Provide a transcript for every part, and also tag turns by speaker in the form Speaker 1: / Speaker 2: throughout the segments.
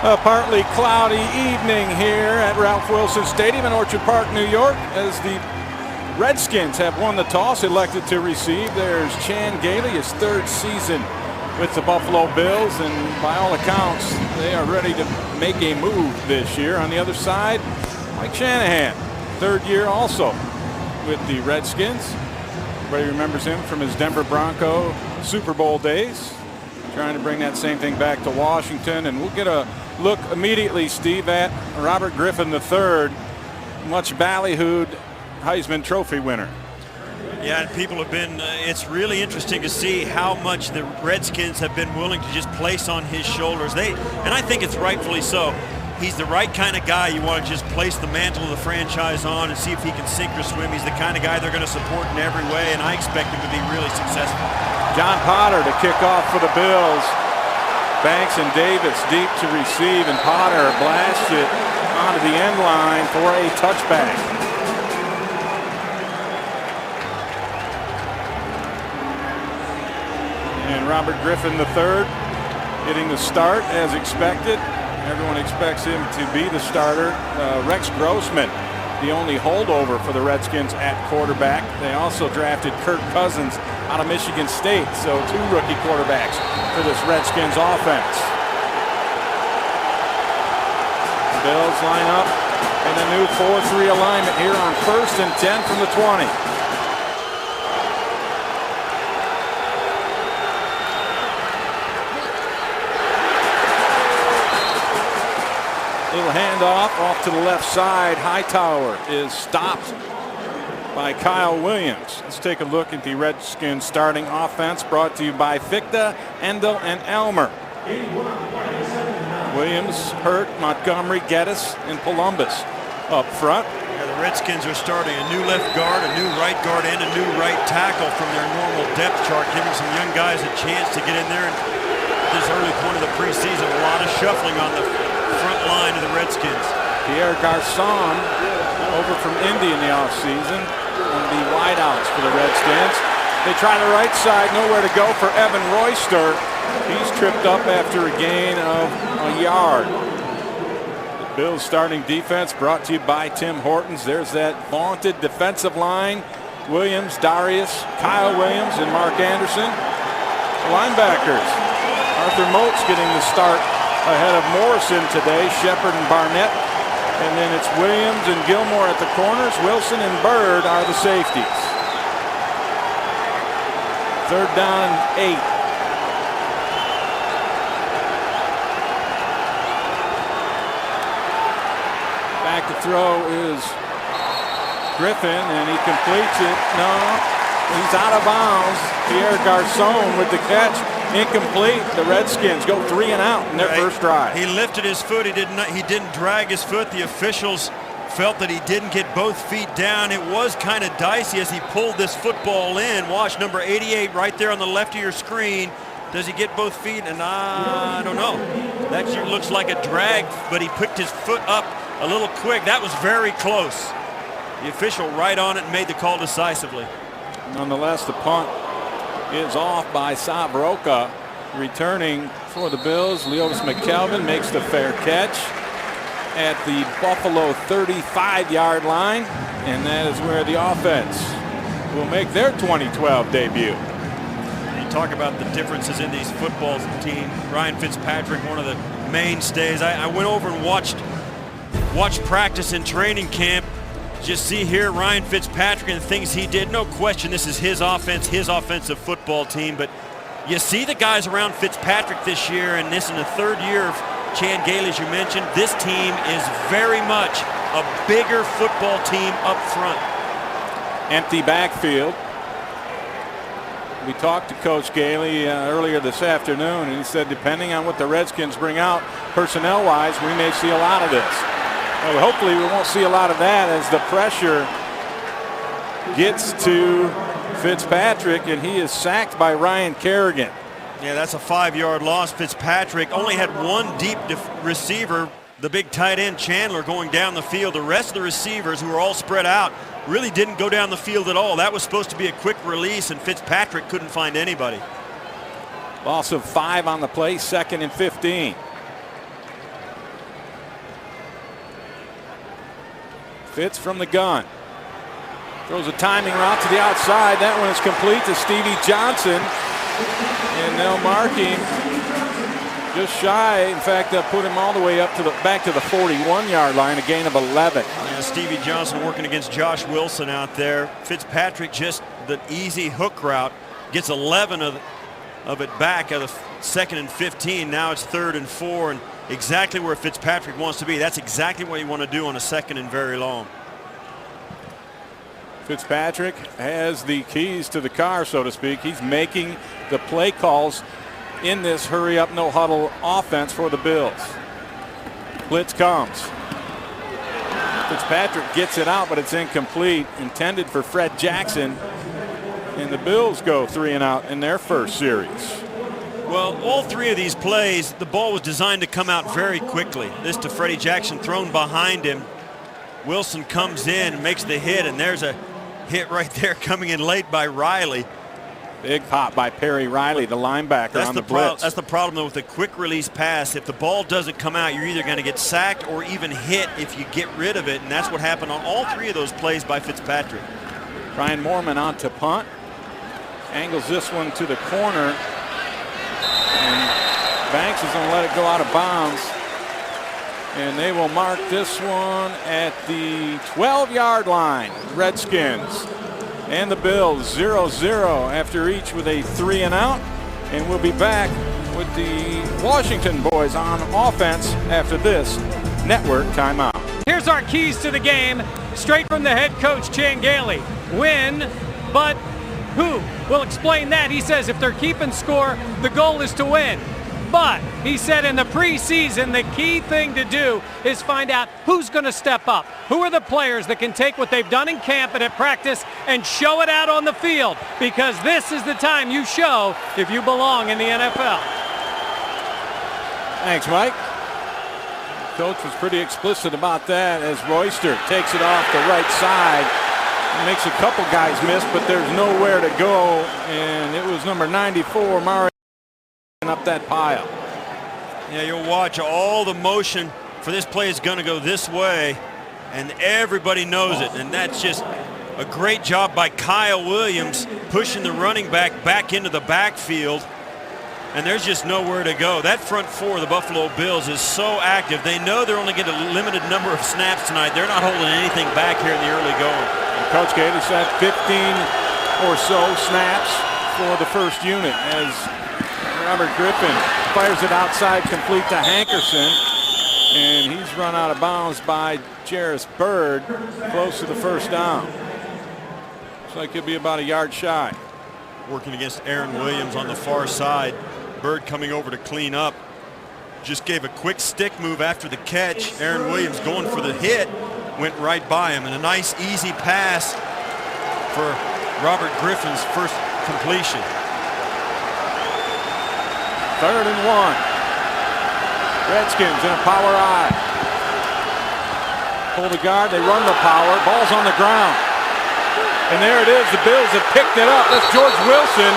Speaker 1: A partly cloudy evening here at Ralph Wilson Stadium in Orchard Park, New York, as the Redskins have won the toss, elected to receive. There's Chan Gailey, his third season with the Buffalo Bills, and by all accounts, they are ready to make a move this year. On the other side, Mike Shanahan, third year also with the Redskins. Everybody remembers him from his Denver Bronco Super Bowl days. Trying to bring that same thing back to Washington, and we'll get a look immediately, Steve, at Robert Griffin III, much ballyhooed Heisman Trophy winner.
Speaker 2: Yeah, and people have been, it's really interesting to see how much the Redskins have been willing to just place on his shoulders. And I think it's rightfully so. He's the right kind of guy you want to just place the mantle of the franchise on and see if he can sink or swim. He's the kind of guy they're going to support in every way, and I expect him to be really successful.
Speaker 1: John Potter to kick off for the Bills. Banks and Davis deep to receive, and Potter blasts it onto the end line for a touchback. And Robert Griffin III getting the start as expected. Everyone expects him to be the starter. Rex Grossman, the only holdover for the Redskins at quarterback. They also drafted Kirk Cousins out of Michigan State, so two rookie quarterbacks for this Redskins offense. The Bills line up in a new 4-3 alignment here on 1st and 10 from the 20. Little handoff off to the left side. Hightower is stopped by Kyle Williams. Let's take a look at the Redskins starting offense, brought to you by Fichte, Endel, and Elmer. Williams, Hurt, Montgomery, Geddes, and Columbus up front.
Speaker 2: Yeah, the Redskins are starting a new left guard, a new right guard, and a new right tackle from their normal depth chart, giving some young guys a chance to get in there. And at this early point of the preseason, a lot of shuffling on the front line of the Redskins.
Speaker 1: Pierre Garçon over from Indy in the offseason, one of the wideouts for the Redskins. They try the right side, nowhere to go for Evan Royster. He's tripped up after a gain of a yard. The Bills starting defense brought to you by Tim Hortons. There's that vaunted defensive line. Williams, Darius, Kyle Williams, and Mark Anderson. Linebackers, Arthur Moats getting the start ahead of Morrison today, Shepard and Barnett. And then it's Williams and Gilmore at the corners. Wilson and Bird are the safeties. 3rd down and 8. Back to throw is Griffin, and he completes it. No, he's out of bounds. Pierre Garçon with the catch. Incomplete. The Redskins go 3 and out in their first drive.
Speaker 2: He lifted his foot. He didn't drag his foot. The officials felt that he didn't get both feet down. It was kind of dicey as he pulled this football in. Watch number 88 right there on the left of your screen. Does he get both feet? And I don't know. That looks like a drag, but he picked his foot up a little quick. That was very close. The official right on it and made the call decisively.
Speaker 1: Nonetheless, the punt is off by Savroka. Returning for the Bills, Leotis McKelvin makes the fair catch at the Buffalo 35-yard line, and that is where the offense will make their 2012 debut.
Speaker 2: You talk about the differences in these football teams. Ryan Fitzpatrick, one of the mainstays. I went over and watched practice in training camp. Just see here Ryan Fitzpatrick and the things he did. No question this is his offense, his offensive football team. But you see the guys around Fitzpatrick this year, and this in the 3rd year of Chan Gailey, as you mentioned. This team is very much a bigger football team up front.
Speaker 1: Empty backfield. We talked to Coach Gailey earlier this afternoon, and he said depending on what the Redskins bring out personnel-wise, we may see a lot of this. Well, hopefully we won't see a lot of that as the pressure gets to Fitzpatrick, and he is sacked by Ryan Kerrigan.
Speaker 2: Yeah, that's a 5-yard loss. Fitzpatrick only had one deep receiver, the big tight end Chandler, going down the field. The rest of the receivers, who were all spread out, really didn't go down the field at all. That was supposed to be a quick release, and Fitzpatrick couldn't find anybody.
Speaker 1: Loss of 5 on the play, 2nd and 15. Fitz from the gun. Throws a timing route to the outside. That one is complete to Stevie Johnson. And they'll mark him just shy. In fact, they'll put him all the way up to back to the 41-yard line, a gain of 11.
Speaker 2: Yeah, Stevie Johnson working against Josh Wilson out there. Fitzpatrick just the easy hook route. Gets 11 of it back out of 2nd and 15. Now it's 3rd and 4, and exactly where Fitzpatrick wants to be. That's exactly what you want to do on a 2nd and very long.
Speaker 1: Fitzpatrick has the keys to the car, so to speak. He's making the play calls in this hurry up, no huddle offense for the Bills. Blitz comes. Fitzpatrick gets it out, but it's incomplete. Intended for Fred Jackson. And the Bills go 3 and out in their first series.
Speaker 2: Well, all 3 of these plays, the ball was designed to come out very quickly. This to Freddie Jackson, thrown behind him. Wilson comes in and makes the hit, and there's a hit right there coming in late by Riley.
Speaker 1: Big pop by Perry Riley, the linebacker on the blitz.
Speaker 2: That's the problem, though, with a quick release pass. If the ball doesn't come out, you're either going to get sacked or even hit if you get rid of it, and that's what happened on all 3 of those plays by Fitzpatrick.
Speaker 1: Brian Moorman on to punt. Angles this one to the corner. And Banks is going to let it go out of bounds. And they will mark this one at the 12-yard line. Redskins and the Bills 0-0 after each with a 3 and out. And we'll be back with the Washington boys on offense after this network timeout.
Speaker 3: Here's our keys to the game, straight from the head coach, Chan Gailey. Win, but who? We'll explain that. He says if they're keeping score, the goal is to win. But he said in the preseason, the key thing to do is find out who's going to step up. Who are the players that can take what they've done in camp and at practice and show it out on the field? Because this is the time you show if you belong in the NFL.
Speaker 1: Thanks, Mike. Coach was pretty explicit about that as Royster takes it off the right side. Makes a couple guys miss, but there's nowhere to go. And it was number 94, Mario, up that pile.
Speaker 2: Yeah, you'll watch all the motion for this play is going to go this way, and everybody knows it. And that's just a great job by Kyle Williams pushing the running back into the backfield. And there's just nowhere to go. That front 4 of the Buffalo Bills is so active. They know they're only getting a limited number of snaps tonight. They're not holding anything back here in the early going.
Speaker 1: And Coach Gailey said 15 or so snaps for the first unit as Robert Griffin fires it outside, complete to Hankerson. And he's run out of bounds by Jarris Bird, close to the first down. Looks like he'll be about a yard shy.
Speaker 2: Working against Aaron Williams on the far side. Bird coming over to clean up. Just gave a quick stick move after the catch. Aaron Williams going for the hit. Went right by him. And a nice, easy pass for Robert Griffin's first completion.
Speaker 1: 3rd and 1. Redskins in a power I. Pull the guard. They run the power. Ball's on the ground. And there it is. The Bills have picked it up. That's George Wilson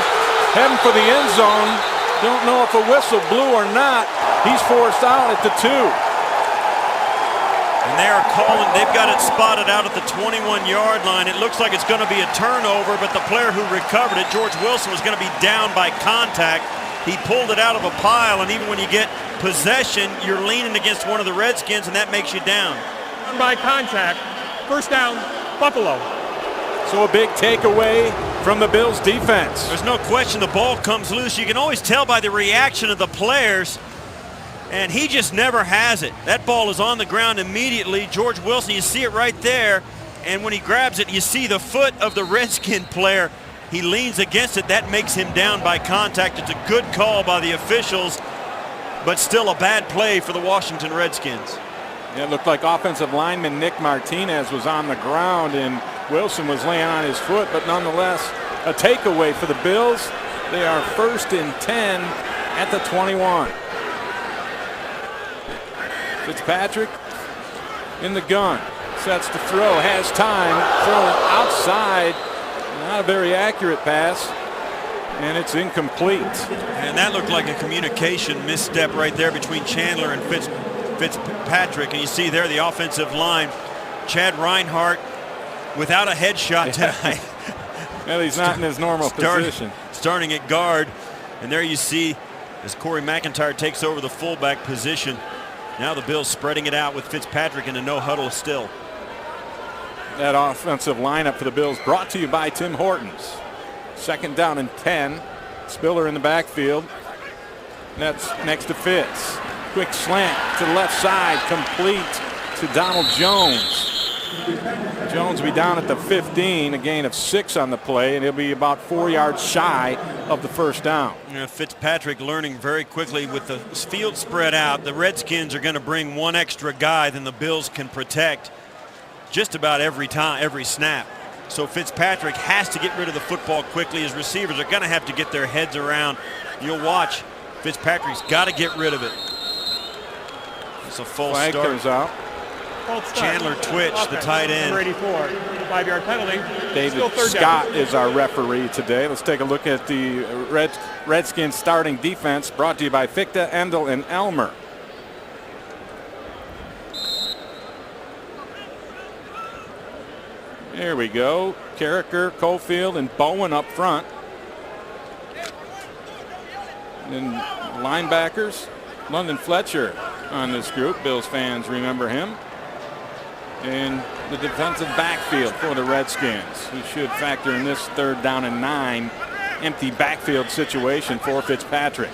Speaker 1: heading for the end zone. Don't know if a whistle blew or not. He's forced out at the 2.
Speaker 2: And they are calling. They've got it spotted out at the 21-yard line. It looks like it's going to be a turnover, but the player who recovered it, George Wilson, was going to be down by contact. He pulled it out of a pile, and even when you get possession, you're leaning against one of the Redskins, and that makes you down.
Speaker 3: By contact, first down, Buffalo.
Speaker 1: So a big takeaway from the Bills defense.
Speaker 2: There's no question the ball comes loose. You can always tell by the reaction of the players, and he just never has it. That ball is on the ground immediately. George Wilson, you see it right there, and when he grabs it, you see the foot of the Redskin player. He leans against it. That makes him down by contact. It's a good call by the officials, but still a bad play for the Washington Redskins.
Speaker 1: Yeah, it looked like offensive lineman Nick Martinez was on the ground, and Wilson was laying on his foot, but nonetheless, a takeaway for the Bills. They are 1st and 10 at the 21. Fitzpatrick in the gun, sets to throw, has time, throwing outside. Not a very accurate pass, and it's incomplete.
Speaker 2: And that looked like a communication misstep right there between Chandler and Fitzpatrick. And you see there the offensive line Chad Reinhardt without a headshot tonight.
Speaker 1: Well, he's not in his normal position.
Speaker 2: Starting at guard. And there you see as Corey McIntyre takes over the fullback position. Now the Bills spreading it out with Fitzpatrick in a no huddle still.
Speaker 1: That offensive lineup for the Bills brought to you by Tim Hortons. 2nd down and 10. Spiller in the backfield. That's next to Fitz. Quick slant to the left side, complete to Donald Jones. Jones will be down at the 15, a gain of 6 on the play, and he'll be about 4 yards shy of the first down.
Speaker 2: Fitzpatrick learning very quickly with the field spread out. The Redskins are going to bring one extra guy than the Bills can protect just about every time, every snap. So Fitzpatrick has to get rid of the football quickly. His receivers are going to have to get their heads around. You'll watch. Fitzpatrick's got to get rid of it. It's a full
Speaker 1: Flag
Speaker 2: start.
Speaker 1: goes out.
Speaker 2: Chandler Twitch, the tight end.
Speaker 3: Number 84, 5-yard penalty.
Speaker 1: David Scott is our referee today. Let's take a look at the Redskins starting defense, brought to you by Fichte, Endel, and Elmer. Here we go. Carricker, Cofield, and Bowen up front. And linebackers, London Fletcher on this group. Bills fans remember him. And the defensive backfield for the Redskins, who should factor in this 3rd down and 9 empty backfield situation for Fitzpatrick.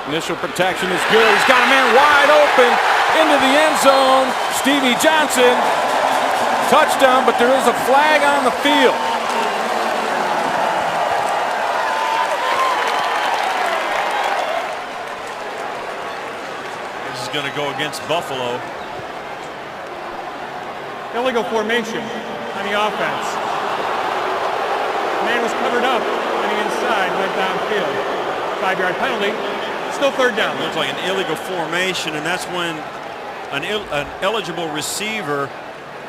Speaker 1: Initial protection is good. He's got a man wide open into the end zone. Stevie Johnson, touchdown, but there is a flag on the field.
Speaker 2: This is going to go against Buffalo.
Speaker 3: Illegal formation on the offense. Man was covered up on the inside, went downfield. 5-yard penalty. Still 3rd down.
Speaker 2: Looks like an illegal formation, and that's when an eligible receiver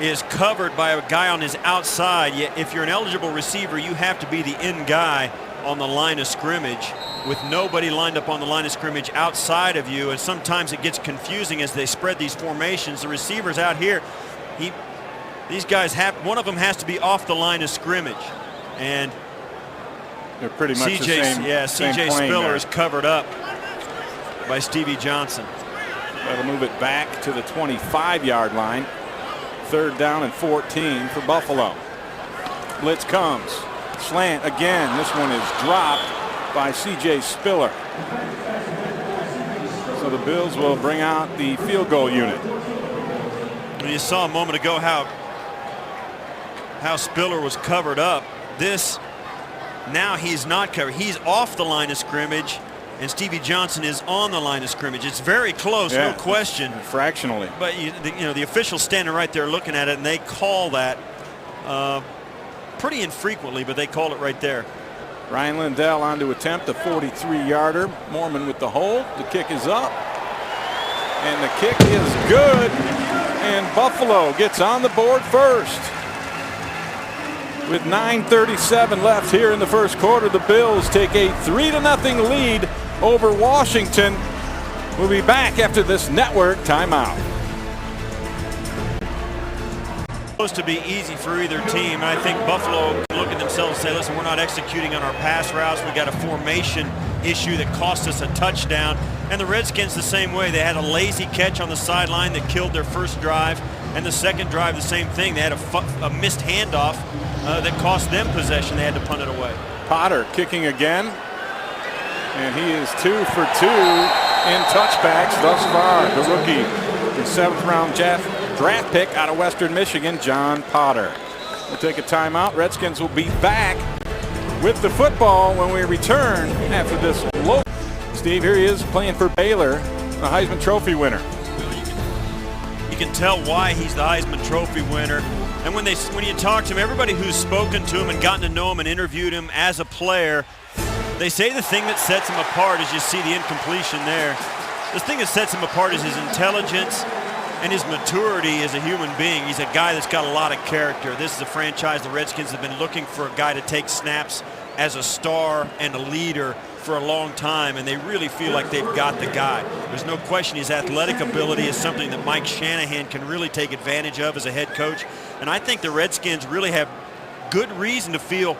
Speaker 2: is covered by a guy on his outside. Yet if you're an eligible receiver, you have to be the in guy on the line of scrimmage with nobody lined up on the line of scrimmage outside of you. And sometimes it gets confusing as they spread these formations. The receivers out here, these guys one of them has to be off the line of scrimmage. And
Speaker 1: they're pretty much the same.
Speaker 2: Yeah, CJ Spiller is covered up by Stevie Johnson.
Speaker 1: That'll move it back to the 25-yard line. 3rd down and 14 for Buffalo. Blitz comes. Slant again. This one is dropped by C.J. Spiller. So the Bills will bring out the field goal unit.
Speaker 2: You saw a moment ago how Spiller was covered up. Now he's not covered. He's off the line of scrimmage, and Stevie Johnson is on the line of scrimmage. It's very close, no question.
Speaker 1: Fractionally.
Speaker 2: But the officials standing right there looking at it, and they call that pretty infrequently, but they call it right there.
Speaker 1: Ryan Lindell on to attempt a 43-yarder. Mormon with the hold. The kick is up. And the kick is good. And Buffalo gets on the board first. With 9:37 left here in the first quarter, the Bills take a 3-0 lead over Washington. We'll be back after this network timeout.
Speaker 2: Supposed to be easy for either team, and I think Buffalo can look at themselves and say, listen, we're not executing on our pass routes. We got a formation issue that cost us a touchdown. And the Redskins the same way. They had a lazy catch on the sideline that killed their first drive, and the second drive the same thing. They had a missed handoff that cost them possession. They had to punt it away.
Speaker 1: Potter kicking again, and he is 2 for 2 in touchbacks thus far. The rookie, the 7th-round draft pick out of Western Michigan, John Potter. We'll take a timeout. Redskins will be back with the football when we return after this low. Steve, here he is playing for Baylor, the Heisman Trophy winner.
Speaker 2: You can tell why he's the Heisman Trophy winner. And when you talk to him, everybody who's spoken to him and gotten to know him and interviewed him as a player, they say the thing that sets him apart is, you see the incompletion there. The thing that sets him apart is his intelligence and his maturity as a human being. He's a guy that's got a lot of character. This is a franchise the Redskins have been looking for, a guy to take snaps as a star and a leader for a long time, and they really feel like they've got the guy. There's no question his athletic ability is something that Mike Shanahan can really take advantage of as a head coach. And I think the Redskins really have good reason to feel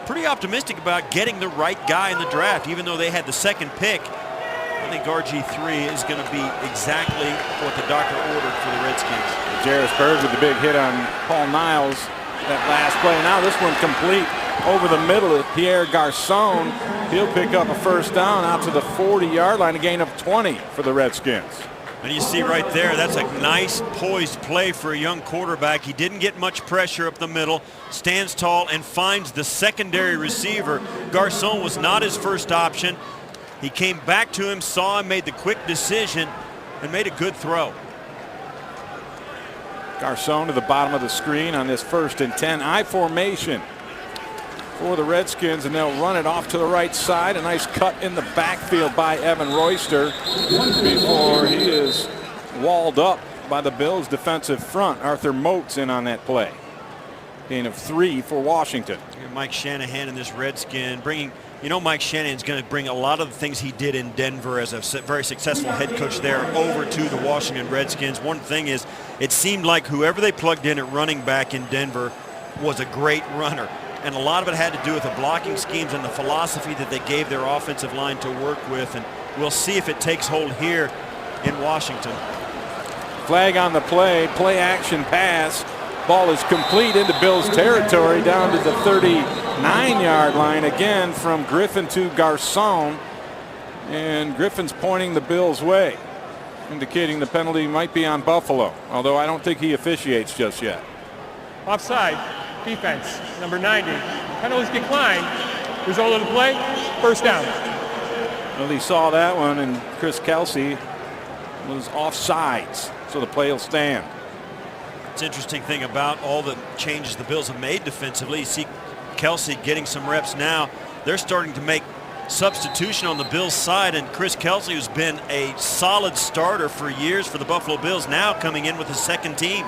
Speaker 2: pretty optimistic about getting the right guy in the draft, even though they had the second pick. I think RG3 is going to be exactly what the doctor ordered for the Redskins.
Speaker 1: Jarris Bird with the big hit on Paul Niles that last play. Now this one complete over the middle of Pierre Garcon. He'll pick up a first down out to the 40-yard line, a gain of 20 for the Redskins.
Speaker 2: And you see right there, that's a nice poised play for a young quarterback. He didn't get much pressure up the middle, stands tall and finds the secondary receiver. Garcon was not his first option. He came back to him, saw him, made the quick decision, and made a good throw.
Speaker 1: Garcon to the bottom of the screen on this 1st and 10 I formation for the Redskins, and they'll run it off to the right side. A nice cut in the backfield by Evan Royster before he is walled up by the Bills' defensive front. Arthur Moats in on that play. Gain of 3 for Washington.
Speaker 2: Mike Shanahan and this Redskin bringing, you know, Mike Shanahan's going to bring a lot of the things he did in Denver as a very successful head coach there over to the Washington Redskins. One thing is, it seemed like whoever they plugged in at running back in Denver was a great runner. And a lot of it had to do with the blocking schemes and the philosophy that they gave their offensive line to work with. And we'll see if it takes hold here in Washington.
Speaker 1: Flag on the play, play action pass. Ball is complete into Bills territory down to the 39-yard line again from Griffin to Garcon. And Griffin's pointing the Bills' way, indicating the penalty might be on Buffalo, although I don't think he officiates just yet.
Speaker 4: Offside, defense, number 90. Penalties declined. Result of the play, first down.
Speaker 1: Well, he saw that one, and Chris Kelsey was offsides, so the play will stand.
Speaker 2: It's an interesting thing about all the changes the Bills have made defensively. You see Kelsey getting some reps now. They're starting to make substitution on the Bills side, and Chris Kelsey, who's been a solid starter for years for the Buffalo Bills, now coming in with his second team.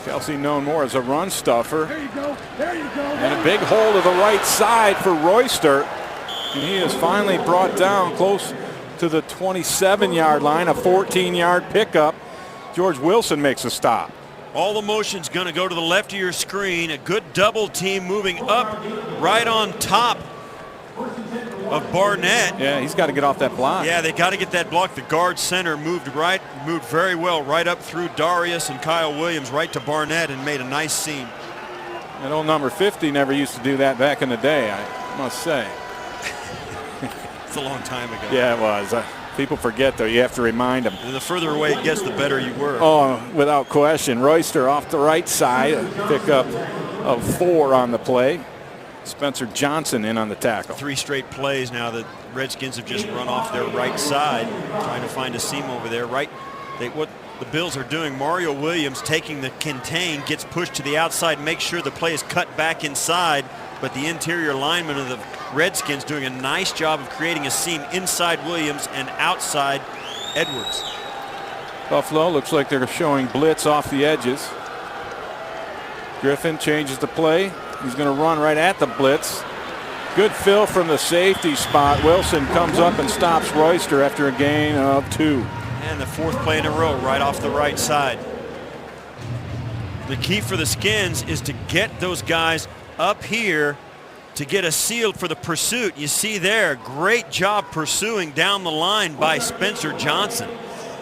Speaker 1: Kelsey known more as a run stuffer.
Speaker 4: There you go. There you go.
Speaker 1: And a big hole to the right side for Royster. And he is finally brought down close to the 27-yard line, a 14-yard pickup. George Wilson makes a stop.
Speaker 2: All the motion's going to go to the left of your screen. A good double team moving up right on top of Barnett.
Speaker 1: Yeah, he's got to get off that block.
Speaker 2: Yeah, they got to get that block. The guard center moved very well right up through Darius and Kyle Williams right to Barnett and made a nice seam.
Speaker 1: And old number 50 never used to do that back in the day, I must say.
Speaker 2: It's a long time ago.
Speaker 1: Yeah, it was. People forget, though. You have to remind them.
Speaker 2: And the further away it gets, the better you were.
Speaker 1: Oh, without question. Royster off the right side. A pickup of 4 on the play. Spencer Johnson in on the tackle.
Speaker 2: 3 straight plays now that Redskins have just run off their right side, trying to find a seam over there. What the Bills are doing, Mario Williams taking the contain, gets pushed to the outside, makes sure the play is cut back inside, but the interior lineman of the Redskins doing a nice job of creating a seam inside Williams and outside Edwards.
Speaker 1: Buffalo looks like they're showing blitz off the edges. Griffin changes the play. He's going to run right at the blitz. Good fill from the safety spot. Wilson comes up and stops Royster after a gain of 2.
Speaker 2: And the 4th play in a row right off the right side. The key for the Skins is to get those guys up here to get a seal for the pursuit. You see there, great job pursuing down the line by Spencer Johnson,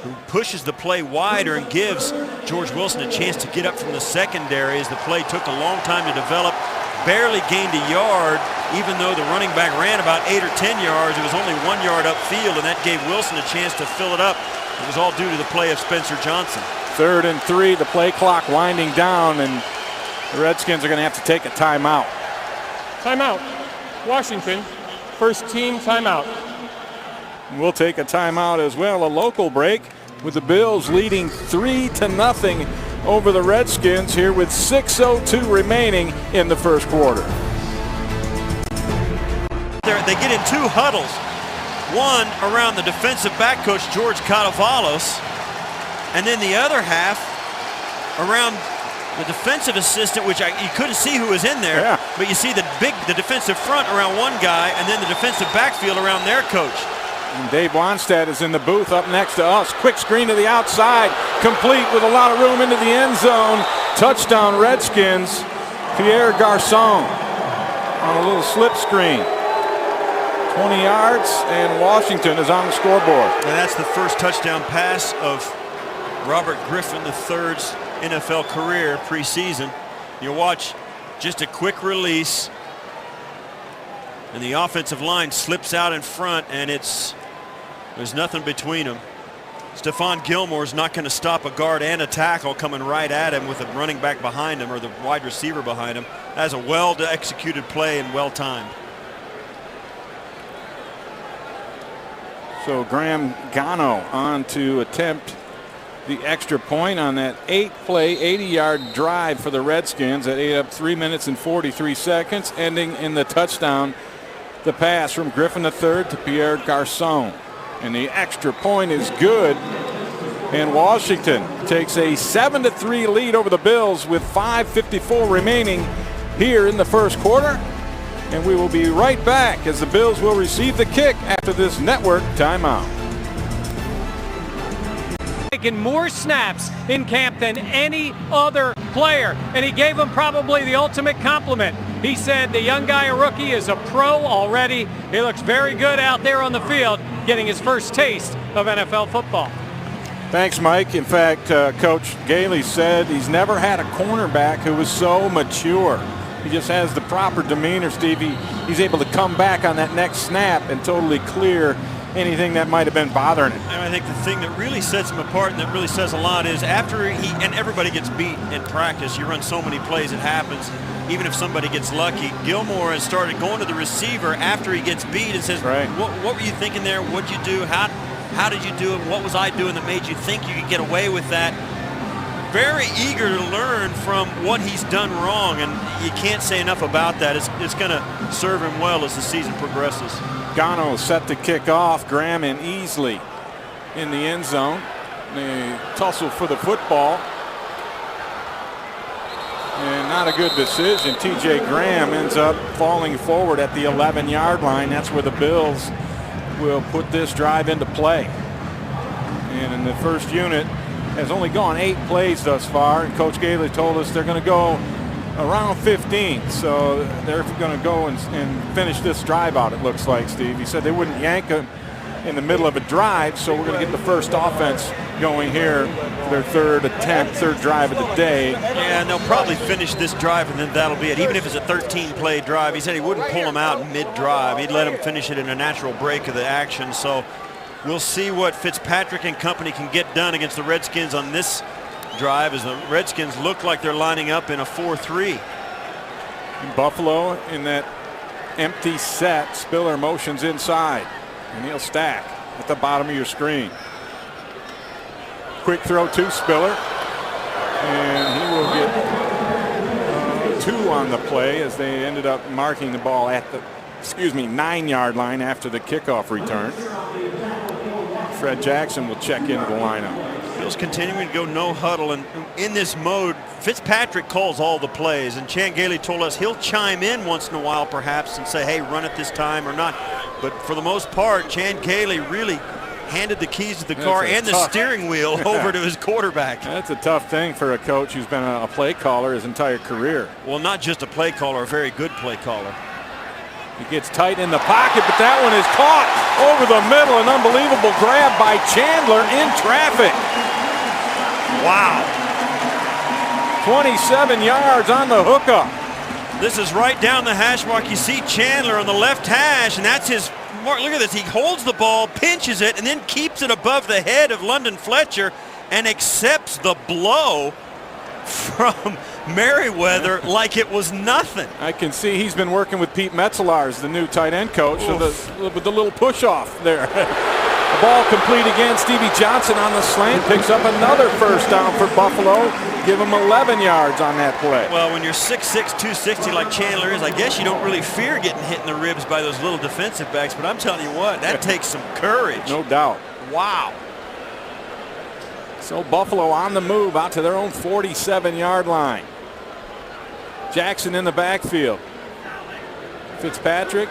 Speaker 2: who pushes the play wider and gives George Wilson a chance to get up from the secondary as the play took a long time to develop. Barely gained a yard, even though the running back ran about 8 or 10 yards. It was only 1 yard upfield, and that gave Wilson a chance to fill it up. It was all due to the play of Spencer Johnson.
Speaker 1: 3rd and 3, the play clock winding down, and the Redskins are going to have to take a timeout.
Speaker 4: Timeout. Washington, first team timeout.
Speaker 1: We'll take a timeout as well, a local break, with the Bills leading 3-0 over the Redskins here with 6:02 remaining in the first quarter.
Speaker 2: They get in 2 huddles. One around the defensive back coach, George Katavalos, and then the other half around the defensive assistant, which you couldn't see who was in there.
Speaker 1: Yeah.
Speaker 2: but you see the defensive front around one guy and then the defensive backfield around their coach.
Speaker 1: And Dave Wanstead is in the booth up next to us. Quick screen to the outside, complete with a lot of room into the end zone. Touchdown Redskins. Pierre Garçon on a little slip screen. 20 yards, and Washington is on the scoreboard.
Speaker 2: And that's the first touchdown pass of Robert Griffin III's NFL career preseason. You watch just a quick release, and the offensive line slips out in front, and there's nothing between them. Stephon Gilmore's not going to stop a guard and a tackle coming right at him with a running back behind him or the wide receiver behind him. That's a well-executed play and well-timed.
Speaker 1: So Graham Gano on to attempt the extra point on that 8-play, 80-yard drive for the Redskins that ate up 3 minutes and 43 seconds, ending in the touchdown. The pass from Griffin III to Pierre Garçon. And the extra point is good. And Washington takes a 7-3 lead over the Bills with 5:54 remaining here in the first quarter. And we will be right back as the Bills will receive the kick after this network timeout.
Speaker 3: Taking more snaps in camp than any other player, and he gave him probably the ultimate compliment. He said the young guy, a rookie, is a pro already. He looks very good out there on the field, getting his first taste of NFL football.
Speaker 1: Thanks, Mike. In fact, Coach Gailey said he's never had a cornerback who was so mature. He just has the proper demeanor, Steve. He's able to come back on that next snap and totally clear anything that might have been bothering him.
Speaker 2: And I think the thing that really sets him apart and that really says a lot is after and everybody gets beat in practice, you run so many plays, it happens. Even if somebody gets lucky, Gilmore has started going to the receiver after he gets beat and says,
Speaker 1: right.
Speaker 2: What were you thinking there? What'd you do? How did you do it? What was I doing that made you think you could get away with that? Very eager to learn from what he's done wrong, and you can't say enough about that. It's going to serve him well as the season progresses.
Speaker 1: Gano set to kick off. Graham and Easley in the end zone. They tussle for the football. And not a good decision. TJ Graham ends up falling forward at the 11-yard line. That's where the Bills will put this drive into play. And in the first unit has only gone 8 plays thus far. And Coach Gailey told us they're going to go around 15. So they're going to go and finish this drive out, it looks like, Steve. He said they wouldn't yank him in the middle of a drive, so we're going to get the first offense going here for their third drive of the day.
Speaker 2: Yeah, and they'll probably finish this drive, and then that'll be it. Even if it's a 13-play drive, he said he wouldn't pull them out mid-drive. He'd let them finish it in a natural break of the action. So we'll see what Fitzpatrick and company can get done against the Redskins on this drive, as the Redskins look like they're lining up in a 4-3.
Speaker 1: Buffalo in that empty set. Spiller motions inside, and he'll stack at the bottom of your screen. Quick throw to Spiller, and he will get 2 on the play as they ended up marking the ball at the 9-yard line after the kickoff return. Fred Jackson will check into the lineup.
Speaker 2: Bills continuing to go no huddle, and in this mode, Fitzpatrick calls all the plays, and Chan Gailey told us he'll chime in once in a while perhaps and say, hey, run it this time or not. But for the most part, Chan Gailey really handed the keys to the car and the steering wheel over to his quarterback.
Speaker 1: That's a tough thing for a coach who's been a play caller his entire career.
Speaker 2: Well, not just a play caller, a very good play caller.
Speaker 1: He gets tight in the pocket, but that one is caught over the middle. An unbelievable grab by Chandler in traffic.
Speaker 2: Wow.
Speaker 1: 27 yards on the hookup.
Speaker 2: This is right down the hash mark. You see Chandler on the left hash, and that's his mark. Look at this. He holds the ball, pinches it, and then keeps it above the head of London Fletcher and accepts the blow from Merriweather like it was nothing.
Speaker 1: I can see he's been working with Pete Metzelaars, the new tight end coach, with the little push off there. The ball complete again. Stevie Johnson on the slant picks up another first down for Buffalo. Give him 11 yards on that play.
Speaker 2: Well, when you're 6'6", 260 like Chandler is, I guess you don't really fear getting hit in the ribs by those little defensive backs, but I'm telling you what, that takes some courage.
Speaker 1: No doubt.
Speaker 2: Wow.
Speaker 1: So Buffalo on the move out to their own 47-yard line. Jackson in the backfield. Fitzpatrick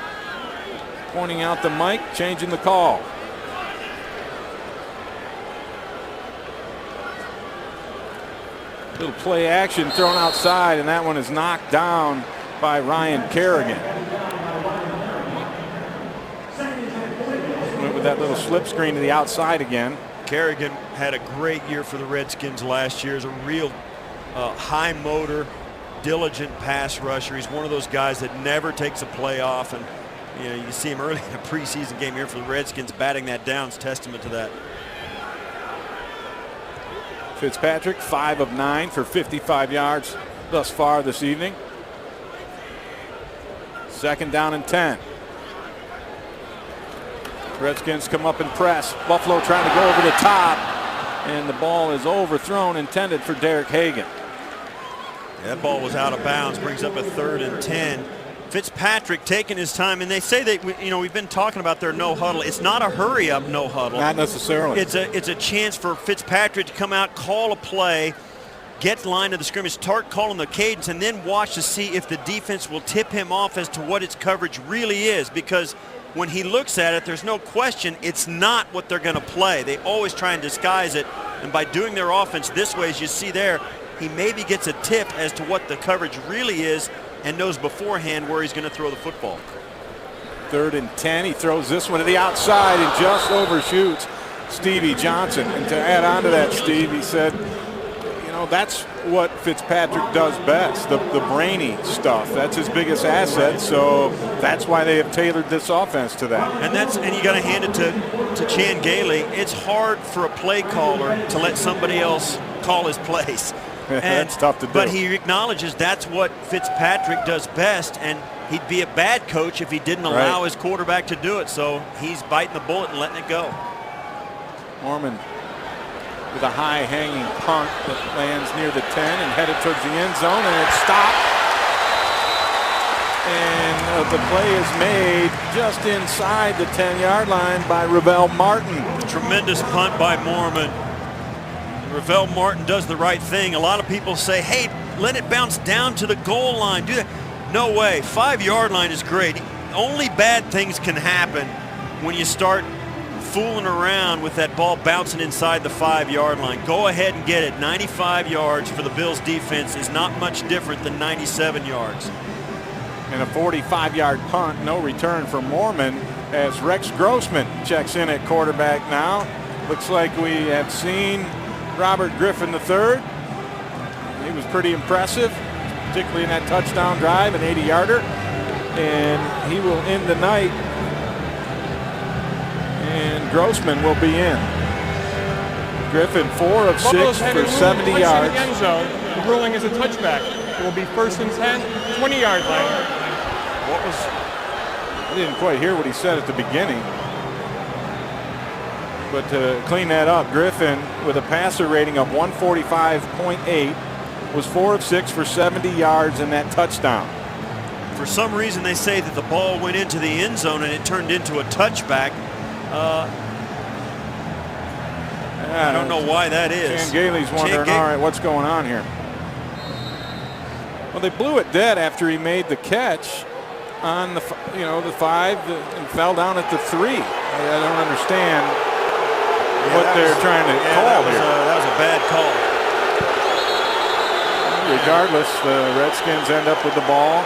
Speaker 1: pointing out the mic, changing the call. Little play action thrown outside, and that one is knocked down by Ryan Kerrigan. Went with that little slip screen to the outside again.
Speaker 2: Kerrigan had a great year for the Redskins last year. He's a real high motor, diligent pass rusher. He's one of those guys that never takes a play off, and you see him early in a preseason game here for the Redskins batting that down is testament to that.
Speaker 1: Fitzpatrick 5 of 9 for 55 yards thus far this evening. 2nd down and 10. Redskins come up and press. Buffalo trying to go over the top, and the ball is overthrown, intended for Derek Hagan.
Speaker 2: That ball was out of bounds, brings up a 3rd and 10. Fitzpatrick taking his time, and they say that we've been talking about their no huddle. It's not a hurry up no huddle.
Speaker 1: Not necessarily.
Speaker 2: It's a chance for Fitzpatrick to come out, call a play, get the line of the scrimmage, start calling the cadence, and then watch to see if the defense will tip him off as to what its coverage really is. Because when he looks at it, there's no question it's not what they're going to play. They always try and disguise it, and by doing their offense this way, as you see there, he maybe gets a tip as to what the coverage really is and knows beforehand where he's going to throw the football.
Speaker 1: 3rd and 10. He throws this one to the outside and just overshoots Stevie Johnson. And to add on to that, Steve, he said, that's what Fitzpatrick does best, the brainy stuff. That's his biggest asset, so that's why they have tailored this offense to that.
Speaker 2: And you got to hand it to Chan Gailey. It's hard for a play caller to let somebody else call his plays.
Speaker 1: That's tough to do.
Speaker 2: But he acknowledges that's what Fitzpatrick does best, and he'd be a bad coach if he didn't allow his quarterback to do it. So he's biting the bullet and letting it go.
Speaker 1: Mormon with a high hanging punt that lands near the 10 and headed towards the end zone, and it's stopped. And the play is made just inside the 10-yard line by Ravel Martin.
Speaker 2: Tremendous punt by Mormon. Ravel Martin does the right thing. A lot of people say, hey, let it bounce down to the goal line. Do that. No way. 5-yard line is great. Only bad things can happen when you start fooling around with that ball bouncing inside the 5-yard line. Go ahead and get it. 95 yards for the Bills defense is not much different than 97 yards.
Speaker 1: And a 45-yard punt, no return for Mormon, as Rex Grossman checks in at quarterback now. Looks like we have seen Robert Griffin III. He was pretty impressive, particularly in that touchdown drive, an 80-yarder. And he will end the night. And Grossman will be in. Griffin 4 of 6 for 70 yards.
Speaker 4: In the end zone. The ruling is a touchback. It will be 1st and 10, 20-yard line.
Speaker 1: I didn't quite hear what he said at the beginning. But to clean that up, Griffin with a passer rating of 145.8 was 4 of 6 for 70 yards in that touchdown.
Speaker 2: For some reason, they say that the ball went into the end zone and it turned into a touchback. I don't know why that is.
Speaker 1: Chan Gailey's wondering, all right, what's going on here? Well, they blew it dead after he made the catch on the 5 and fell down at the 3. I don't understand what they're trying to call here.
Speaker 2: That was a bad call.
Speaker 1: Regardless, the Redskins end up with the ball.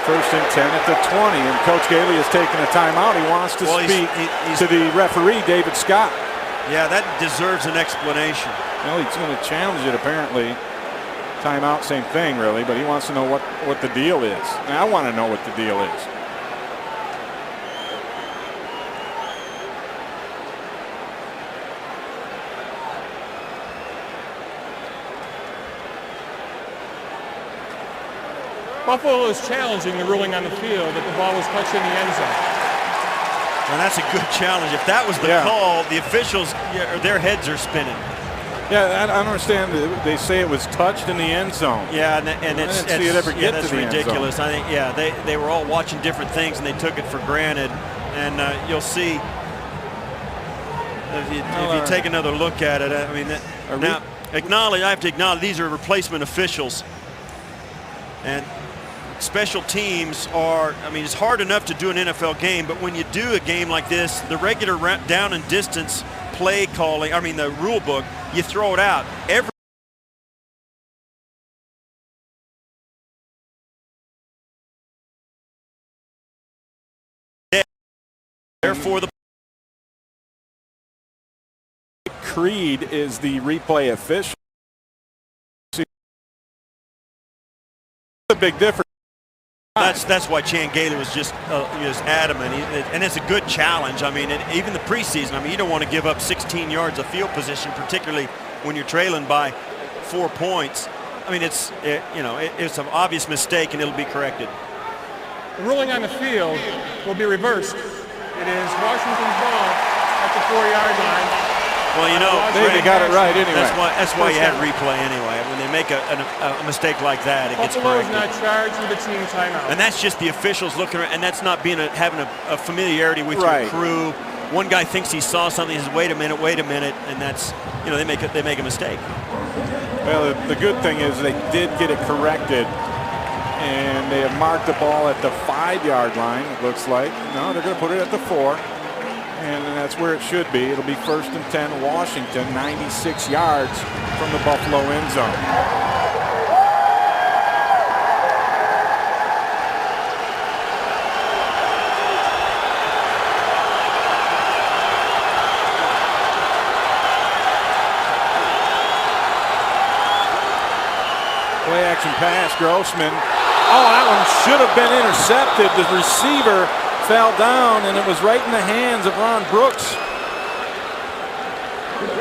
Speaker 1: 1st and 10 at the 20, and Coach Gailey has taken a timeout. He wants to speak to the referee, David Scott.
Speaker 2: Yeah, that deserves an explanation.
Speaker 1: Well, he's going to challenge it, apparently. Timeout, same thing, really, but he wants to know what the deal is. And I want to know what the deal is.
Speaker 4: Buffalo is challenging the ruling on the field that the ball was touched in the end zone.
Speaker 2: And that's a good challenge. If that was the call, the officials, their heads are spinning.
Speaker 1: Yeah, I don't understand. They say it was touched in the end zone.
Speaker 2: Yeah, and it's
Speaker 1: that's
Speaker 2: ridiculous. I think, they were all watching different things and they took it for granted. And you'll see if you take another look at it. I mean, I have to acknowledge these are replacement officials. And special teams are, I mean, it's hard enough to do an NFL game, but when you do a game like this, the regular down and distance play calling, I mean the rule book, you throw it out. Therefore, the
Speaker 1: Creed is the replay official. A big difference.
Speaker 2: That's why Chan Gailey was just adamant, and it's a good challenge. I mean, even the preseason. I mean, you don't want to give up 16 yards of field position, particularly when you're trailing by 4 points. I mean, it's an obvious mistake, and it'll be corrected.
Speaker 4: The ruling on the field will be reversed. It is Washington's ball at the 4-yard line.
Speaker 2: Well, you know,
Speaker 1: they got it right anyway.
Speaker 2: That's why you had replay anyway. When they make a mistake like that, it gets
Speaker 4: Buffalo's
Speaker 2: corrected.
Speaker 4: not charged with a team timeout.
Speaker 2: And that's just the officials looking around, and that's not being having a familiarity with
Speaker 1: Right.
Speaker 2: your crew. One guy thinks he saw something. He says, "Wait a minute," and that's, you know, they make a mistake.
Speaker 1: Well, the good thing is they did get it corrected, and they have marked the ball at the 5-yard line. It looks like no, they're going to put it at the 4. And that's where it should be. It'll be 1st and 10 Washington, 96 yards from the Buffalo end zone. Play action pass, Grossman. Oh, that one should have been intercepted. The receiver fell down, and it was right in the hands of Ron Brooks,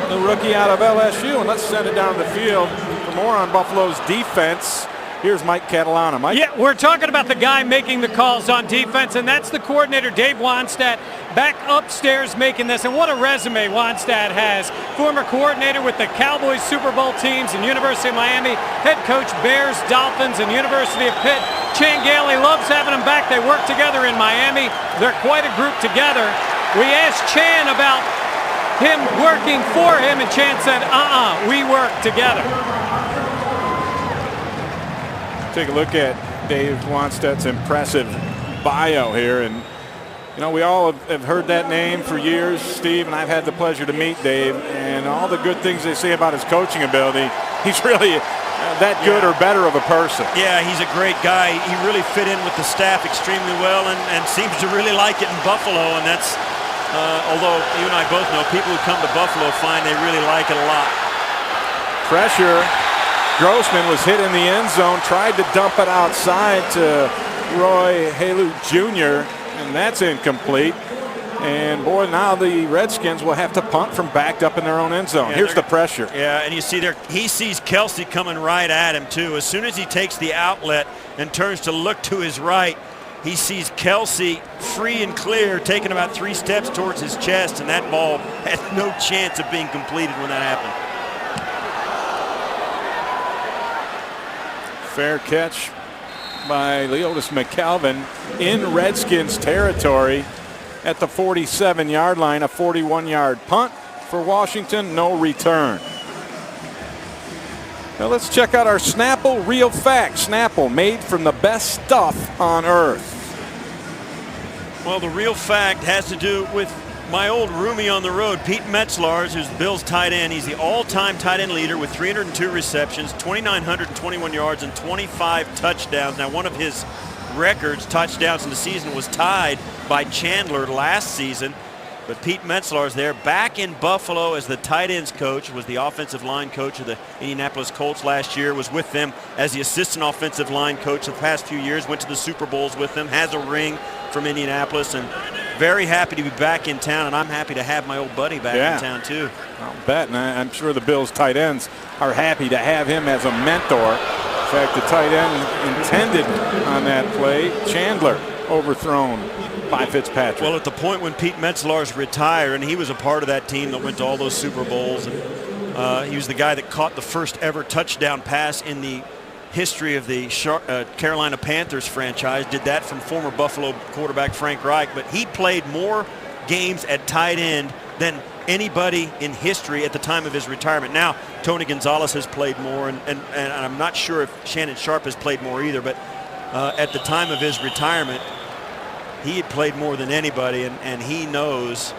Speaker 1: the rookie out of LSU. And let's send it down the field for more on Buffalo's defense. Here's Mike Catalana. Mike?
Speaker 3: Yeah, we're talking about the guy making the calls on defense, and that's the coordinator, Dave Wannstedt, back upstairs making this. And what a resume Wannstedt has. Former coordinator with the Cowboys Super Bowl teams and University of Miami, head coach Bears, Dolphins, and University of Pitt. Chan Gailey loves having them back. They work together in Miami. They're quite a group together. We asked Chan about him working for him, and Chan said, we work together.
Speaker 1: Take a look at Dave Wannstedt's impressive bio here. And, you know, we all have heard that name for years, Steve, and I've had the pleasure to meet Dave. And all the good things they say about his coaching ability, he's really that good or better of a person.
Speaker 2: Yeah, he's a great guy. He really fit in with the staff extremely well and seems to really like it in Buffalo. And that's, although you and I both know, people who come to Buffalo find they really like it a lot.
Speaker 1: Pressure. Grossman was hit in the end zone, tried to dump it outside to Roy Halu Jr., and that's incomplete. And boy, now the Redskins will have to punt from backed up in their own end zone.
Speaker 2: Yeah,
Speaker 1: here's the pressure.
Speaker 2: Yeah, and you see there, he sees Kelsey coming right at him too. As soon as he takes the outlet and turns to look to his right, he sees Kelsey free and clear, taking about 3 steps towards his chest, and that ball had no chance of being completed when that happened.
Speaker 1: Fair catch by Leotis McCalvin in Redskins territory at the 47-yard line. A 41-yard punt for Washington, no return. Now let's check out our Snapple Real Facts. Snapple, made from the best stuff on earth.
Speaker 2: Well, the real fact has to do with my old roomie on the road, Pete Metzlars, who's the Bills tight end. He's the all-time tight end leader with 302 receptions, 2,921 yards, and 25 touchdowns. Now, one of his records, touchdowns in the season, was tied by Chandler last season. But Pete Metzlars there, back in Buffalo as the tight ends coach, was the offensive line coach of the Indianapolis Colts last year, was with them as the assistant offensive line coach the past few years, went to the Super Bowls with them, has a ring from Indianapolis, and very happy to be back in town, and I'm happy to have my old buddy back in town too.
Speaker 1: I'll bet, and I'm sure the Bills tight ends are happy to have him as a mentor. In fact, the tight end intended on that play, Chandler, overthrown by Fitzpatrick.
Speaker 2: Well, at the point when Pete Metzlars retired, and he was a part of that team that went to all those Super Bowls, and he was the guy that caught the first ever touchdown pass in the history of the Carolina Panthers franchise, did that from former Buffalo quarterback Frank Reich, but he played more games at tight end than anybody in history at the time of his retirement. Now, Tony Gonzalez has played more, and I'm not sure if Shannon Sharp has played more either, but at the time of his retirement, he had played more than anybody, and he knows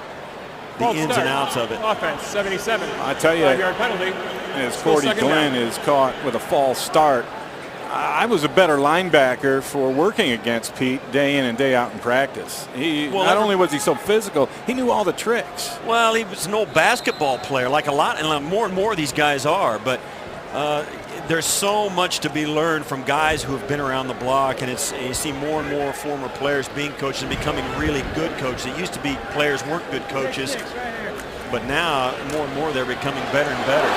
Speaker 2: the ins and outs of it.
Speaker 4: Offense, 77.
Speaker 1: I tell you,
Speaker 4: 5-yard penalty.
Speaker 1: as Cordy Glenn is caught with a false start, I was a better linebacker for working against Pete day in and day out in practice. Not only was he so physical, he knew all the tricks.
Speaker 2: Well, he was an old basketball player, like a lot, and more and more of these guys are. But there's so much to be learned from guys who have been around the block, and you see more and more former players being coaches and becoming really good coaches. It used to be players weren't good coaches, but now more and more they're becoming better and better.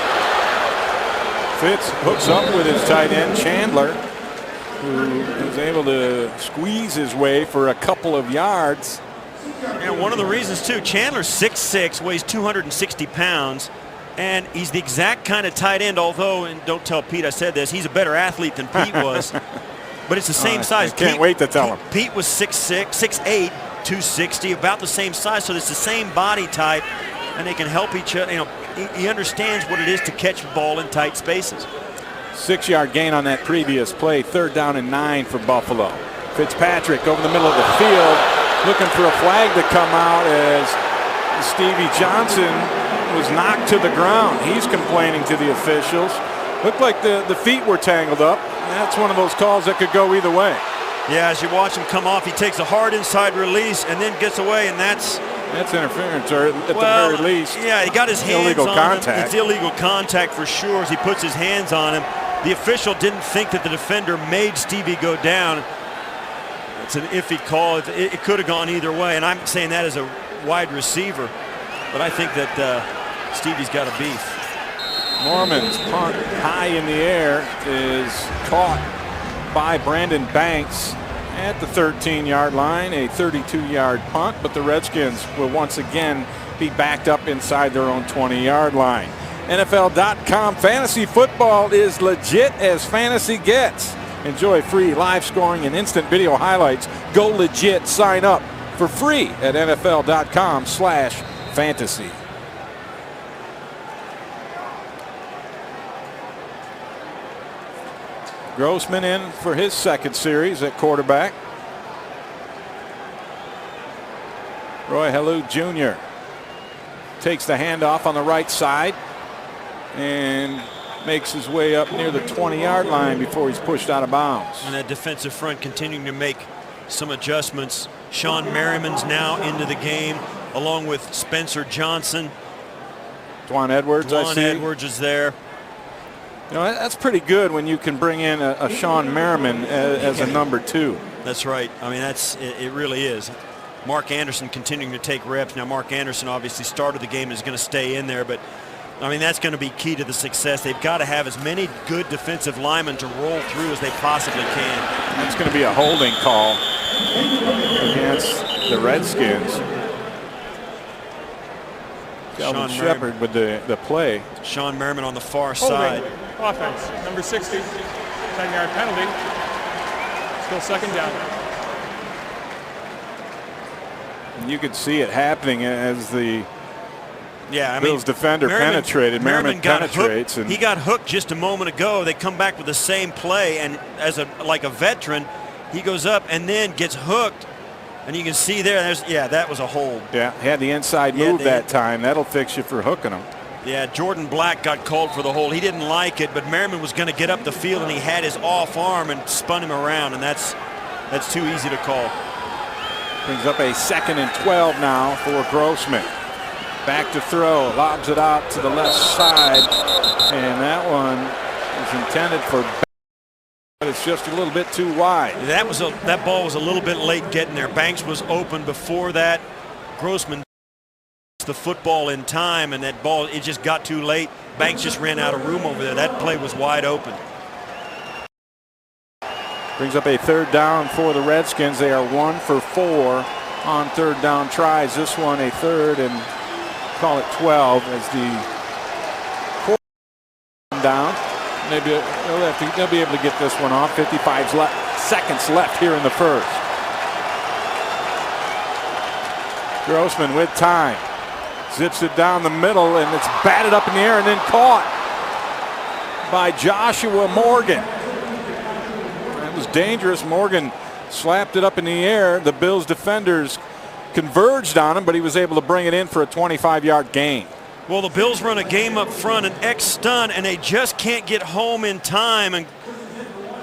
Speaker 1: Fitz hooks up with his tight end Chandler, who is able to squeeze his way for a couple of yards.
Speaker 2: And one of the reasons too, Chandler's 6'6", weighs 260 pounds, and he's the exact kind of tight end, although, and don't tell Pete I said this, he's a better athlete than Pete was, but it's the same size.
Speaker 1: I can't wait to tell him.
Speaker 2: Pete was 6'6", 6'8", 260, about the same size, so it's the same body type, and they can help each other. You know, he understands what it is to catch the ball in tight spaces.
Speaker 1: 6-yard gain on that previous play. 3rd down and 9 for Buffalo. Fitzpatrick over the middle of the field, looking for a flag to come out as Stevie Johnson was knocked to the ground. He's complaining to the officials. Looked like the feet were tangled up. That's one of those calls that could go either way.
Speaker 2: Yeah, as you watch him come off, he takes a hard inside release and then gets away, and that's
Speaker 1: interference, or at the very least.
Speaker 2: Yeah, he got his hands
Speaker 1: illegal
Speaker 2: on
Speaker 1: contact.
Speaker 2: him. It's illegal contact for sure as he puts his hands on him. The official didn't think that the defender made Stevie go down. It's an iffy call. It could have gone either way, and I'm saying that as a wide receiver, but I think that Stevie's got a beef.
Speaker 1: Mormon's punt high in the air is caught by Brandon Banks at the 13-yard line, a 32-yard punt, but the Redskins will once again be backed up inside their own 20-yard line. NFL.com fantasy football is legit as fantasy gets. Enjoy free live scoring and instant video highlights. Go legit. Sign up for free at NFL.com/fantasy. Grossman in for his second series at quarterback. Roy Halou Jr. takes the handoff on the right side and makes his way up near the 20-yard line before he's pushed out of bounds.
Speaker 2: And that defensive front continuing to make some adjustments. Sean Merriman's now into the game, along with Spencer Johnson.
Speaker 1: Dwan Edwards, I see.
Speaker 2: Edwards is there.
Speaker 1: You know, that's pretty good when you can bring in a Sean Merriman as a number 2.
Speaker 2: That's right. I mean, it really is. Mark Anderson continuing to take reps. Now, Mark Anderson obviously started the game and is going to stay in there, but I mean, that's going to be key to the success. They've got to have as many good defensive linemen to roll through as they possibly can.
Speaker 1: That's going to be a holding call against the Redskins. Calvin Shepard with the play.
Speaker 2: Sean Merriman on the far
Speaker 4: holding.
Speaker 2: side.
Speaker 4: Offense, number 60, 10-yard penalty. Still 2nd down.
Speaker 1: And you could see it happening as the Bills defender penetrated. Merriman penetrates.
Speaker 2: And he got hooked just a moment ago. They come back with the same play, and as like a veteran, he goes up and then gets hooked. And you can see that was a hold.
Speaker 1: Yeah, he had the inside move that time. That'll fix you for hooking him.
Speaker 2: Yeah, Jordan Black got called for the hold. He didn't like it, but Merriman was going to get up the field, and he had his off arm and spun him around, and that's too easy to call.
Speaker 1: Brings up a 2nd and 12 now for Grossman. Back to throw, lobs it out to the left side, and that one is intended for, but it's just a little bit too wide.
Speaker 2: That ball was a little bit late getting there. Banks was open before that. Grossman the football in time, and that ball, it just got too late. Banks just ran out of room over there. That play was wide open.
Speaker 1: Brings up a 3rd down for the Redskins. They are 1 for 4 on 3rd down tries. This one a 3rd and call it 12 as the 4th down. Maybe they'll be able to get this one off. 55 seconds left here in the 1st. Grossman with time. Zips it down the middle, and it's batted up in the air and then caught by Joshua Morgan. That was dangerous. Morgan slapped it up in the air. The Bills defenders converged on him, but he was able to bring it in for a 25-yard gain.
Speaker 2: Well, the Bills run a game up front, an X stunt, and they just can't get home in time. And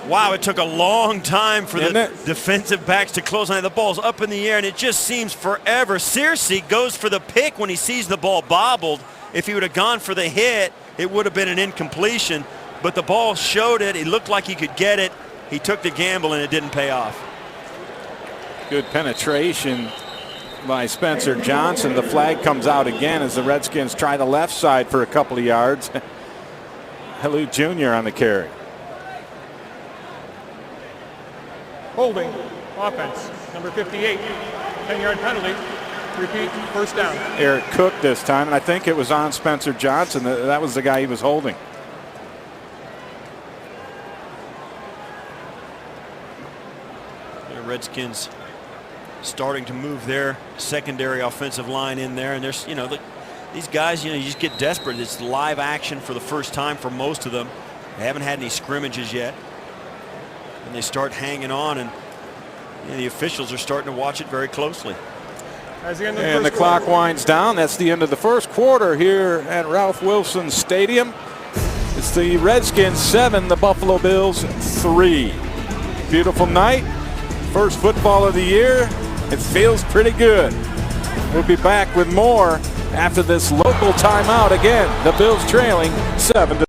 Speaker 2: wow, it took a long time for the defensive backs to close on it. The ball's up in the air, and it just seems forever. Searcy goes for the pick when he sees the ball bobbled. If he would have gone for the hit, it would have been an incompletion. But the ball showed it. He looked like he could get it. He took the gamble, and it didn't pay off. Good
Speaker 1: penetration by Spencer Johnson. The flag comes out again as the Redskins try the left side for a couple of yards. Halou Jr. on the carry.
Speaker 4: Holding offense, number 58, 10-yard penalty. Repeat, first down.
Speaker 1: Eric Cook this time, and I think it was on Spencer Johnson. That was the guy he was holding.
Speaker 2: The Redskins starting to move their secondary offensive line in there, and there's, these guys, you just get desperate. It's live action for the first time for most of them. They haven't had any scrimmages yet, and they start hanging on, and the officials are starting to watch it very closely.
Speaker 1: And the clock winds down. That's the end of the first quarter here at Ralph Wilson Stadium. It's the Redskins 7, the Buffalo Bills 3. Beautiful night. First football of the year. It feels pretty good. We'll be back with more after this local timeout. Again, the Bills trailing 7-0.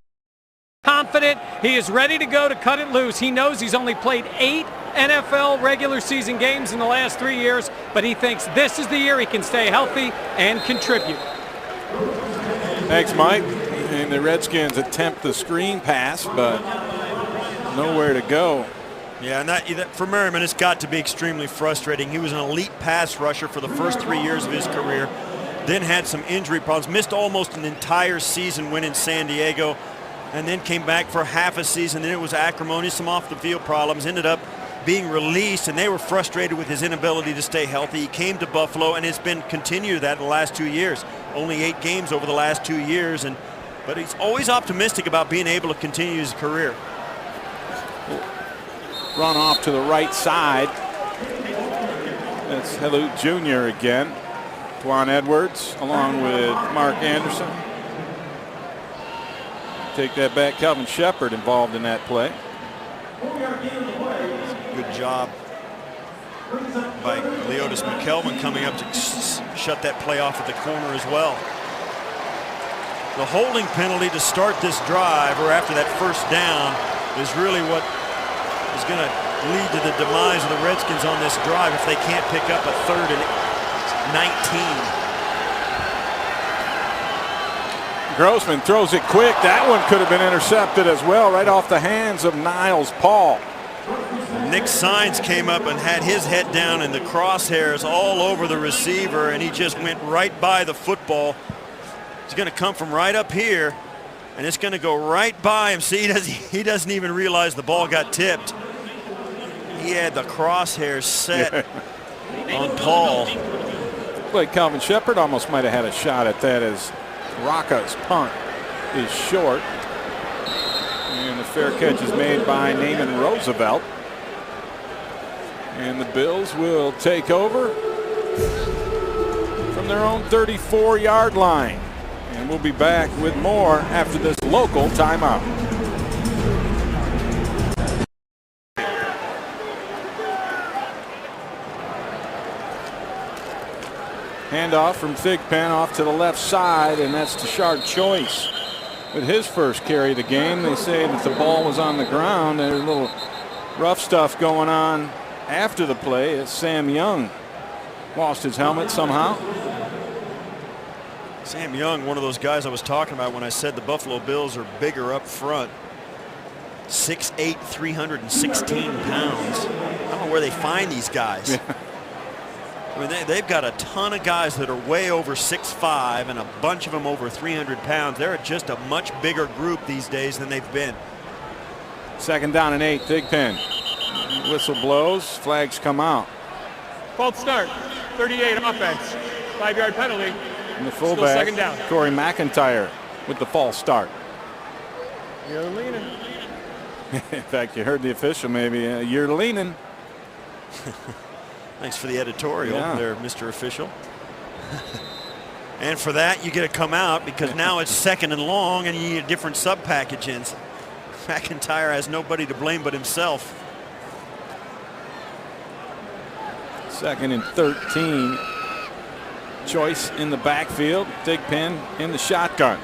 Speaker 3: Confident, he is ready to go to cut it loose. He knows he's only played 8 NFL regular season games in the last 3 years, but he thinks this is the year he can stay healthy and contribute.
Speaker 1: Thanks, Mike. And the Redskins attempt the screen pass, but nowhere to go.
Speaker 2: Yeah, and that for Merriman, it's got to be extremely frustrating. He was an elite pass rusher for the first 3 years of his career, then had some injury problems, missed almost an entire season when in San Diego, and then came back for half a season. Then it was acrimony, some off-the-field problems, ended up being released, and they were frustrated with his inability to stay healthy. He came to Buffalo, and it's been continued that in the last 2 years. Only 8 games over the last 2 years, but he's always optimistic about being able to continue his career.
Speaker 1: Run off to the right side. That's Halou Jr. again. Twan Edwards along with Mark Anderson. Take that back. Kelvin Shepard involved in that play.
Speaker 2: Good job by Leotis McKelvin coming up to shut that play off at the corner as well. The holding penalty to start this drive, or after that first down, is really what is going to lead to the demise of the Redskins on this drive if they can't pick up a 3rd and 19.
Speaker 1: Grossman throws it quick. That one could have been intercepted as well, right off the hands of Niles Paul.
Speaker 2: Nick Sainz came up and had his head down, and the crosshairs all over the receiver, and he just went right by the football. It's going to come from right up here, and it's going to go right by him. See, he doesn't even realize the ball got tipped. He had the crosshairs set on Paul.
Speaker 1: Like Calvin Shepard almost might have had a shot at that, as Rocca's punt is short. And the fair catch is made by Naaman Roosevelt. And the Bills will take over from their own 34-yard line. And we'll be back with more after this local timeout. Handoff from Thigpen off to the left side, and that's Tashard Choice with his first carry of the game. They say that the ball was on the ground. There's a little rough stuff going on after the play as Sam Young lost his helmet somehow.
Speaker 2: Sam Young, one of those guys I was talking about when I said the Buffalo Bills are bigger up front. 6'8", 316 pounds. I don't know where they find these guys.
Speaker 1: Yeah.
Speaker 2: I mean, they've got a ton of guys that are way over 6'5", and a bunch of them over 300 pounds. They're just a much bigger group these days than they've been.
Speaker 1: 2nd down and 8, Thigpen. Whistle blows, flags come out.
Speaker 4: False start, 38 offense, 5-yard penalty.
Speaker 1: And the fullback,
Speaker 4: 2nd down.
Speaker 1: Corey McIntyre with the false start.
Speaker 4: You're leaning.
Speaker 1: In fact, you heard the official maybe, you're leaning.
Speaker 2: Thanks for the editorial there, Mr. Official. And for that, you get to come out because now it's 2nd and long and you need a different sub package in. McIntyre has nobody to blame but himself.
Speaker 1: 2nd and 13. Choice in the backfield. Thigpen in the shotgun.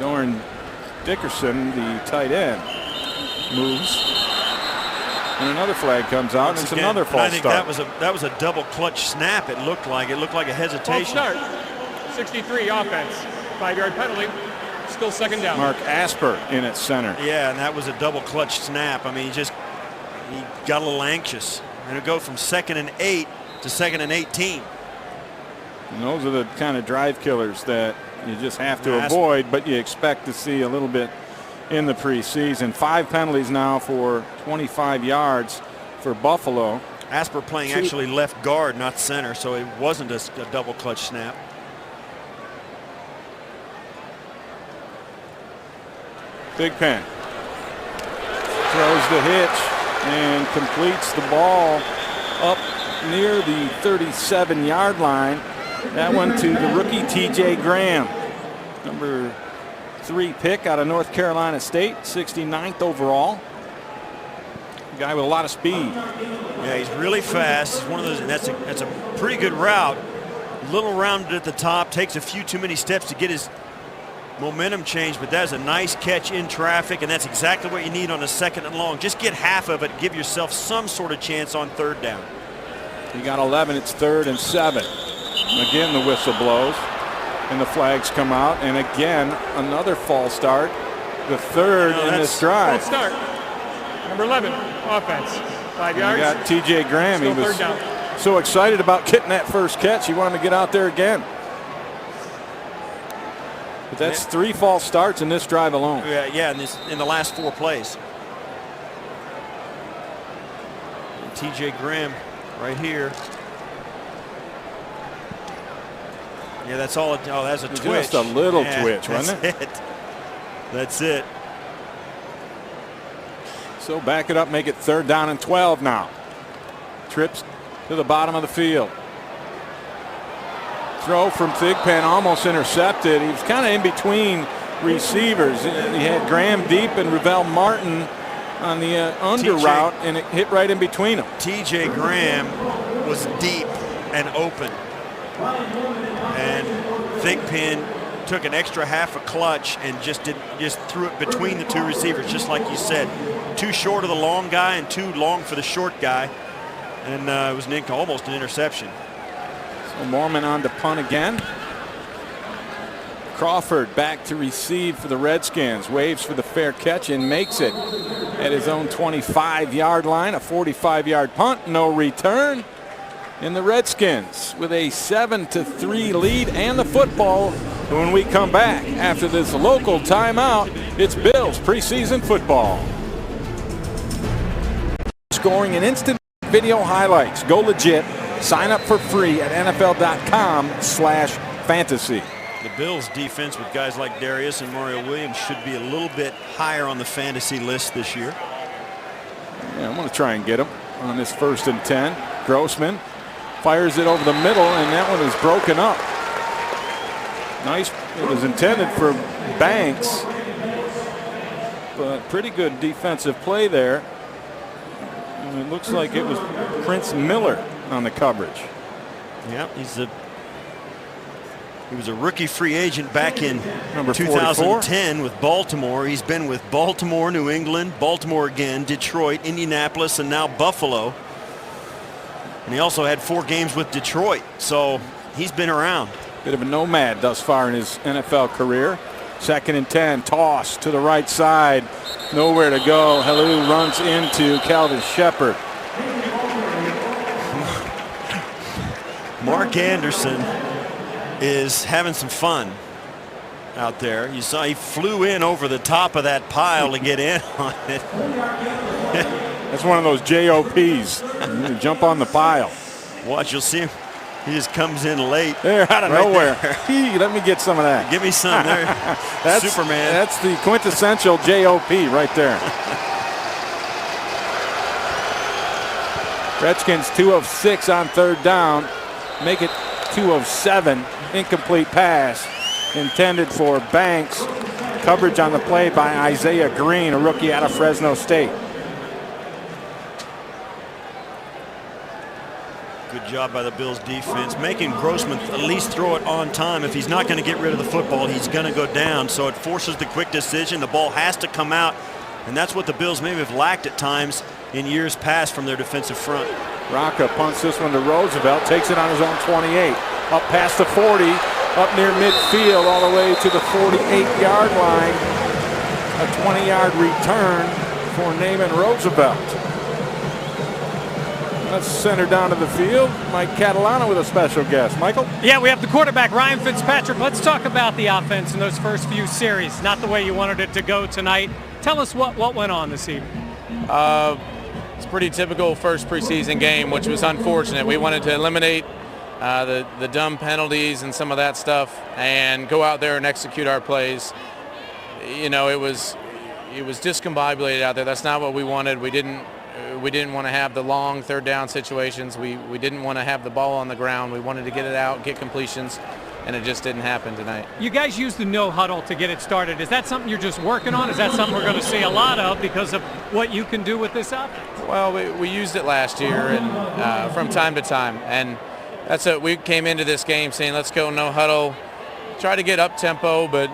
Speaker 1: Doran Dickerson, the tight end, moves. And another flag comes out. It's another false start.
Speaker 2: I think that was a double clutch snap. It looked like a hesitation.
Speaker 4: False start. 63 offense. 5-yard penalty. Still 2nd down.
Speaker 1: Mark Asper in at center.
Speaker 2: Yeah, and that was a double clutch snap. I mean, he got a little anxious. And it'll go from 2nd and 8 to 2nd and 18.
Speaker 1: And those are the kind of drive killers that you just have to avoid, but you expect to see a little bit in the preseason. 5 penalties now for 25 yards for Buffalo.
Speaker 2: Asper playing actually left guard, not center, so it wasn't a double clutch snap.
Speaker 1: Thigpen throws the hitch and completes the ball up near the 37-yard line. That one to the rookie T.J. Graham, number 3 pick out of North Carolina State, 69th overall. A guy with a lot of speed.
Speaker 2: Yeah, he's really fast. He's one of those, and that's a pretty good route. A little rounded at the top, takes a few too many steps to get his momentum change, but that's a nice catch in traffic, and that's exactly what you need on a 2nd and long. Just get half of it, give yourself some sort of chance on 3rd down.
Speaker 1: You got 11, it's 3rd and 7. Again, the whistle blows and the flags come out, and again another false start, the 3rd in this drive.
Speaker 4: False start. Number 11, offense. 5 yards.
Speaker 1: You got T.J. Graham.
Speaker 4: Still
Speaker 1: he was
Speaker 4: 3rd down.
Speaker 1: So excited about getting that first catch, he wanted to get out there again. But that's 3 false starts in this drive alone.
Speaker 2: Yeah, in the last 4 plays. T.J. Graham right here. Yeah, that's all. Oh, that's a twitch.
Speaker 1: Just a little twitch, wasn't it?
Speaker 2: That's it.
Speaker 1: So back it up, make it 3rd down and 12 now. Trips to the bottom of the field. Throw from Thigpen almost intercepted. He was kind of in between receivers. He had Graham deep and Ravel Martin on the under route, and it hit right in between them.
Speaker 2: T.J. Graham was deep and open, and Thigpen took an extra half a clutch and just threw it between the 2 receivers, just like you said. Too short of the long guy and too long for the short guy, and it was almost an interception.
Speaker 1: So Mormon on to punt again. Crawford back to receive for the Redskins. Waves for the fair catch and makes it at his own 25-yard line. A 45-yard punt, no return. And the Redskins with a 7-3 lead and the football. When we come back after this local timeout, it's Bills preseason football. Scoring and instant video highlights. Go legit. Sign up for free at NFL.com/fantasy.
Speaker 2: The Bills defense with guys like Darius and Mario Williams should be a little bit higher on the fantasy list this year.
Speaker 1: Yeah, I'm going to try and get him on this 1st and 10. Grossman fires it over the middle, and that one is broken up. Nice. It was intended for Banks, but pretty good defensive play there. And it looks like it was Prince Miller on the coverage.
Speaker 2: Yeah, he was a rookie free agent back in
Speaker 1: Number
Speaker 2: 2010 with Baltimore. He's been with Baltimore, New England, Baltimore again, Detroit, Indianapolis, and now Buffalo. And he also had 4 games with Detroit, so he's been around.
Speaker 1: Bit of a nomad thus far in his NFL career. 2nd and 10, toss to the right side. Nowhere to go. Helou runs into Calvin Shepard.
Speaker 2: Mark Anderson is having some fun out there. You saw he flew in over the top of that pile to get in on it.
Speaker 1: That's one of those JOPs. You jump on the pile.
Speaker 2: Watch, you'll see him He just comes in late.
Speaker 1: There, out of nowhere. Hey, let me get some of that.
Speaker 2: Give me some there.
Speaker 1: That's
Speaker 2: Superman.
Speaker 1: That's the quintessential JOP right there. Redskins 2 of 6 on 3rd down. Make it 2 of 7. Incomplete pass intended for Banks. Coverage on the play by Isaiah Green, a rookie out of Fresno State.
Speaker 2: Good job by the Bills defense, making Grossman at least throw it on time. If he's not going to get rid of the football, he's going to go down. So it forces the quick decision. The ball has to come out. And that's what the Bills maybe have lacked at times in years past from their defensive front.
Speaker 1: Rocca punts this one to Roosevelt, takes it on his own 28. Up past the 40, up near midfield, all the way to the 48-yard line. A 20-yard return for Naaman Roosevelt. Let's center down to the field. Mike Catalano with a special guest. Michael?
Speaker 3: Yeah, we have the quarterback, Ryan Fitzpatrick. Let's talk about the offense in those first few series. Not the way you wanted it to go tonight. Tell us what went on this evening.
Speaker 5: It's a pretty typical first preseason game, which was unfortunate. We wanted to eliminate the dumb penalties and some of that stuff and go out there and execute our plays. You know, it was discombobulated out there. That's not what we wanted. We didn't want to have the long 3rd down situations. We didn't want to have the ball on the ground. We wanted to get it out, get completions, and it just didn't happen tonight.
Speaker 3: You guys used the no huddle to get it started. Is that something you're just working on? Is that something we're going to see a lot of because of what you can do with this offense?
Speaker 5: Well, we used it last year and from time to time, and that's what we came into this game saying, let's go no huddle, try to get up tempo, but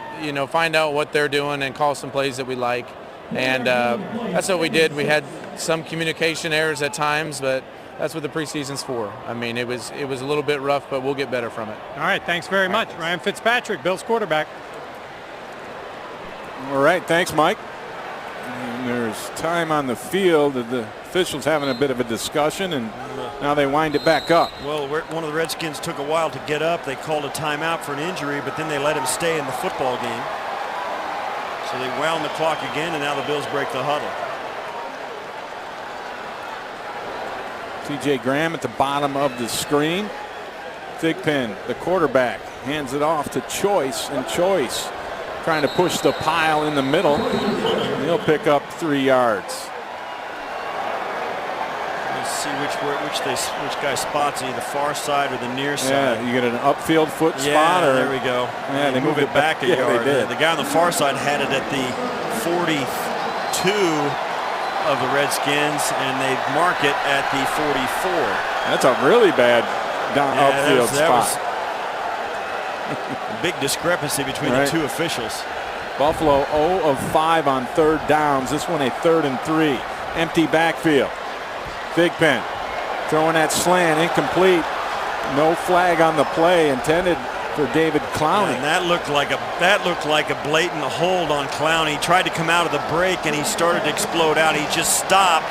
Speaker 5: find out what they're doing and call some plays that we like. And that's what we did. We had some communication errors at times, but that's what the preseason's for. I mean, it was a little bit rough, but we'll get better from it.
Speaker 3: All right, thanks very much. Ryan Fitzpatrick, Bills quarterback.
Speaker 1: All right, thanks, Mike. And there's time on the field. The officials having a bit of a discussion, and now they wind it back up.
Speaker 2: Well, one of the Redskins took a while to get up. They called a timeout for an injury, but then they let him stay in the football game. So they wound the clock again, and now the Bills break the huddle.
Speaker 1: T.J. Graham at the bottom of the screen. Thigpen, the quarterback, hands it off to Choice, and Choice trying to push the pile in the middle. And he'll pick up 3 yards.
Speaker 2: Let's see which guy spots it, the far side or the near side.
Speaker 1: Yeah, you get an upfield foot spot. Or,
Speaker 2: there we go.
Speaker 1: Yeah,
Speaker 2: they move it back a
Speaker 1: yeah,
Speaker 2: yard.
Speaker 1: They did.
Speaker 2: The guy on the far side had it at the 42 of the Redskins, and they mark it at the 44.
Speaker 1: That's a really bad upfield spot.
Speaker 2: A big discrepancy between the two officials.
Speaker 1: Buffalo 0 of 5 on 3rd downs. This one a 3rd and 3. Empty backfield. Thigpen throwing that slant, incomplete. No flag on the play intended for David Clowney.
Speaker 2: And that looked like a blatant hold on Clowney. He tried to come out of the break and he started to explode out. He just stopped,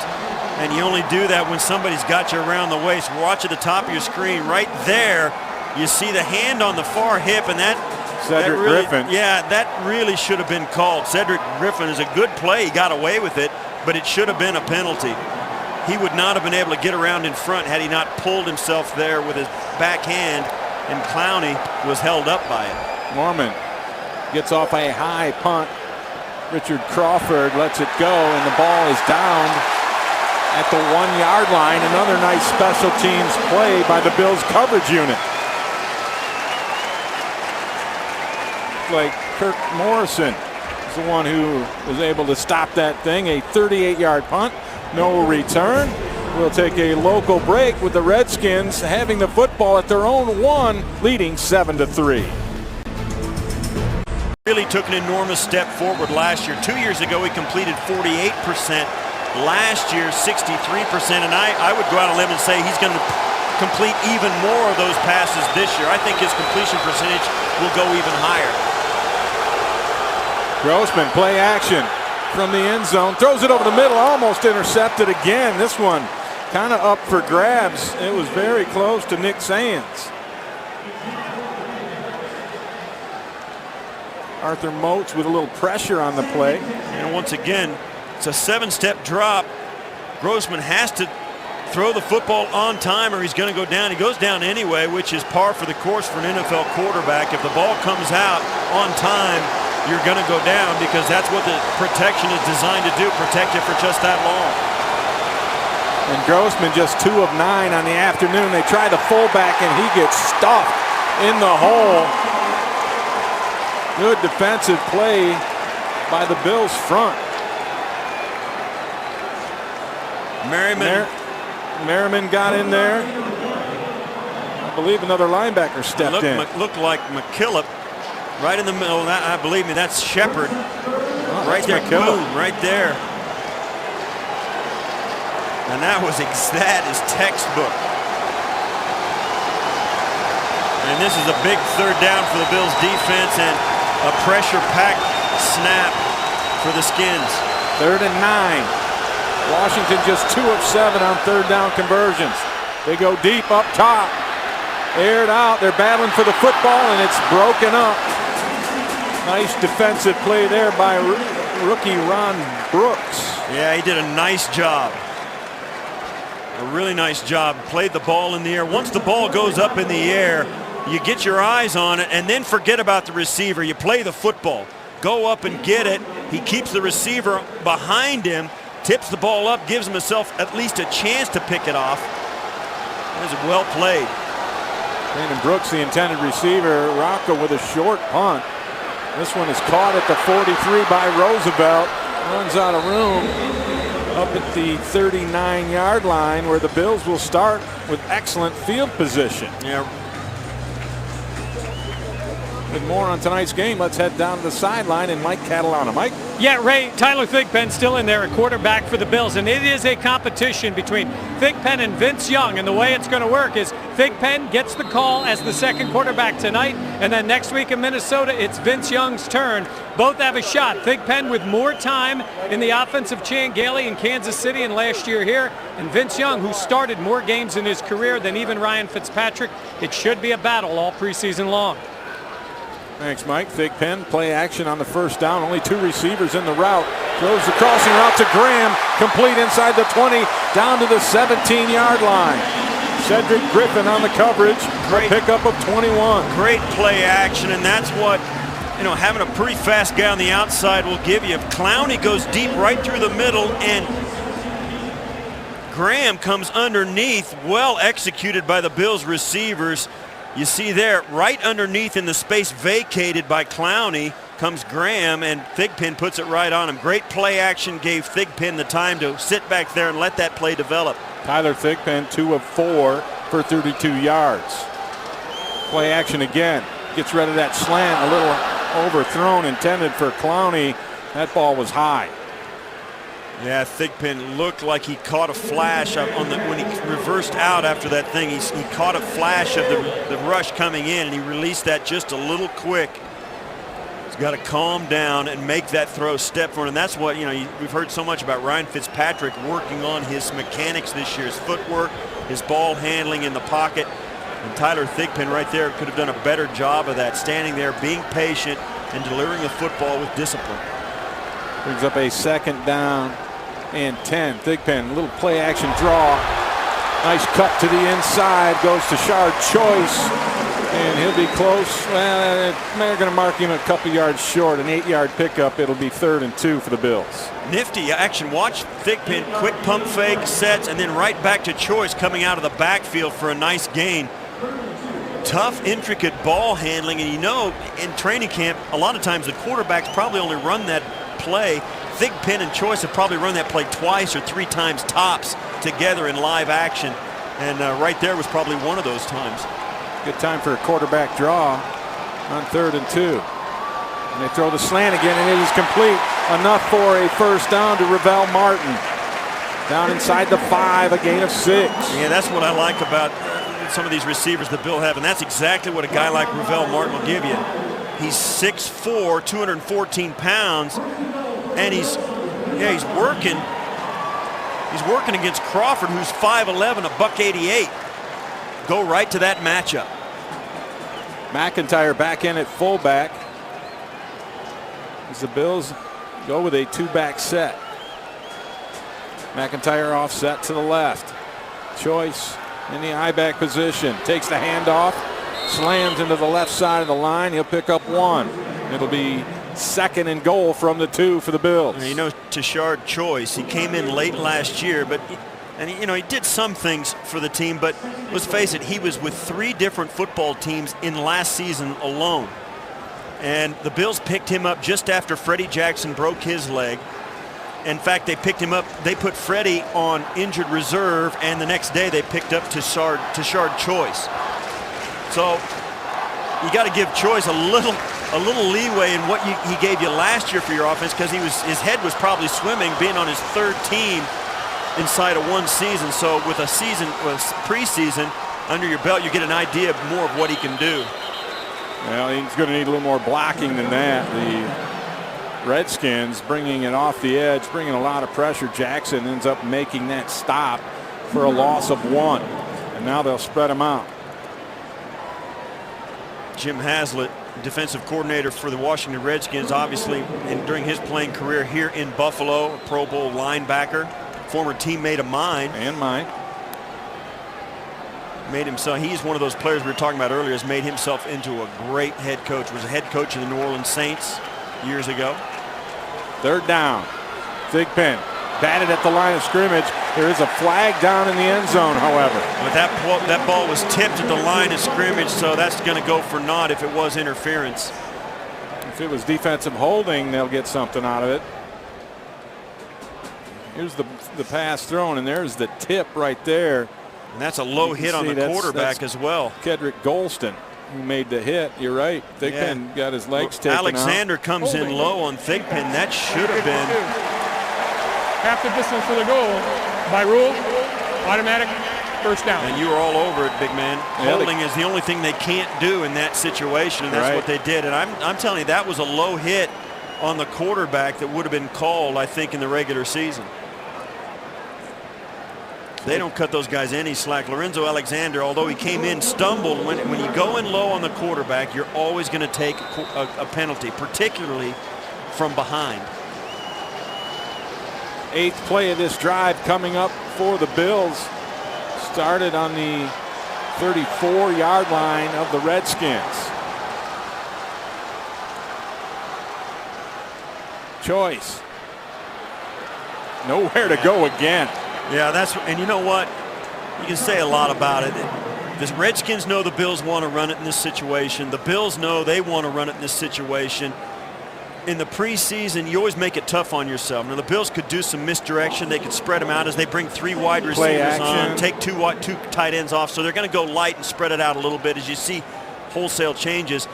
Speaker 2: and you only do that when somebody's got you around the waist. Watch at the top of your screen right there. You see the hand on the far hip, and
Speaker 1: Cedric Griffin.
Speaker 2: Yeah, that really should have been called. Cedric Griffin is a good play. He got away with it, but it should have been a penalty. He would not have been able to get around in front had he not pulled himself there with his backhand, and Clowney was held up by it.
Speaker 1: Mormon gets off a high punt. Richard Crawford lets it go, and the ball is down at the 1-yard line. Another nice special teams play by the Bills coverage unit. Like Kirk Morrison is the one who was able to stop that thing. A 38-yard punt, no return. We'll take a local break with the Redskins having the football at their own 1, leading 7-3.
Speaker 2: Really took an enormous step forward last year. 2 years ago, he completed 48%. Last year, 63%. And I would go out on a limb and say he's going to complete even more of those passes this year. I think his completion percentage will go even higher.
Speaker 1: Grossman, play action from the end zone. Throws it over the middle, almost intercepted again. This one kind of up for grabs. It was very close to Nick Sands. Arthur Moats with a little pressure on the play.
Speaker 2: And once again, it's a 7-step drop. Grossman has to throw the football on time or he's going to go down. He goes down anyway, which is par for the course for an NFL quarterback. If the ball comes out on time, you're going to go down because that's what the protection is designed to do, protect you for just that long.
Speaker 1: And Grossman just 2 of 9 on the afternoon. They try the fullback and he gets stuffed in the hole. Good defensive play by the Bills front. Merriman got in there. I believe another linebacker stepped in.
Speaker 2: Looked like McKillop right in the middle. I believe me, that's Shepard. Right there, boom, right there. And that is textbook. And this is a big third down for the Bills defense and a pressure-packed snap for the Skins.
Speaker 1: 3rd and 9. Washington just 2 of 7 on third down conversions. They go deep up top. Aired out. They're battling for the football and it's broken up. Nice defensive play there by rookie Ron Brooks.
Speaker 2: Yeah, he did a nice job. A really nice job. Played the ball in the air. Once the ball goes up in the air, you get your eyes on it and then forget about the receiver. You play the football. Go up and get it. He keeps the receiver behind him. Tips the ball up, gives himself at least a chance to pick it off. That was well played.
Speaker 1: Brandon Brooks, the intended receiver. Rocco with a short punt. This one is caught at the 43 by Roosevelt. Runs out of room up at the 39-yard line where the Bills will start with excellent field position.
Speaker 2: Yeah.
Speaker 1: With more on tonight's game, let's head down to the sideline and Mike Catalana. Mike?
Speaker 3: Yeah, Ray, Tyler Thigpen still in there at quarterback for the Bills, and it is a competition between Thigpen and Vince Young, and the way it's going to work is Thigpen gets the call as the second quarterback tonight, and then next week in Minnesota, it's Vince Young's turn. Both have a shot. Thigpen with more time in the offense of Chan Gailey in Kansas City and last year here, and Vince Young, who started more games in his career than even Ryan Fitzpatrick. It should be a battle all preseason long.
Speaker 1: Thanks, Mike. Thigpen, play action on the first down. Only 2 receivers in the route. Throws the crossing route to Graham. Complete inside the 20, down to the 17-yard line. Cedric Griffin on the coverage. Great pickup of 21.
Speaker 2: Great play action, and that's what, having a pretty fast guy on the outside will give you. If Clowney goes deep right through the middle and Graham comes underneath, well executed by the Bills receivers. You see there, right underneath in the space vacated by Clowney comes Graham, and Thigpen puts it right on him. Great play action gave Thigpen the time to sit back there and let that play develop.
Speaker 1: Tyler Thigpen, 2 of 4 for 32 yards. Play action again. Gets rid of that slant, a little overthrown, intended for Clowney. That ball was high.
Speaker 2: Yeah, Thigpen looked like he caught a flash when he reversed out after that thing. He caught a flash of the rush coming in, and he released that just a little quick. He's got to calm down and make that throw step forward, and that's what, we've heard so much about Ryan Fitzpatrick working on his mechanics this year, his footwork, his ball handling in the pocket. And Tyler Thigpen right there could have done a better job of that, standing there, being patient, and delivering the football with discipline.
Speaker 1: Brings up a 2nd down and 10. Thigpen, little play action draw. Nice cut to the inside. Goes to Shard Choice. And he'll be close. Well, they're going to mark him a couple yards short. An 8-yard pickup. It'll be 3rd and 2 for the Bills.
Speaker 2: Nifty action. Watch Thigpen. Quick pump fake, sets, and then right back to Choice coming out of the backfield for a nice gain. Tough, intricate ball handling. And in training camp, a lot of times the quarterbacks probably only run that play. Thigpen and Choice have probably run that play 2 or 3 times tops together in live action, and right there was probably one of those times.
Speaker 1: Good time for a quarterback draw on 3rd and 2. And they throw the slant again, and it is complete. Enough for a first down to Ravel Martin. Down inside the 5, a gain of 6.
Speaker 2: Yeah, that's what I like about some of these receivers that Bill have, and that's exactly what a guy like Ravel Martin will give you. He's 6'4", 214 pounds, and he's working. He's working against Crawford, who's 5'11", $188. Go right to that matchup.
Speaker 1: McIntyre back in at fullback as the Bills go with a 2-back set. McIntyre offset to the left. Choice in the I-back position. Takes the handoff. Slams into the left side of the line. He'll pick up 1. It'll be 2nd and goal from the 2 for the Bills.
Speaker 2: You know, Tashard Choice, he came in late last year, but he did some things for the team, but let's face it, he was with 3 different football teams in last season alone. And the Bills picked him up just after Freddie Jackson broke his leg. In fact, they picked him up. They put Freddie on injured reserve, and the next day they picked up Tashard Choice. So you got to give Choice a little leeway in what he gave you last year for your offense, because his head was probably swimming being on his 3rd team inside of 1 season. So with a preseason under your belt, you get an idea more of what he can do.
Speaker 1: Well, he's going to need a little more blocking than that. The Redskins bringing it off the edge, bringing a lot of pressure. Jackson ends up making that stop for a loss of 1. And now they'll spread him out.
Speaker 2: Jim Haslett, defensive coordinator for the Washington Redskins, obviously, and during his playing career here in Buffalo, a Pro Bowl linebacker, former teammate of mine.
Speaker 1: And mine.
Speaker 2: Made himself, he's one of those players we were talking about earlier, has made himself into a great head coach. Was a head coach of the New Orleans Saints years ago.
Speaker 1: 3rd down. Thigpen batted at the line of scrimmage. There is a flag down in the end zone, however.
Speaker 2: But that ball was tipped at the line of scrimmage, so that's going to go for naught if it was interference.
Speaker 1: If it was defensive holding, they'll get something out of it. Here's the pass thrown, and there's the tip right there.
Speaker 2: And that's a low hit on the quarterback as well.
Speaker 1: Kedrick Golston, who made the hit. You're right. Thigpen got his legs taken
Speaker 2: Alexander
Speaker 1: out.
Speaker 2: comes in low on Thigpen. That should have been
Speaker 4: half the distance to the goal. By rule, automatic first down.
Speaker 2: And you were all over it, big man. Holding is the only thing they can't do in that situation, and that's what they did. And I'm telling you, that was a low hit on the quarterback that would have been called, I think, in the regular season. They don't cut those guys any slack. Lorenzo Alexander, although he came in, stumbled. When you go in low on the quarterback, you're always going to take a penalty, particularly from behind.
Speaker 1: 8th play of this drive coming up for the Bills. Started on the 34-yard line of the Redskins. Choice. Nowhere to go again.
Speaker 2: Yeah, and you know what? You can say a lot about it. The Redskins know the Bills want to run it in this situation. The Bills know they want to run it in this situation. In the preseason, you always make it tough on yourself. Now, the Bills could do some misdirection. They could spread them out as they bring 3 wide receivers on, take two tight ends off. So they're going to go light and spread it out a little bit as you see wholesale changes.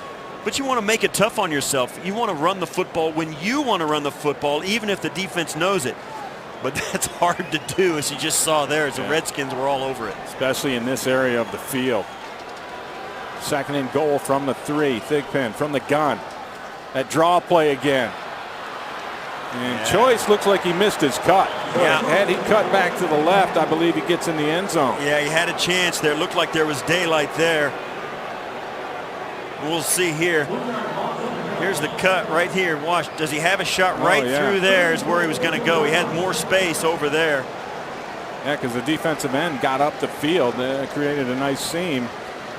Speaker 2: But you want to make it tough on yourself. You want to run the football when you want to run the football, even if the defense knows it. But that's hard to do, as you just saw there, as the Redskins were all over it.
Speaker 1: Especially in this area of the field. 2nd and goal from the 3. Thigpen from the gun. That draw play again. And Choice looks like he missed his cut.
Speaker 2: Yeah.
Speaker 1: Had he cut back to the left, I believe he gets in the end zone.
Speaker 2: Yeah, he had a chance there. It looked like there was daylight there. We'll see here. Here's the cut right here. Watch. Does he have a shot right through there is where he was going to go. He had more space over there.
Speaker 1: Yeah, because the defensive end got up the field. Created a nice seam.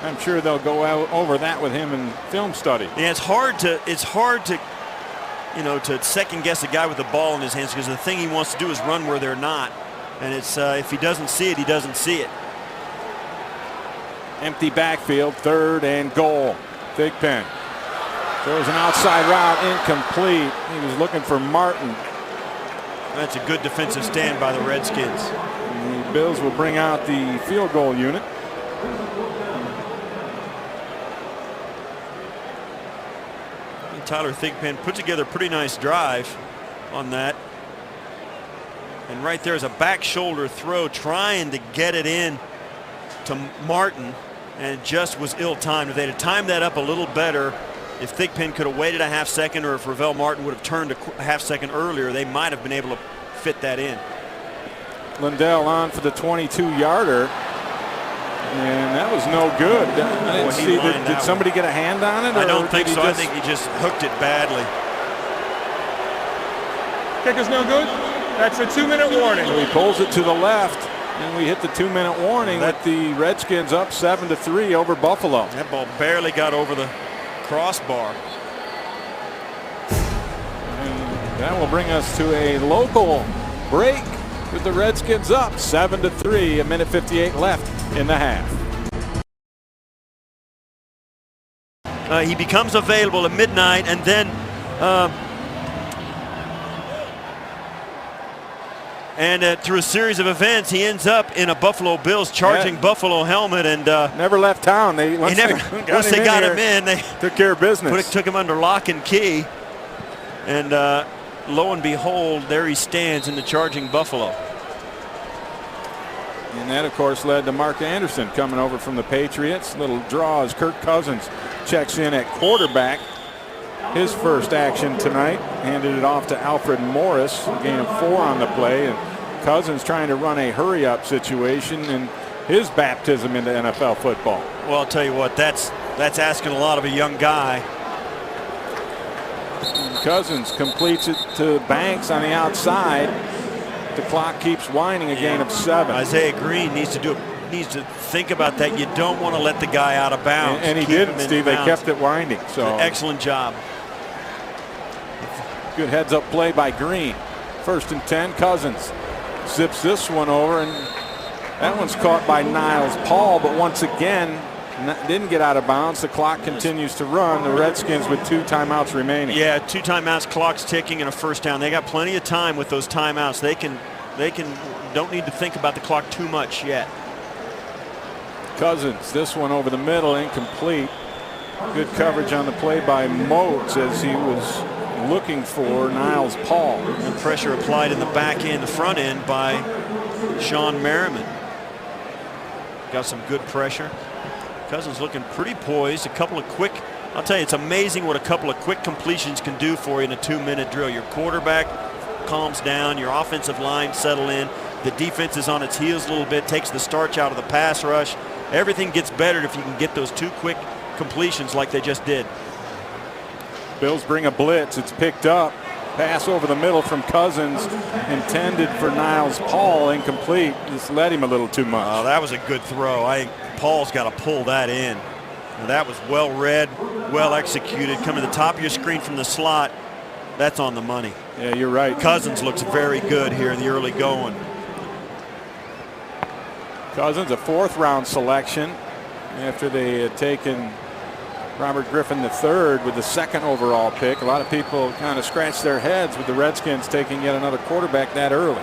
Speaker 1: I'm sure they'll go out over that with him in film study.
Speaker 2: Yeah, it's hard to to second guess a guy with the ball in his hands, because the thing he wants to do is run where they're not. And it's if he doesn't see it, he doesn't see it.
Speaker 1: Empty backfield, 3rd and goal. Thigpen throws an outside route, incomplete. He was looking for Martin.
Speaker 2: That's a good defensive stand by the Redskins.
Speaker 1: And the Bills will bring out the field goal unit.
Speaker 2: And Tyler Thigpen put together a pretty nice drive on that. And right there is a back shoulder throw, trying to get it in to Martin, and it just was ill-timed. If they'd have timed that up a little better, if Thigpen could have waited a half second, or if Ravel Martin would have turned a half second earlier, they might have been able to fit that in.
Speaker 1: Lindell on for the 22-yarder, and that was no good. I didn't see that. Did somebody get a hand on it?
Speaker 2: I don't think so. I think he just hooked it badly.
Speaker 4: Kick is no good. That's a 2-minute warning.
Speaker 1: So he pulls it to the left. And we hit the 2-minute warning with the Redskins up 7-3 over Buffalo.
Speaker 2: That ball barely got over the crossbar.
Speaker 1: And that will bring us to a local break with the Redskins up 7-3, 1:58 left in the half.
Speaker 2: He becomes available at midnight, and then through a series of events, he ends up in a Buffalo Bills charging Buffalo helmet, and
Speaker 1: never left town. Once they got him in, they took care of business.
Speaker 2: Took him under lock and key, and lo and behold, there he stands in the charging Buffalo.
Speaker 1: And that, of course, led to Mark Anderson coming over from the Patriots. Little draw as Kirk Cousins checks in at quarterback. His first action tonight, handed it off to Alfred Morris. A gain of 4 on the play, and Cousins trying to run a hurry-up situation in his baptism into NFL football.
Speaker 2: Well, I'll tell you what, that's asking a lot of a young guy.
Speaker 1: Cousins completes it to Banks on the outside. The clock keeps winding, a gain of 7.
Speaker 2: Isaiah Green needs to think about that. You don't want to let the guy out of bounds.
Speaker 1: And he didn't, Steve. They kept it winding. So
Speaker 2: excellent job.
Speaker 1: Good heads-up play by Green. 1st and 10. Cousins zips this one over, and that one's caught by Niles Paul, but once again didn't get out of bounds. The clock continues to run. The Redskins with 2 timeouts remaining.
Speaker 2: Yeah, 2 timeouts, clock's ticking, and a first down. They got plenty of time with those timeouts. They don't need to think about the clock too much yet.
Speaker 1: Cousins, this one over the middle, incomplete. Good coverage on the play by Moats as he was looking for Niles Paul.
Speaker 2: And pressure applied in the back end, the front end by Sean Merriman. Got some good pressure. Cousins looking pretty poised. A couple of quick, I'll tell you, it's amazing what a couple of quick completions can do for you in a 2-minute drill. Your quarterback calms down, your offensive line settle in, the defense is on its heels a little bit, takes the starch out of the pass rush. Everything gets better if you can get those 2 quick completions like they just did.
Speaker 1: Bills bring a blitz. It's picked up. Pass over the middle from Cousins, intended for Niles Paul, incomplete. Just led him a little too much.
Speaker 2: Oh, that was a good throw. I think Paul's got to pull that in. Now, that was well read, well executed. Coming to the top of your screen from the slot, that's on the money.
Speaker 1: Yeah, you're right.
Speaker 2: Cousins looks very good here in the early going.
Speaker 1: Cousins, a 4th-round selection after they had taken Robert Griffin III with the 2nd overall pick. A lot of people kind of scratched their heads with the Redskins taking yet another quarterback that early.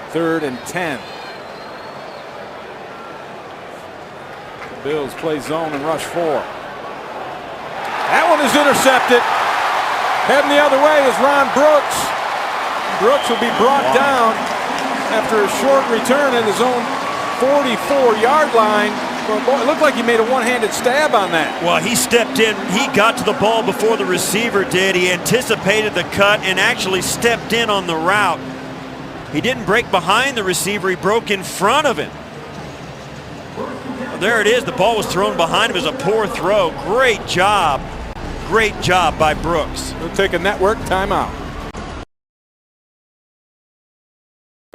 Speaker 1: 3rd and 10. The Bills play zone and rush 4. That one is intercepted. Heading the other way is Ron Brooks. Brooks will be brought down after a short return at his own 44-yard line. Well, it looked like he made a one-handed stab on that.
Speaker 2: Well, he stepped in. He got to the ball before the receiver did. He anticipated the cut and actually stepped in on the route. He didn't break behind the receiver. He broke in front of him. Well, there it is. The ball was thrown behind him. It was a poor throw. Great job. Great job by Brooks.
Speaker 1: We'll take a network timeout.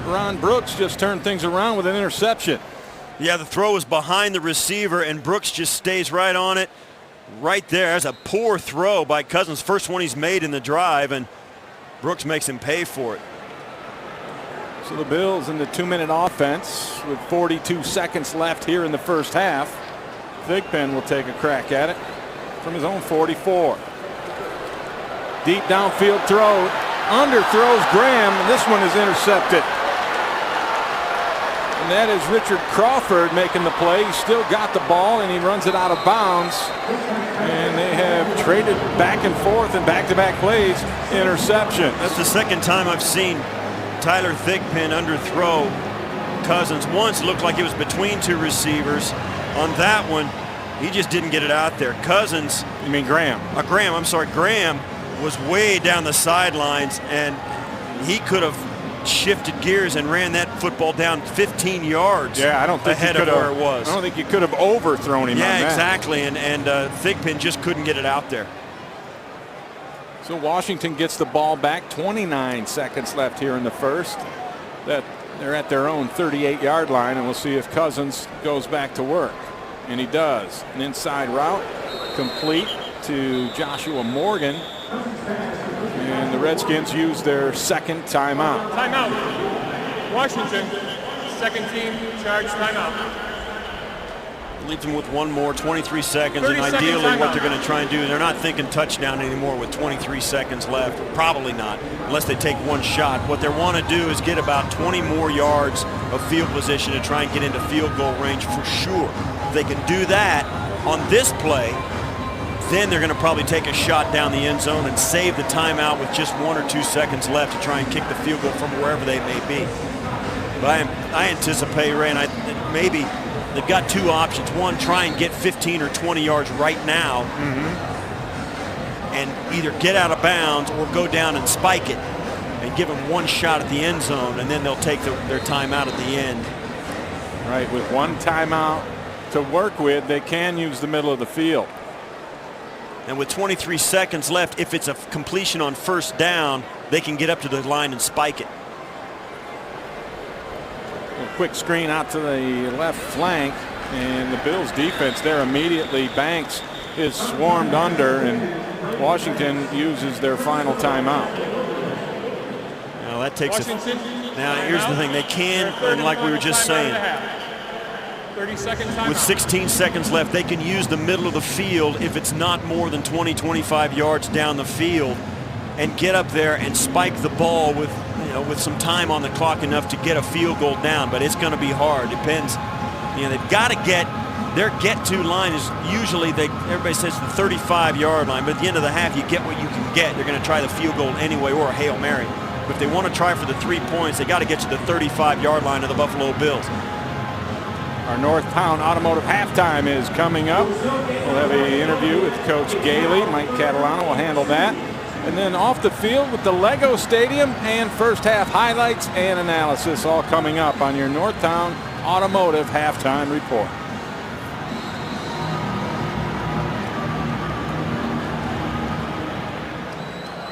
Speaker 1: Ron Brooks just turned things around with an interception.
Speaker 2: Yeah, the throw was behind the receiver, and Brooks just stays right on it. Right there. That's a poor throw by Cousins. First one he's made in the drive, and Brooks makes him pay for it.
Speaker 1: So the Bills in the 2-minute offense with 42 seconds left here in the first half. Thigpen will take a crack at it from his own 44. Deep downfield throw. Underthrows Graham, and this one is intercepted. And that is Richard Crawford making the play. He's still got the ball, and he runs it out of bounds. And they have traded back and forth in back-to-back plays. Interception.
Speaker 2: That's the 2nd time I've seen Tyler Thigpen underthrow Cousins. Once looked like it was between 2 receivers. On that one, he just didn't get it out there. Cousins.
Speaker 1: You mean Graham?
Speaker 2: Graham, I'm sorry. Graham was way down the sidelines, and he could have shifted gears and ran that football down 15 yards.
Speaker 1: Yeah, I don't think
Speaker 2: ahead of where it was.
Speaker 1: I don't think you could have overthrown him.
Speaker 2: Yeah,
Speaker 1: on that.
Speaker 2: exactly. And Thigpen just couldn't get it out there.
Speaker 1: So Washington gets the ball back. 29 seconds left here in the first. That They're at their own 38-yard line, and we'll see if Cousins goes back to work. And he does. An inside route, complete to Joshua Morgan. And the Redskins use their second timeout.
Speaker 4: Timeout. Washington, second team charge timeout.
Speaker 2: Leaves them with one more, 23 seconds, and
Speaker 4: 30-second
Speaker 2: ideally what
Speaker 4: timeout.
Speaker 2: they're going to try and do, they're not thinking touchdown anymore with 23 seconds left. Probably not, unless they take one shot. What they want to do is get about 20 more yards of field position to try and get into field goal range for sure. If they can do that on this play, then they're going to probably take a shot down the end zone and save the timeout with just 1 or 2 seconds left to try and kick the field goal from wherever they may be. But I anticipate, Ray, and maybe they've got two options. One, try and get 15 or 20 yards right now and either get out of bounds or go down and spike it and give them one shot at the end zone, and then they'll take their timeout at the end.
Speaker 1: Right, with one timeout to work with, they can use the middle of the field.
Speaker 2: And with 23 seconds left, if it's a completion on first down, they can get up to the line and spike it.
Speaker 1: A quick screen out to the left flank, and the Bills defense there immediately. Banks is swarmed under, and Washington uses their final timeout.
Speaker 2: Now that takes
Speaker 4: Washington.
Speaker 2: Now here's the thing, they can, and like we were just saying,
Speaker 4: 30-second timeout.
Speaker 2: with 16 seconds left, they can use the middle of the field if it's not more than 20-25 yards down the field, and get up there and spike the ball with some time on the clock enough to get a field goal down. But it's going to be hard. Depends. They've got to get their get-to line is usually everybody says the 35-yard line, but at the end of the half you get what you can get. They're going to try the field goal anyway or a Hail Mary. But if they want to try for the 3 points, they got to get to the 35-yard line of the Buffalo Bills.
Speaker 1: Our North Town Automotive halftime is coming up. We'll have an interview with Coach Gailey. Mike Catalano will handle that. And then off the field with the Lego Stadium and first half highlights and analysis all coming up on your North Town Automotive halftime report.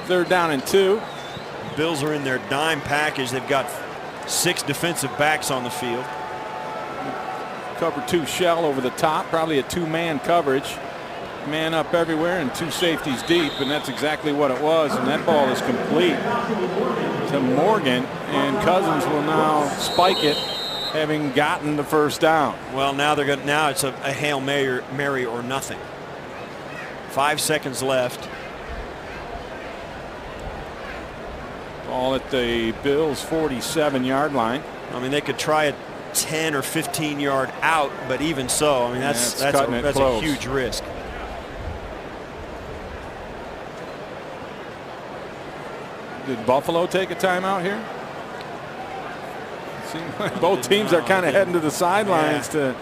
Speaker 1: Third down and 2.
Speaker 2: Bills are in their dime package. They've got 6 defensive backs on the field.
Speaker 1: Cover 2 shell over the top, probably a 2-man coverage. Man up everywhere and 2 safeties deep, and that's exactly what it was. And that ball is complete to Morgan, and Cousins will now spike it, having gotten the first down.
Speaker 2: Well, now it's a Hail Mary or nothing. 5 seconds left.
Speaker 1: Ball at the Bills' 47-yard line.
Speaker 2: I mean, they could try a 10 or 15-yard out, but even so, I mean, that's a huge risk.
Speaker 1: Did Buffalo take a timeout here? Seems like both teams are kind of heading to the sidelines to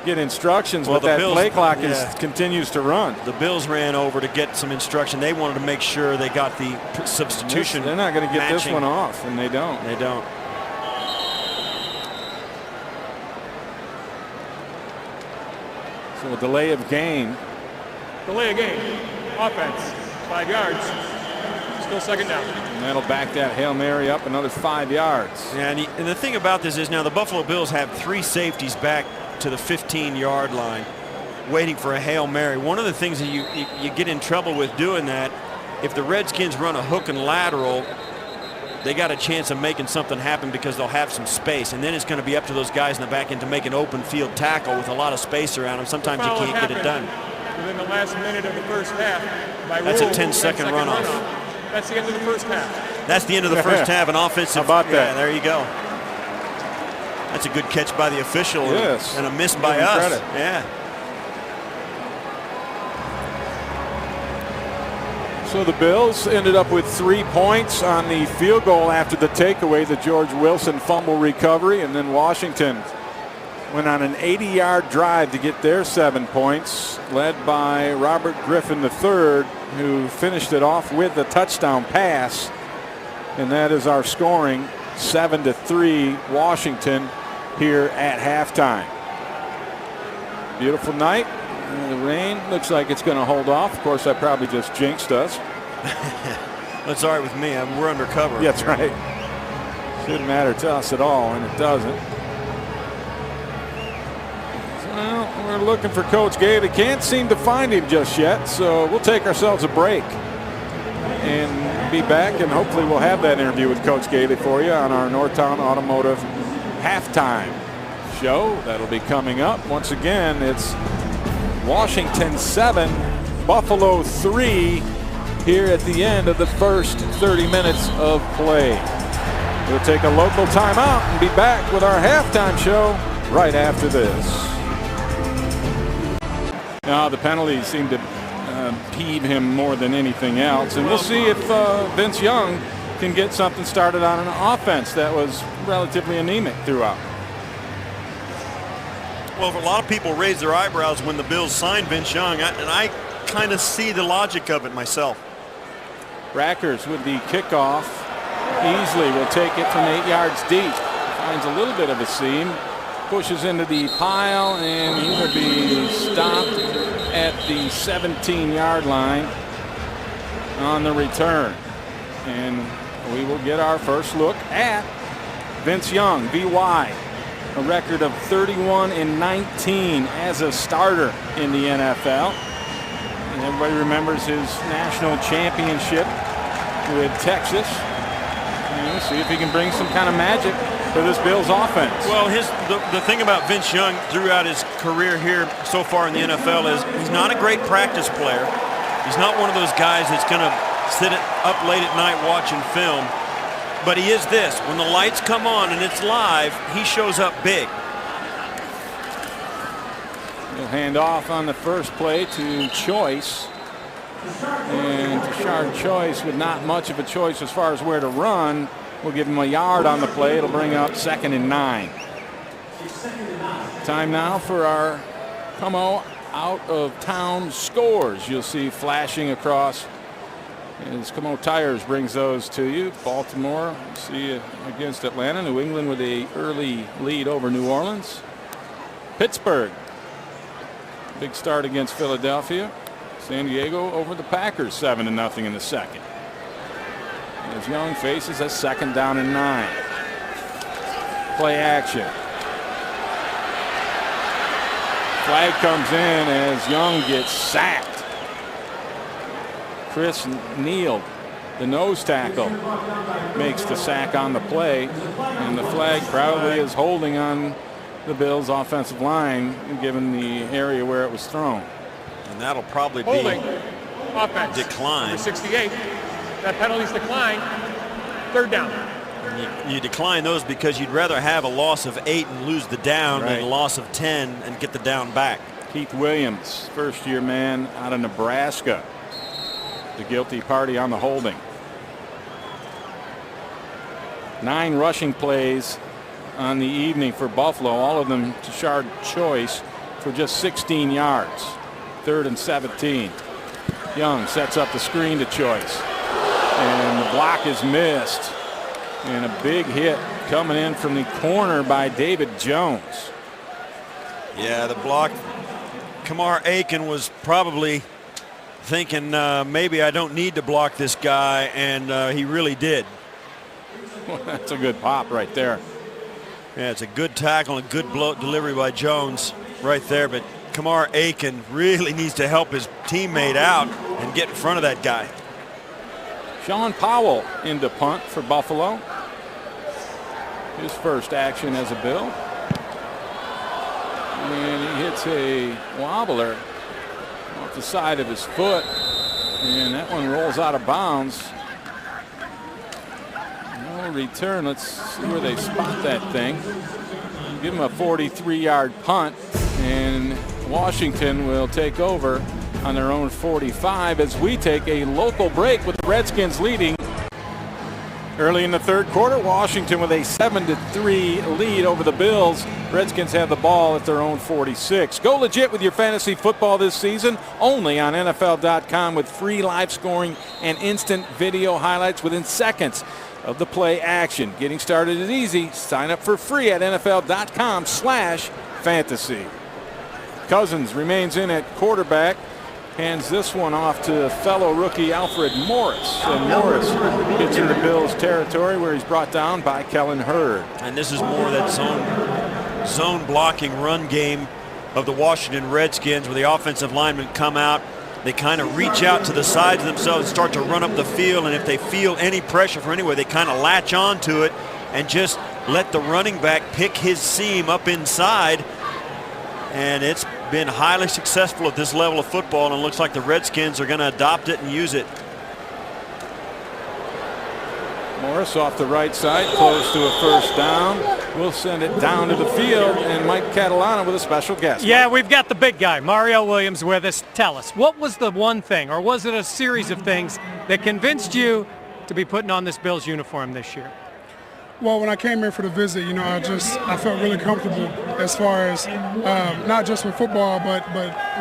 Speaker 1: get instructions, but that play clock continues to run.
Speaker 2: The Bills ran over to get some instruction. They wanted to make sure they got the substitution.
Speaker 1: They're not going to get
Speaker 2: matching.
Speaker 1: this one off, and they don't.
Speaker 2: They don't.
Speaker 1: So a delay of game.
Speaker 4: Delay of game. Offense. 5 yards. Still second down.
Speaker 1: And that'll back that Hail Mary up another 5 yards.
Speaker 2: Yeah, and the thing about this is now the Buffalo Bills have 3 safeties back to the 15-yard line waiting for a Hail Mary. One of the things that you get in trouble with doing that, if the Redskins run a hook and lateral, they got a chance of making something happen because they'll have some space, and then it's going to be up to those guys in the back end to make an open field tackle with a lot of space around them. Sometimes you can't get it done.
Speaker 4: Within the last minute of the first half.
Speaker 2: That's a 10-second runoff.
Speaker 4: That's the end of the first half.
Speaker 2: That's the end of the first half. An offensive.
Speaker 1: How about that?
Speaker 2: Yeah, there you go. That's a good catch by the official.
Speaker 1: Yes.
Speaker 2: And a miss by us.
Speaker 1: Credit.
Speaker 2: Yeah.
Speaker 1: So the Bills ended up with 3 points on the field goal after the takeaway, the George Wilson fumble recovery, and then Washington went on an 80-yard drive to get their 7 points, led by Robert Griffin III, who finished it off with a touchdown pass. And that is our scoring, 7-3 Washington here at halftime. Beautiful night. And the rain looks like it's going to hold off. Of course, I probably just jinxed us.
Speaker 2: That's all right with me. We're undercover.
Speaker 1: Yeah, that's right. Shouldn't matter to us at all, and it doesn't. Well, we're looking for Coach Gailey. Can't seem to find him just yet, so we'll take ourselves a break and be back, and hopefully we'll have that interview with Coach Gailey for you on our Northtown Automotive halftime show. That'll be coming up. Once again, it's Washington 7, Buffalo 3 here at the end of the first 30 minutes of play. We'll take a local timeout and be back with our halftime show right after this. Now the penalties seem to peeve him more than anything else, and we'll see if Vince Young can get something started on an offense that was relatively anemic throughout.
Speaker 2: Well, a lot of people raised their eyebrows when the Bills signed Vince Young, and I kind of see the logic of it myself.
Speaker 1: Rackers with the kickoff. Easily will take it from 8 yards deep. Finds a little bit of a seam. Pushes into the pile, and he will be stopped at the 17-yard line on the return. And we will get our first look at Vince Young, VY. A record of 31-19 as a starter in the NFL. And everybody remembers his national championship with Texas. And we'll see if he can bring some kind of magic for this Bills offense.
Speaker 2: Well, the thing about Vince Young throughout his career here so far in the NFL is he's not a great practice player. He's not one of those guys that's going to sit up late at night watching film. But he is this. When the lights come on and it's live, he shows up big.
Speaker 1: He'll hand off on the first play to Choice. And Tashard Choice with not much of a choice as far as where to run. We'll give him a yard on the play. It'll bring up 2nd and 9. Time now for our Como out of town scores. You'll see flashing across as Como Tires brings those to you. Baltimore, see against Atlanta. New England with a early lead over New Orleans. Pittsburgh, big start against Philadelphia. San Diego over the Packers 7-0 in the second. As Young faces a 2nd down and 9. Play action. Flag comes in as Young gets sacked. Chris Neal, the nose tackle, makes the sack on the play, and the flag probably is holding on the Bills' offensive line given the area where it was thrown.
Speaker 2: And that'll probably
Speaker 4: Holding.
Speaker 2: be
Speaker 4: Offense.
Speaker 2: decline.
Speaker 4: Number 68. That penalty's decline. 3rd down.
Speaker 2: You decline those because you'd rather have a loss of 8 and lose the down than a loss of 10 and get the down back.
Speaker 1: Keith Williams, first-year man out of Nebraska. The guilty party on the holding. 9 rushing plays on the evening for Buffalo, all of them to Tashard Choice for just 16 yards. 3rd and 17. Young sets up the screen to Choice, and the block is missed, and a big hit coming in from the corner by David Jones.
Speaker 2: Yeah, the block. Kamar Aiken was probably thinking maybe I don't need to block this guy, and he really did.
Speaker 1: Well, that's a good pop right there.
Speaker 2: Yeah, it's a good tackle and good delivery by Jones right there, but Kamar Aiken really needs to help his teammate out and get in front of that guy.
Speaker 1: Sean Powell into punt for Buffalo. His first action as a Bill. And he hits a wobbler off the side of his foot, and that one rolls out of bounds. No return. Let's see where they spot that thing. Give him a 43-yard punt, and Washington will take over on their own 45 as we take a local break with the Redskins leading. Early in the 3rd quarter, Washington with a 7-3 lead over the Bills. Redskins have the ball at their own 46. Go legit with your fantasy football this season, only on NFL.com with free live scoring and instant video highlights within seconds of the play action. Getting started is easy. Sign up for free at NFL.com/fantasy. Cousins remains in at quarterback. hands this one off to fellow rookie Alfred Morris. And Morris gets into Bills territory where he's brought down by Kellen Hurd.
Speaker 2: And this is more that zone blocking run game of the Washington Redskins, where the offensive linemen come out. They kind of reach out to the sides of themselves and start to run up the field. And if they feel any pressure from anywhere, they kind of latch on to it and just let the running back pick his seam up inside. And it's been highly successful at this level of football, and it looks like the Redskins are going to adopt it and use it.
Speaker 1: Morris off the right side, close to a first down. We'll send it down to the field, and Mike Catalana with a special guest.
Speaker 3: Yeah, we've got the big guy, Mario Williams, with us. Tell us, what was the one thing, or was it a series of things that convinced you to be putting on this Bills uniform this year?
Speaker 6: Well, when I came here for the visit, I felt really comfortable as far as not just with football, but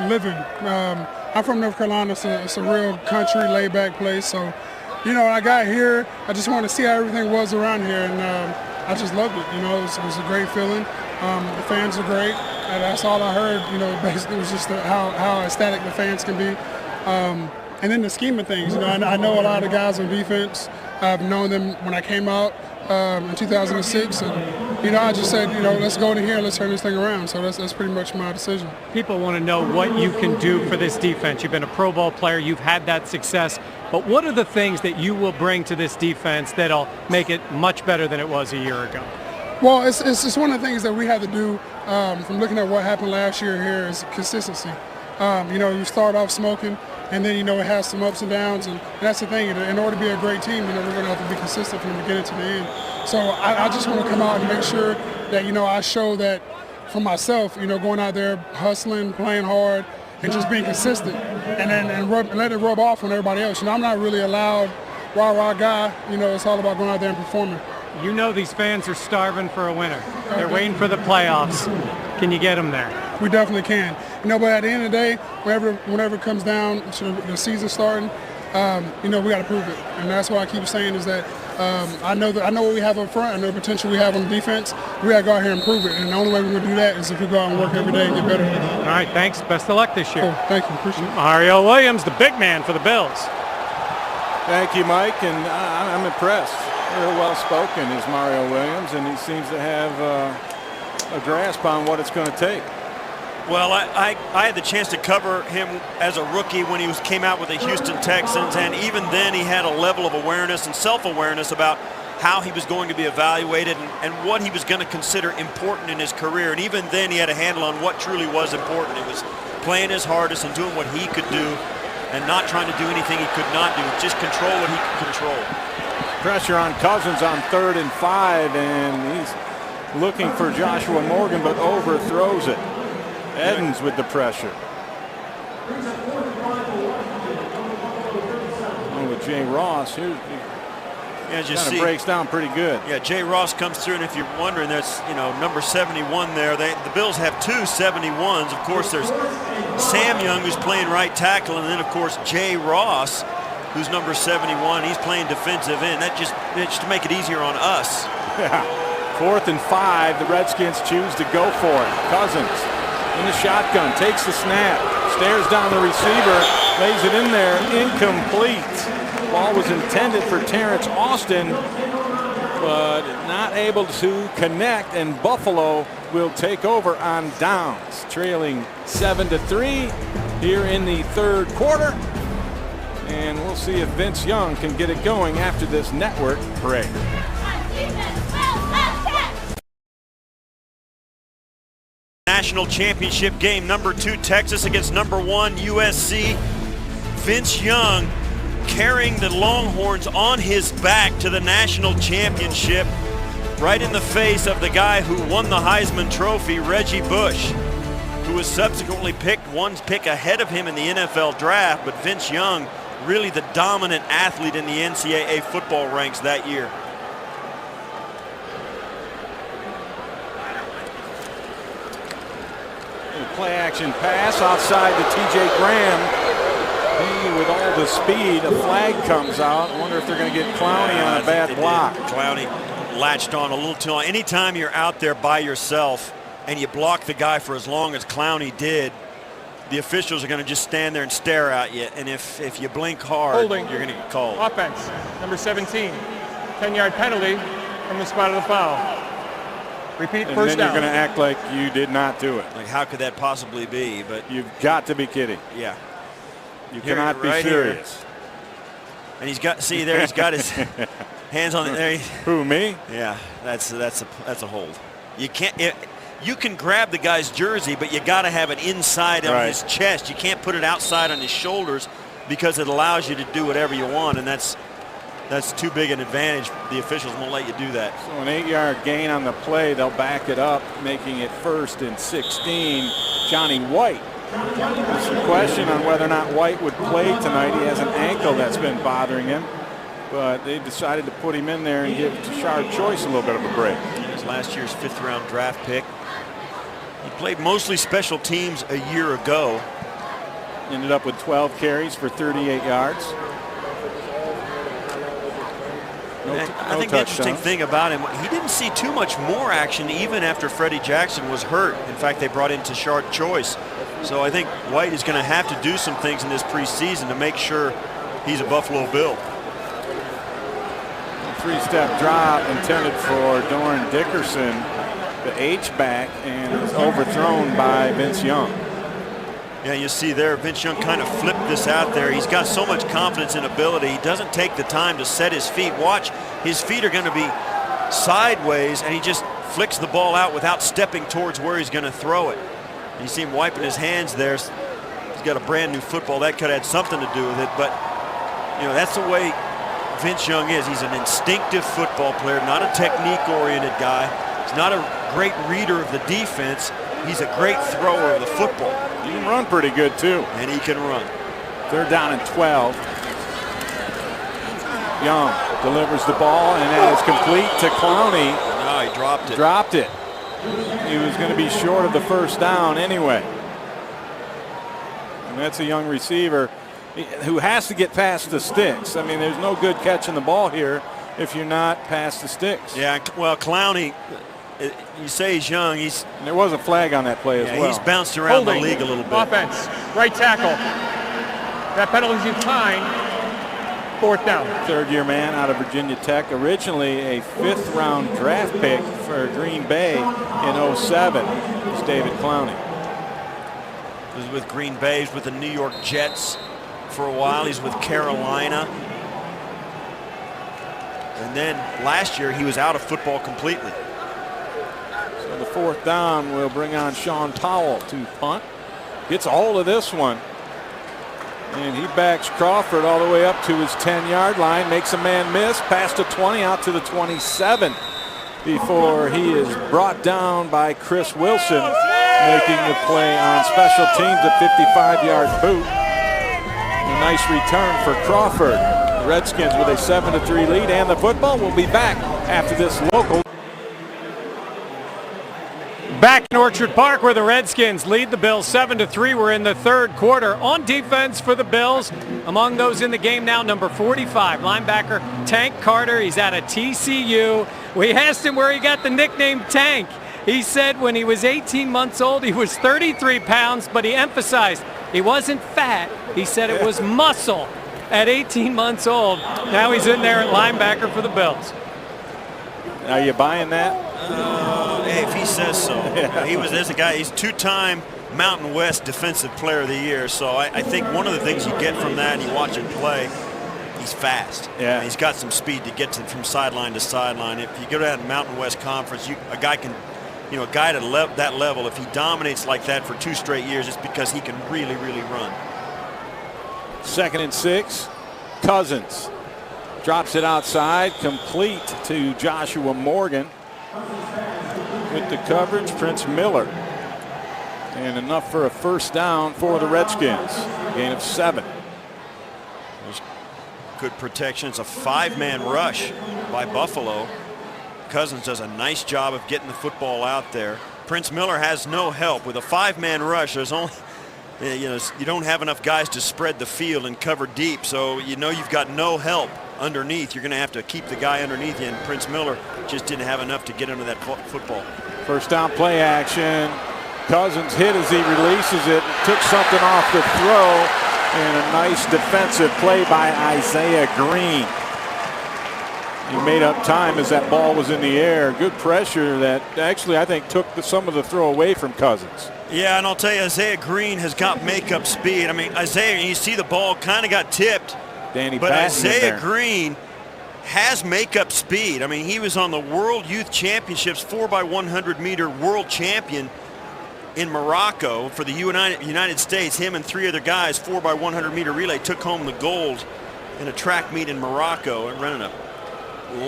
Speaker 6: living. I'm from North Carolina. It's a real country, laid-back place. So, when I got here, I just wanted to see how everything was around here, and I just loved it. It was a great feeling. The fans are great. That's all I heard. Basically, it was just how ecstatic the fans can be. And then the scheme of things. I know a lot of guys on defense. I've known them when I came out in 2006, and I just said, let's go to here, let's turn this thing around. So that's pretty much my decision.
Speaker 3: People want to know what you can do for this defense. You've been a Pro Bowl player, you've had that success, but what are the things that you will bring to this defense that'll make it much better than it was a year ago?
Speaker 6: Well, it's just one of the things that we have to do from looking at what happened last year here is consistency. You start off smoking, and then, it has some ups and downs, and that's the thing. In order to be a great team, we're going to have to be consistent from the beginning to the end. So I just want to come out and make sure that, I show that for myself, going out there, hustling, playing hard, and just being consistent, and let it rub off on everybody else. I'm not really a loud, rah-rah guy. It's all about going out there and performing.
Speaker 3: These fans are starving for a winner. They're waiting for the playoffs. Can you get them there?
Speaker 6: We definitely can. But at the end of the day, whenever it comes down to the season starting, we got to prove it. And that's what I keep saying is that I know what we have up front. I know the potential we have on the defense. We got to go out here and prove it. And the only way we're going to do that is if we go out and work every day and get better.
Speaker 3: All right, thanks. Best of luck this year.
Speaker 6: Cool. Thank you. Appreciate it.
Speaker 3: Mario Williams, the big man for the Bills.
Speaker 1: Thank you, Mike, and I'm impressed. Real well-spoken is Mario Williams, and he seems to have a grasp on what it's going to take.
Speaker 2: Well, I had the chance to cover him as a rookie when he came out with the Houston Texans, and even then he had a level of awareness and self-awareness about how he was going to be evaluated and what he was going to consider important in his career. And even then he had a handle on what truly was important. It was playing his hardest and doing what he could do and not trying to do anything he could not do. Just control what he could control.
Speaker 1: Pressure on Cousins on 3rd and 5, and he's looking for Joshua Morgan, but overthrows it. Edens with the pressure. Oh, with Jay Ross, here
Speaker 2: kind
Speaker 1: of breaks down pretty good.
Speaker 2: Yeah, Jay Ross comes through, and if you're wondering, that's number 71 there. The Bills have two 71s. Of course, there's Sam Young, who's playing right tackle, and then of course Jay Ross, who's number 71. He's playing defensive end. That's just to make it easier on us.
Speaker 1: Yeah. 4th and 5. The Redskins choose to go for it. Cousins in the shotgun, takes the snap, stares down the receiver, lays it in there, incomplete. Ball was intended for Terrence Austin, but not able to connect, and Buffalo will take over on downs, trailing 7-3 here in the 3rd quarter. And we'll see if Vince Young can get it going after this network break.
Speaker 2: National championship game, number 2 Texas against number 1 USC. Vince Young carrying the Longhorns on his back to the national championship, right in the face of the guy who won the Heisman Trophy, Reggie Bush, who was subsequently picked one pick ahead of him in the NFL draft. But Vince Young, really the dominant athlete in the NCAA football ranks that year.
Speaker 1: Play action pass outside to TJ Graham. He, with all the speed, a flag comes out. I wonder if they're going to get Clowney on a bad block.
Speaker 2: Clowney latched on a little too long. Anytime you're out there by yourself and you block the guy for as long as Clowney did, the officials are going to just stand there and stare at you, and if you blink hard,
Speaker 4: Holding.
Speaker 2: you're going to get called.
Speaker 4: Offense, number 17. 10-yard penalty from the spot of the foul. Repeat,
Speaker 1: And
Speaker 4: first
Speaker 1: then
Speaker 4: down.
Speaker 1: you're going to act like you did not do it.
Speaker 2: Like, how could that possibly be? But
Speaker 1: You've got to be kidding.
Speaker 2: yeah,
Speaker 1: You
Speaker 2: Here,
Speaker 1: cannot be
Speaker 2: right here.
Speaker 1: serious.
Speaker 2: And he's got, see there, he's got his hands on there.
Speaker 1: Who, me?
Speaker 2: Yeah, that's a hold. You can't. You can grab the guy's jersey, but you got to have it inside on
Speaker 1: Right.
Speaker 2: his chest. You can't put it outside on his shoulders because it allows you to do whatever you want, and that's too big an advantage. The officials won't let you do that.
Speaker 1: So an 8-yard gain on the play. They'll back it up, making it 1st and 16. Johnny White. There's some question on whether or not White would play tonight. He has an ankle that's been bothering him, but they decided to put him in there and give Tashard Choice a little bit of a break.
Speaker 2: He was last year's 5th-round draft pick. He played mostly special teams a year ago.
Speaker 1: Ended up with 12 carries for 38 yards.
Speaker 2: I think the interesting thing about him, he didn't see too much more action even after Freddie Jackson was hurt. In fact, they brought in Tashard Choice. So I think White is going to have to do some things in this preseason to make sure he's a Buffalo Bill.
Speaker 1: 3-step drop intended for Doran Dickerson, the H-back, and is overthrown by Vince Young.
Speaker 2: Yeah, you see there, Vince Young kind of flipped this out there. He's got so much confidence and ability. He doesn't take the time to set his feet. Watch, his feet are going to be sideways, and he just flicks the ball out without stepping towards where he's going to throw it. And you see him wiping his hands there. He's got a brand new football. That could have had something to do with it, but you know, that's the way Vince Young is. He's an instinctive football player, not a technique-oriented guy. He's not a great reader of the defense. He's a great thrower of the football.
Speaker 1: He can run pretty good, too.
Speaker 2: And he can run.
Speaker 1: 3rd down and 12. Young delivers the ball, and that is complete to Clowney.
Speaker 2: No, he dropped it.
Speaker 1: Dropped it. He was going to be short of the 1st down anyway. And that's a young receiver who has to get past the sticks. I mean, there's no good catching the ball here if you're not past the sticks.
Speaker 2: Yeah, well, Clowney, you say he's young.
Speaker 1: And there was a flag on that play as well.
Speaker 2: He's bounced around
Speaker 4: Holding.
Speaker 2: the league a little bit.
Speaker 4: Offense, right tackle. That penalty is declined. 4th down.
Speaker 1: 3rd-year man out of Virginia Tech. Originally a 5th-round draft pick for Green Bay in 07. It's David Clowney.
Speaker 2: He was with Green Bay. He's with the New York Jets for a while. He's with Carolina. And then last year he was out of football completely.
Speaker 1: So the 4th down will bring on Sean Powell to punt. Gets a hold of this one. And he backs Crawford all the way up to his 10-yard line. Makes a man miss. Past the 20 out to the 27 before he is brought down by Chris Wilson, making the play on special teams, a 55-yard boot. A nice return for Crawford. The Redskins with a 7-3 lead, and the football will be back after this local.
Speaker 3: Back in Orchard Park where the Redskins lead the Bills 7-3. We're in the 3rd quarter. On defense for the Bills, among those in the game now, number 45, linebacker Tank Carter. He's out of TCU. We asked him where he got the nickname Tank. He said when he was 18 months old, he was 33 pounds, but he emphasized he wasn't fat. He said it was muscle at 18 months old. Now he's in there at linebacker for the Bills.
Speaker 1: Are you buying that?
Speaker 2: Hey, if he says so. There's a guy, he's 2-time Mountain West Defensive Player of the Year. So I think one of the things you get from that, and you watch him play, he's fast.
Speaker 1: Yeah.
Speaker 2: And he's got some speed to get from sideline to sideline. If you go down to Mountain West Conference, a guy can, a guy at that level, if he dominates like that for 2 straight years, it's because he can really, really run.
Speaker 1: 2nd and 6. Cousins drops it outside, complete to Joshua Morgan. With the coverage, Prince Miller. And enough for a 1st down for the Redskins. Gain of 7.
Speaker 2: There's good protection. It's a 5-man rush by Buffalo. Cousins does a nice job of getting the football out there. Prince Miller has no help. With a 5-man rush, there's only, you don't have enough guys to spread the field and cover deep. So you've got no help underneath. You're going to have to keep the guy underneath you, and Prince Miller just didn't have enough to get under that football.
Speaker 1: 1st down play action. Cousins hit as he releases it, took something off the throw, and a nice defensive play by Isaiah Green. He made up time as that ball was in the air. Good pressure that actually I think took some of the throw away from Cousins.
Speaker 2: Yeah, and I'll tell you, Isaiah Green has got makeup speed. I mean, Isaiah, you see the ball kind of got tipped, but Isaiah Green has makeup speed. I mean, he was on the World Youth Championships 4x100 meter world champion in Morocco for the United States. Him and 3 other guys, 4x100 meter relay, took home the gold in a track meet in Morocco and running a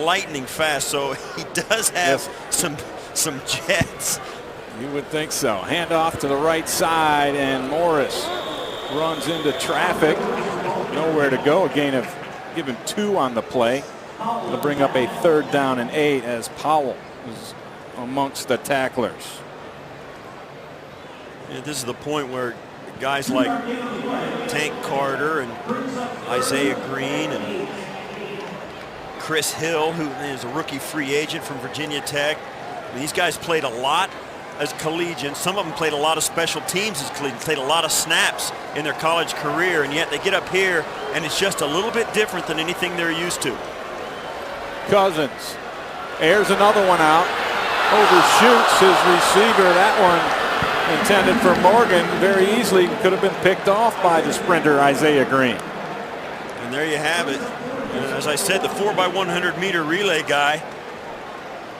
Speaker 2: lightning fast. So he does have some jets.
Speaker 1: You would think so. Handoff to the right side, and Morris runs into traffic. Nowhere to go. A gain of given 2 on the play. It'll bring up a 3rd down and 8 as Powell is amongst the tacklers.
Speaker 2: Yeah, this is the point where guys like Tank Carter and Isaiah Green and Chris Hill, who is a rookie free agent from Virginia Tech. These guys played a lot as collegians. Some of them played a lot of special teams as collegians, played a lot of snaps in their college career, and yet they get up here and it's just a little bit different than anything they're used to.
Speaker 1: Cousins airs another one out, overshoots his receiver. That one intended for Morgan, very easily could have been picked off by the sprinter Isaiah Green.
Speaker 2: And there you have it. And as I said, the 4x100 meter relay guy,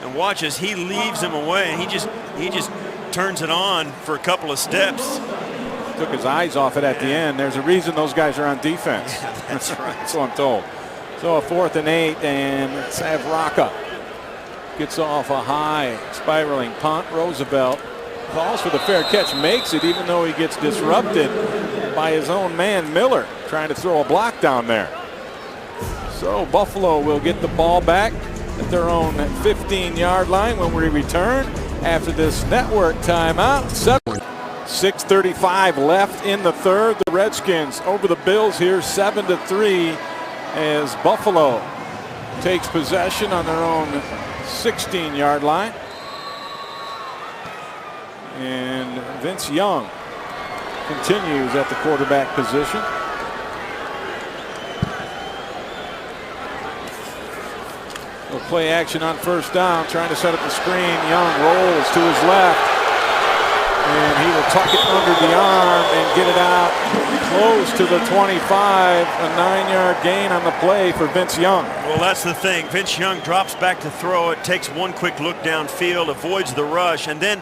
Speaker 2: and watch as he leaves him away, and he just turns it on for a couple of steps.
Speaker 1: Took his eyes off it at the end. There's a reason those guys are on defense.
Speaker 2: Yeah, that's right.
Speaker 1: That's what I'm told. So a 4th and 8, and let's have Rocca. Gets off a high spiraling punt. Roosevelt calls for the fair catch, makes it, even though he gets disrupted by his own man Miller trying to throw a block down there. So Buffalo will get the ball back at their own 15-yard line when we return after this network timeout. 6:35 left in the 3rd. The Redskins over the Bills here 7-3 as Buffalo takes possession on their own 16-yard line. And Vince Young continues at the quarterback position. We'll play action on 1st down, trying to set up the screen. Young rolls to his left, and he will tuck it under the arm and get it out close to the 25. A 9-yard gain on the play for Vince Young.
Speaker 2: Well, that's the thing. Vince Young drops back to throw it, takes one quick look downfield, avoids the rush, and then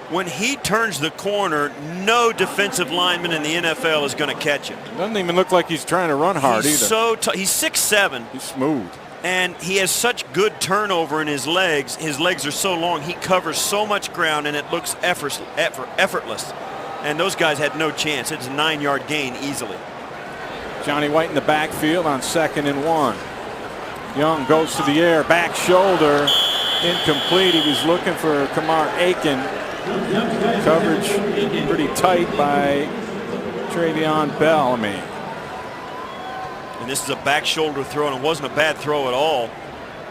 Speaker 2: when he turns the corner, no defensive lineman in the NFL is going to catch him.
Speaker 1: Doesn't even look like he's trying to run hard
Speaker 2: either. He's 6'7".
Speaker 1: He's smooth.
Speaker 2: And he has such good turnover in his legs. His legs are so long. He covers so much ground, and it looks effortless. And those guys had no chance. It's a 9-yard gain easily.
Speaker 1: Johnny White in the backfield on 2nd and 1. Young goes to the air, back shoulder, incomplete. He was looking for Kamar Aiken. Coverage pretty tight by Travion Bellamy.
Speaker 2: And this is a back shoulder throw, and it wasn't a bad throw at all.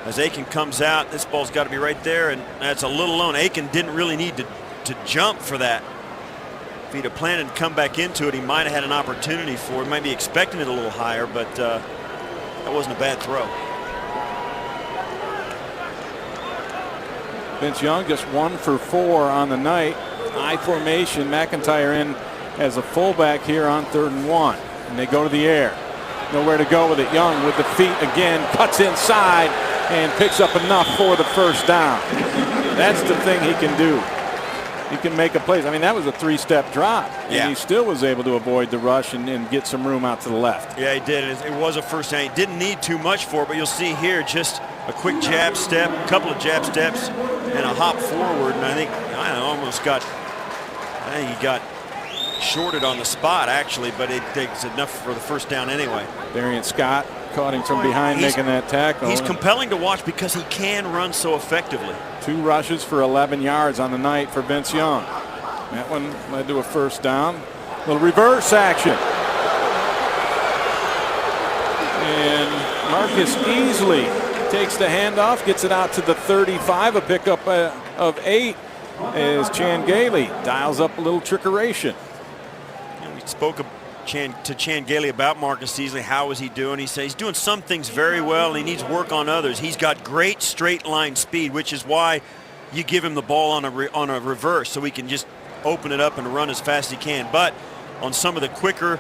Speaker 2: As Aiken comes out, this ball's got to be right there, and that's a little alone. Aiken didn't really need to jump for that. If he'd have planned to come back into it, he might have had an opportunity for it. Might be expecting it a little higher, but that wasn't a bad throw.
Speaker 1: Vince Young just 1 for 4 on the night. I formation. McIntyre in as a fullback here on 3rd and 1. And they go to the air. Nowhere to go with it. Young with the feet again, cuts inside and picks up enough for the 1st down. That's the thing he can do. He can make a play. I mean, that was a 3-step drop. And he still was able to avoid the rush and get some room out to the left.
Speaker 2: Yeah, he did. It was a 1st down. He didn't need too much for it, but you'll see here just a quick jab step, a couple of jab steps, and a hop forward. And I think he got shorted on the spot, actually, but it takes enough for the 1st down anyway.
Speaker 1: Darian Scott caught him from behind, making that tackle.
Speaker 2: He's compelling to watch because he can run so effectively.
Speaker 1: 2 rushes for 11 yards on the night for Vince Young. That one led to a 1st down. Little reverse action. And Marcus Easley takes the handoff, gets it out to the 35, a pickup of 8. as Chan Gailey dials up a little trickeration.
Speaker 2: We spoke to Chan Gailey about Marcus Easley. How is he doing? He says he's doing some things very well, and he needs work on others. He's got great straight line speed, which is why you give him the ball on a reverse, so he can just open it up and run as fast as he can. But on some of the quicker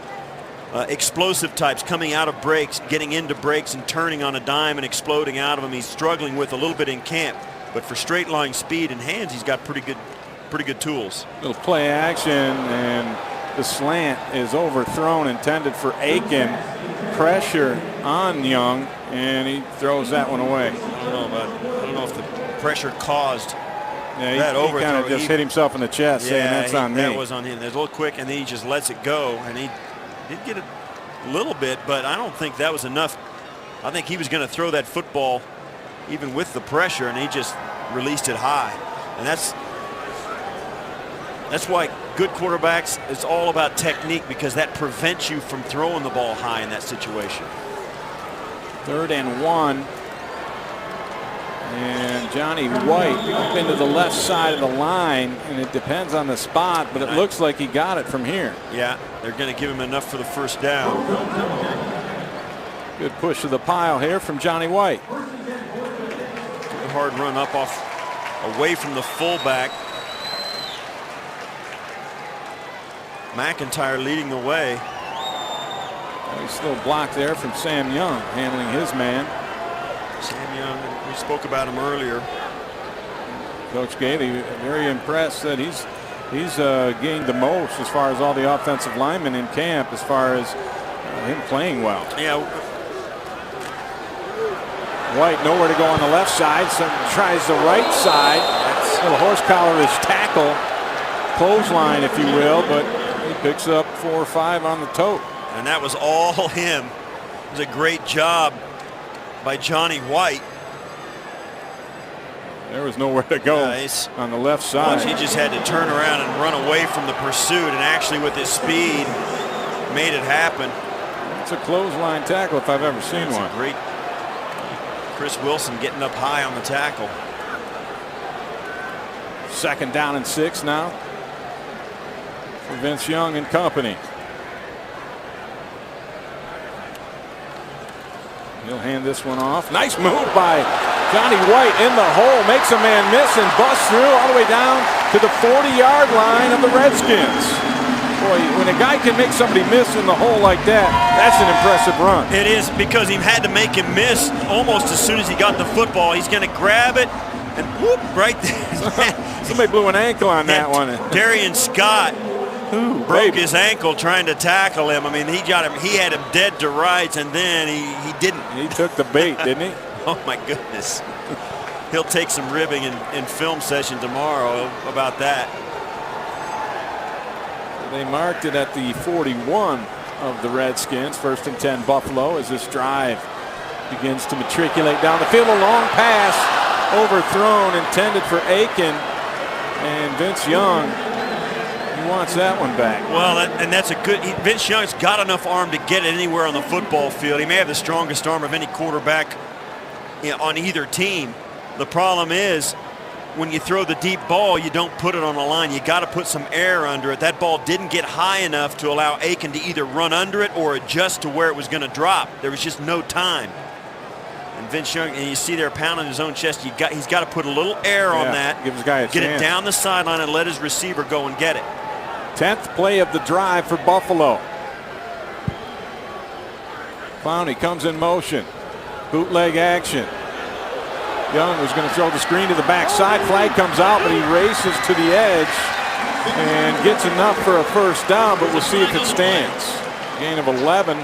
Speaker 2: explosive types coming out of breaks, getting into breaks and turning on a dime and exploding out of them, he's struggling with a little bit in camp. But for straight line speed and hands, he's got pretty good tools.
Speaker 1: Little play action, and the slant is overthrown, intended for Aiken. Pressure on Young, and he throws that one away.
Speaker 2: I don't know if the pressure caused
Speaker 1: that overthrow. He kind of just hit himself in the chest, saying that's on me.
Speaker 2: That was on him. There's a little quick, and then he just lets it go, and he did get it a little bit, but I don't think that was enough. I think he was going to throw that football even with the pressure, and he just released it high. And that's why good quarterbacks, it's all about technique, because that prevents you from throwing the ball high in that situation.
Speaker 1: 3rd and 1. And Johnny White up into the left side of the line, and it depends on the spot, but it looks like he got it from here.
Speaker 2: Yeah, they're going to give him enough for the first down.
Speaker 1: Good push to the pile here from Johnny White.
Speaker 2: Good hard run up away from the fullback. McIntyre leading the way.
Speaker 1: He's still blocked there from Sam Young, handling his man.
Speaker 2: Sam Young, we spoke about him earlier.
Speaker 1: Coach Gailey very impressed that he's gained the most as far as all the offensive linemen in camp, as far as him playing well.
Speaker 2: Yeah.
Speaker 1: White nowhere to go on the left side, so tries the right side. That's a little horse-collar-ish tackle, clothesline if you will, but he picks up 4 or 5 on the toe.
Speaker 2: And that was all him. It was a great job by Johnny White.
Speaker 1: There was nowhere to go on the left side.
Speaker 2: He just had to turn around and run away from the pursuit, and actually with his speed made it happen.
Speaker 1: It's a clothesline tackle if I've ever seen one.
Speaker 2: Great. Chris Wilson getting up high on the tackle.
Speaker 1: 2nd down and 6 now for Vince Young and company. He'll hand this one off. Nice move by Johnny White in the hole. Makes a man miss and busts through all the way down to the 40-yard line of the Redskins. Boy, when a guy can make somebody miss in the hole like that, that's an impressive run.
Speaker 2: It is, because he had to make him miss almost as soon as he got the football. He's going to grab it and whoop right there.
Speaker 1: Somebody blew an ankle on that one.
Speaker 2: Darian Scott broke his ankle trying to tackle him. I mean, he had him dead to rights, and then he didn't.
Speaker 1: He took the bait, didn't he?
Speaker 2: Oh my goodness. He'll take some ribbing in film session tomorrow about that.
Speaker 1: They marked it at the 41 of the Redskins. 1st and 10 Buffalo as this drive begins to matriculate down the field. A long pass overthrown, intended for Aiken, and Vince Young, he wants that one back.
Speaker 2: Well, that's a good. Vince Young's got enough arm to get it anywhere on the football field. He may have the strongest arm of any quarterback on either team. The problem is, when you throw the deep ball, you don't put it on the line. You got to put some air under it. That ball didn't get high enough to allow Aiken to either run under it or adjust to where it was going to drop. There was just no time. And Vince Young, and you see there pounding his own chest, he's got to put a little air on that.
Speaker 1: Give his guy a
Speaker 2: get
Speaker 1: chance.
Speaker 2: It down the sideline and let his receiver go and get it.
Speaker 1: 10th play of the drive for Buffalo. Clowney comes in motion. Bootleg action. Young was going to throw the screen to the backside. Flag comes out, but he races to the edge and gets enough for a first down, but we'll see if it stands. Gain of 11,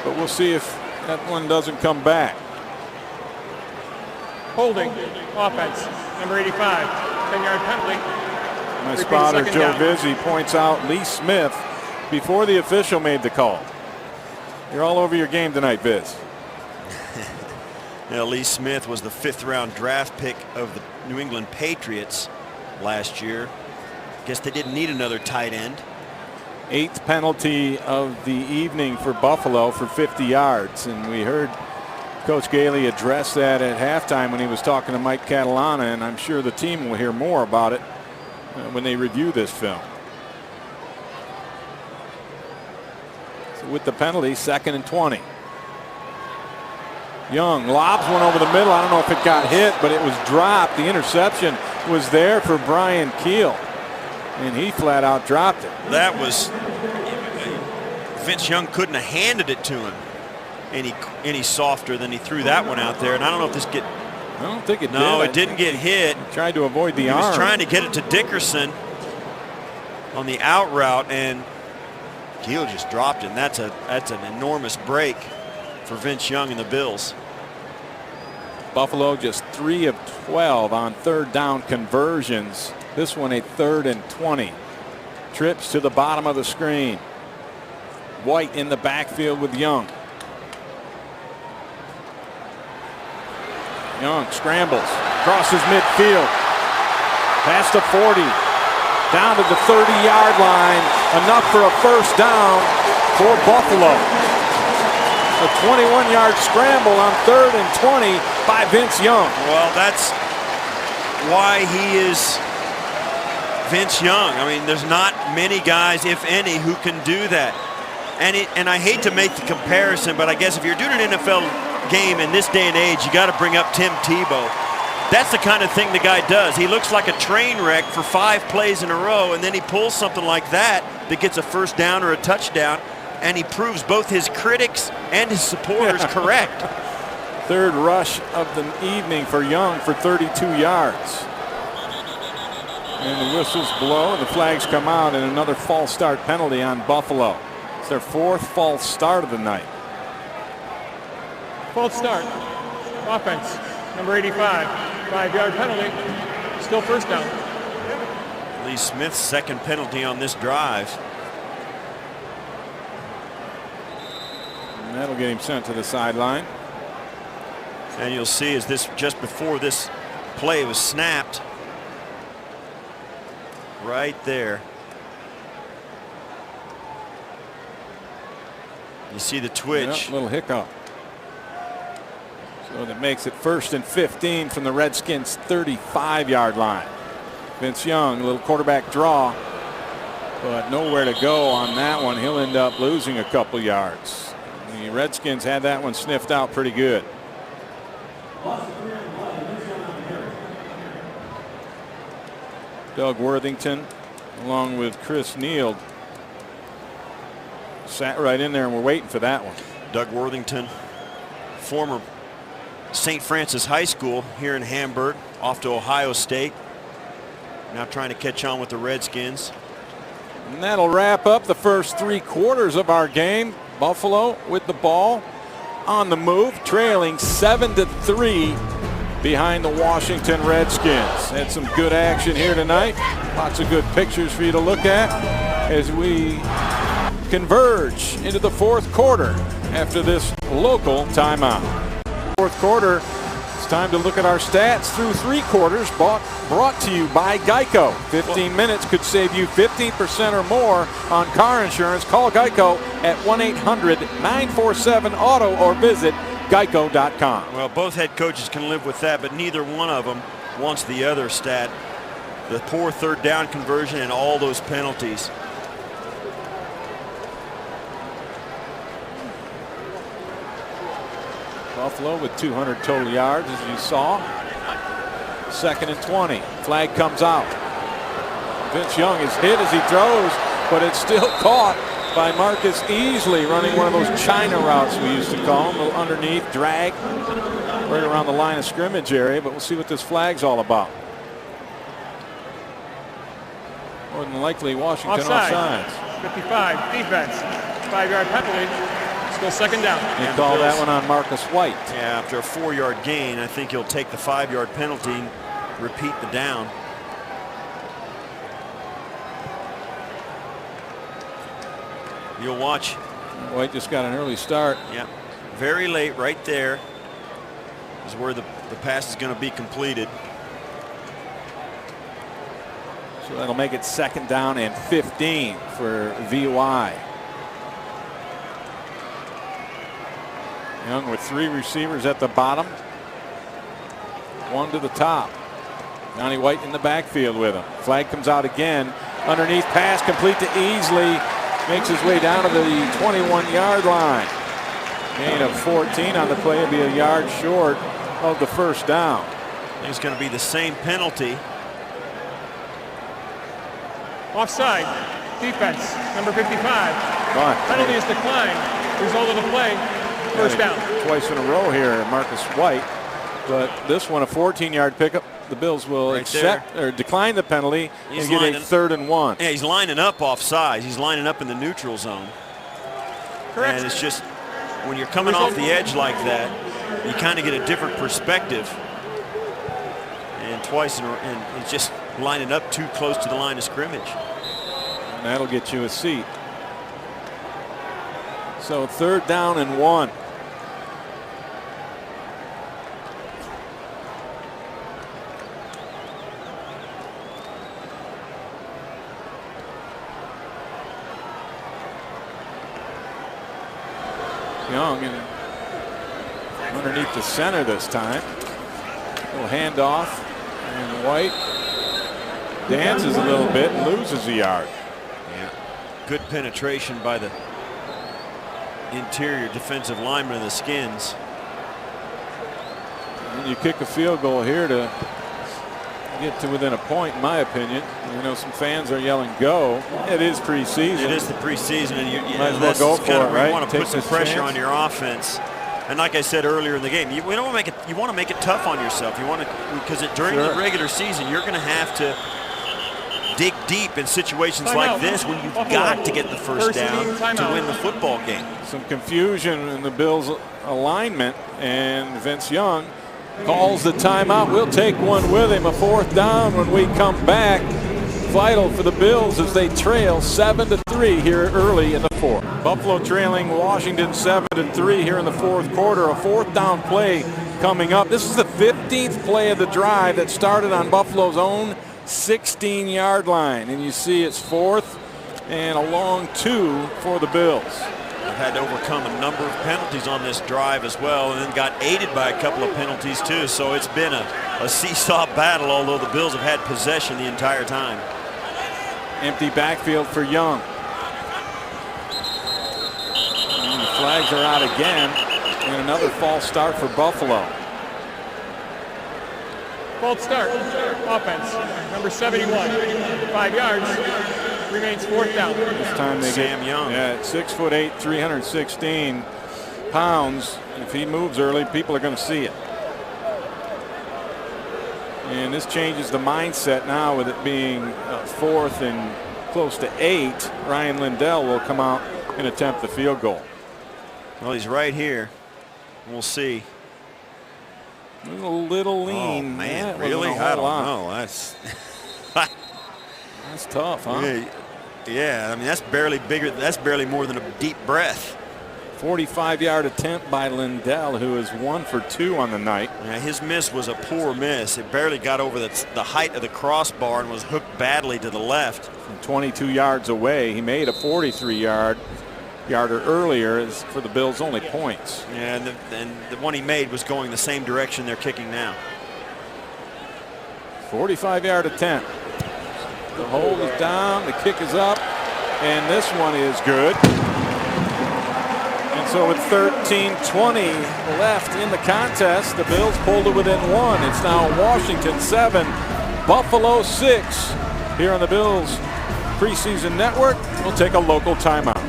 Speaker 1: but we'll see if that one doesn't come back.
Speaker 4: Holding offense, number 85, 10-yard penalty.
Speaker 1: My spotter, Joe Vizzi, points out Lee Smith before the official made the call. You're all over your game tonight, Viz.
Speaker 2: Now, Lee Smith was the 5th-round draft pick of the New England Patriots last year. Guess they didn't need another tight end.
Speaker 1: 8th penalty of the evening for Buffalo for 50 yards. And we heard Coach Gailey address that at halftime when he was talking to Mike Catalana, and I'm sure the team will hear more about it when they review this film. So with the penalty, 2nd and 20. Young lobs one over the middle. I don't know if it got hit, but it was dropped. The interception was there for Brian Keel, and he flat out dropped it.
Speaker 2: That was, Vince Young couldn't have handed it to him any softer than he threw that one out there. And I don't know if this
Speaker 1: I don't think it did.
Speaker 2: No, it didn't get hit.
Speaker 1: He tried to avoid the arm.
Speaker 2: He was trying to get it to Dickerson on the out route, and Keel just dropped it. And that's an enormous break for Vince Young and the Bills.
Speaker 1: Buffalo just 3 of 12 on 3rd down conversions. This one a 3rd and 20. Trips to the bottom of the screen. White in the backfield with Young. Young scrambles, crosses midfield, past the 40, down to the 30-yard line, enough for a 1st down for Buffalo. A 21-yard scramble on 3rd and 20 by Vince Young.
Speaker 2: Well, that's why he is Vince Young. I mean, there's not many guys, if any, who can do that. And I hate to make the comparison, but I guess if you're doing an NFL game in this day and age, you got to bring up Tim Tebow. That's the kind of thing the guy does. He looks like a train wreck for 5 plays in a row, and then he pulls something like that gets a 1st down or a touchdown, and he proves both his critics and his supporters correct.
Speaker 1: 3rd rush of the evening for Young for 32 yards. And the whistles blow and the flags come out, and another false start penalty on Buffalo. It's their 4th false start of the night.
Speaker 4: False start. Offense. Number 85. 5-yard penalty. Still 1st down.
Speaker 2: Lee Smith's 2nd penalty on this drive.
Speaker 1: And that'll get him sent to the sideline.
Speaker 2: And you'll see as this just before this play was snapped. Right there. You see the twitch.
Speaker 1: Yep, little hiccup. So that makes it 1st and 15 from the Redskins 35-yard line. Vince Young, a little quarterback draw, but nowhere to go on that one. He'll end up losing a couple yards. The Redskins had that one sniffed out pretty good. Doug Worthington along with Chris Neal sat right in there, and we're waiting for that one.
Speaker 2: Doug Worthington, former St. Francis High School here in Hamburg, off to Ohio State. Now trying to catch on with the Redskins.
Speaker 1: And that'll wrap up the first 3 quarters of our game. Buffalo with the ball on the move, trailing 7-3 behind the Washington Redskins. Had some good action here tonight. Lots of good pictures for you to look at as we converge into the 4th quarter after this local timeout. 4th quarter, it's time to look at our stats through 3 quarters, brought to you by Geico. 15 minutes could save you 15% or more on car insurance. Call Geico at 1-800-947-AUTO or visit geico.com.
Speaker 2: Well, both head coaches can live with that, but neither one of them wants the other stat. The poor 3rd down conversion and all those penalties.
Speaker 1: Buffalo with 200 total yards, as you saw. 2nd and 20. Flag comes out. Vince Young is hit as he throws, but it's still caught by Marcus Easley, running one of those China routes we used to call them. A little underneath drag right around the line of scrimmage area, but we'll see what this flag's all about. More than likely Washington offsides.
Speaker 4: 55, defense. 5-yard penalty. Still 2nd down.
Speaker 1: They call that one on Marcus White.
Speaker 2: Yeah, after a 4-yard gain, I think he'll take the 5-yard penalty and repeat the down. You'll watch.
Speaker 1: White just got an early start.
Speaker 2: Yeah, very late right there is where the pass is going to be completed.
Speaker 1: So that'll make it 2nd down and 15 for VY. Young with 3 receivers at the bottom, 1 to the top. Johnny White in the backfield with him. Flag comes out again. Underneath pass complete to Easley. Makes his way down to the 21-yard line. Gain of 14 on the play. Will be a yard short of the first down.
Speaker 2: It's going to be the same penalty.
Speaker 4: Offside. Defense. Number 55. Penalty is declined. Result of the play. First down.
Speaker 1: Twice in a row here, Marcus White. But this one, a 14-yard pickup. The Bills will accept or decline the penalty and get a 3rd and 1.
Speaker 2: Yeah, he's lining up offsides. He's lining up in the neutral zone.
Speaker 4: Correct.
Speaker 2: And it's just when you're coming off the edge like that, you kind of get a different perspective. And twice, and he's just lining up too close to the line of scrimmage.
Speaker 1: And that'll get you a seat. So 3rd down and 1. Young and underneath the center this time. Little handoff, and White dances a little bit and loses a yard.
Speaker 2: Yeah, good penetration by the interior defensive lineman of the Skins.
Speaker 1: And you kick a field goal here to get to within a point, in my opinion. You know, some fans are yelling go. It is preseason.
Speaker 2: It is the preseason, and you
Speaker 1: might as well go for it, right?
Speaker 2: You want to put some pressure on your offense. And like I said earlier in the game, you don't want to make it. You want to make it tough on yourself. You want to, because during the regular season, you're going to have to dig deep in situations like this when you've got to get the first down to win the football game.
Speaker 1: Some confusion in the Bills' alignment, and Vince Young calls the timeout. We'll take one with him. A 4th down when we come back. Vital for the Bills as they trail 7-3 here early in the 4th. Buffalo trailing Washington 7-3 here in the 4th quarter. A 4th down play coming up. This is the 15th play of the drive that started on Buffalo's own 16-yard line. And you see it's 4th and a long 2 for the Bills.
Speaker 2: They've had to overcome a number of penalties on this drive as well, and then got aided by a couple of penalties too. So it's been a seesaw battle, although the Bills have had possession the entire time.
Speaker 1: Empty backfield for Young. And the flags are out again, and another false start for Buffalo.
Speaker 4: False start. Offense. Number 71. 5 yards. Remains 4th down.
Speaker 1: This time they
Speaker 2: Sam Young.
Speaker 1: Yeah, 6'8", 316 pounds. If he moves early, people are going to see it. And this changes the mindset now with it being 4th and close to 8. Ryan Lindell will come out and attempt the field goal.
Speaker 2: Well, he's right here. We'll see.
Speaker 1: A little lean.
Speaker 2: Oh, man,
Speaker 1: that
Speaker 2: really?
Speaker 1: I don't
Speaker 2: know. That's
Speaker 1: that's tough, huh?
Speaker 2: Yeah, I mean, that's barely bigger. That's barely more than a deep breath.
Speaker 1: 45-yard attempt by Lindell, who is 1 for 2 on the night.
Speaker 2: Yeah, his miss was a poor miss. It barely got over the height of the crossbar and was hooked badly to the left.
Speaker 1: From 22 yards away, he made a 43-yarder earlier for the Bills' only points.
Speaker 2: Yeah, and the one he made was going the same direction they're kicking now.
Speaker 1: 45-yard attempt. The hold is down, the kick is up, and this one is good. And so with 13:20 left in the contest, the Bills pulled it within 1. It's now Washington 7, Buffalo 6. Here on the Bills Preseason Network, we'll take a local timeout.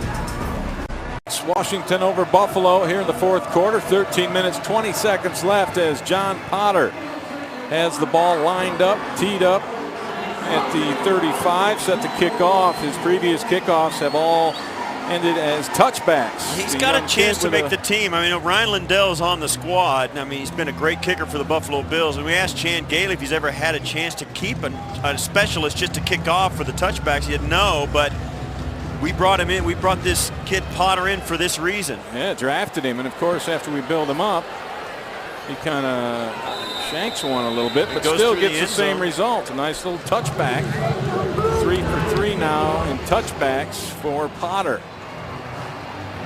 Speaker 1: It's Washington over Buffalo here in the 4th quarter. 13 minutes, 20 seconds left as John Potter has the ball lined up, teed up at the 35, set to kick off. His previous kickoffs have all ended as touchbacks.
Speaker 2: He's got a chance to make the team. I mean, Ryan Lindell's on the squad. I mean, he's been a great kicker for the Buffalo Bills. And we asked Chan Gailey if he's ever had a chance to keep a specialist just to kick off for the touchbacks. He said no, but we brought him in. We brought this kid Potter in for this reason.
Speaker 1: Yeah, drafted him. And, of course, after we build him up, he kind of shanks one a little bit, but still gets the same result. A nice little touchback. 3 for 3 now in touchbacks for Potter.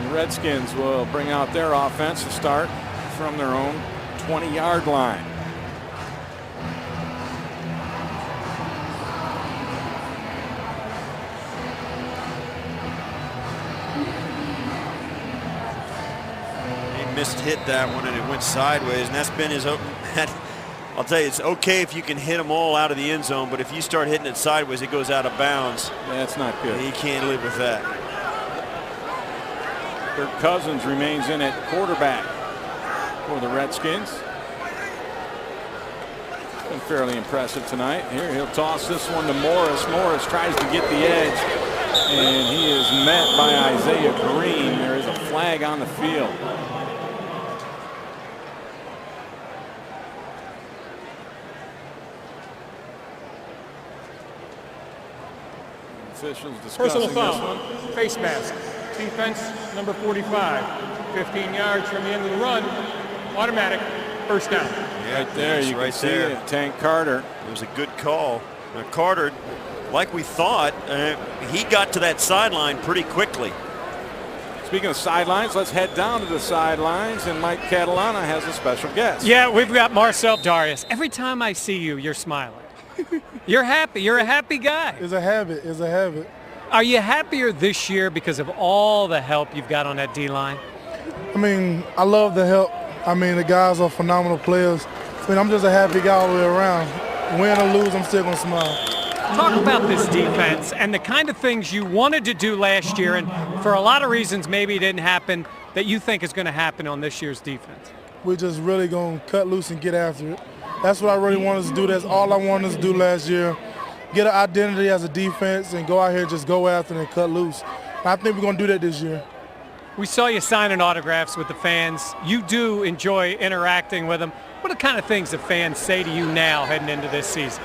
Speaker 1: The Redskins will bring out their offense to start from their own 20-yard line.
Speaker 2: hit that one and it went sideways, and that's been his open. I'll tell you, it's okay if you can hit them all out of the end zone, but if you start hitting it sideways, it goes out of bounds.
Speaker 1: That's not good.
Speaker 2: He can't live with that.
Speaker 1: Kirk Cousins remains in at quarterback for the Redskins. Been fairly impressive tonight. Here he'll toss this one to Morris. Morris tries to get the edge, and he is met by Isaiah Green. There is a flag on the field. Officials discussing
Speaker 4: Personal
Speaker 1: this
Speaker 4: foul.
Speaker 1: one.
Speaker 4: Face mask. Defense number 45. 15 yards from the end of the run. Automatic. First down.
Speaker 2: Yeah,
Speaker 1: Right there, you
Speaker 2: right
Speaker 1: can see
Speaker 2: there.
Speaker 1: it. Tank Carter.
Speaker 2: It was a good call. Now Carter, like we thought, he got to that sideline pretty quickly.
Speaker 1: Speaking of sidelines, let's head down to the sidelines, and Mike Catalana has a special guest.
Speaker 3: Yeah, we've got Marcel Darius. Every time I see you, you're smiling. You're happy. You're a happy guy.
Speaker 7: It's a habit. It's a habit.
Speaker 3: Are you happier this year because of all the help you've got on that D-line?
Speaker 7: I mean, I love the help. I mean, the guys are phenomenal players. I mean, I'm just a happy guy all the way around. Win or lose, I'm still going to smile.
Speaker 3: Talk about this defense and the kind of things you wanted to do last year, and for a lot of reasons maybe it didn't happen, that you think is going to happen on this year's defense.
Speaker 7: We're just really going to cut loose and get after it. That's what I really wanted to do. That's all I wanted us to do last year. Get an identity as a defense and go out here and just go after it and cut loose. And I think we're going to do that this year.
Speaker 3: We saw you signing autographs with the fans. You do enjoy interacting with them. What are the kind of things the fans say to you now heading into this season?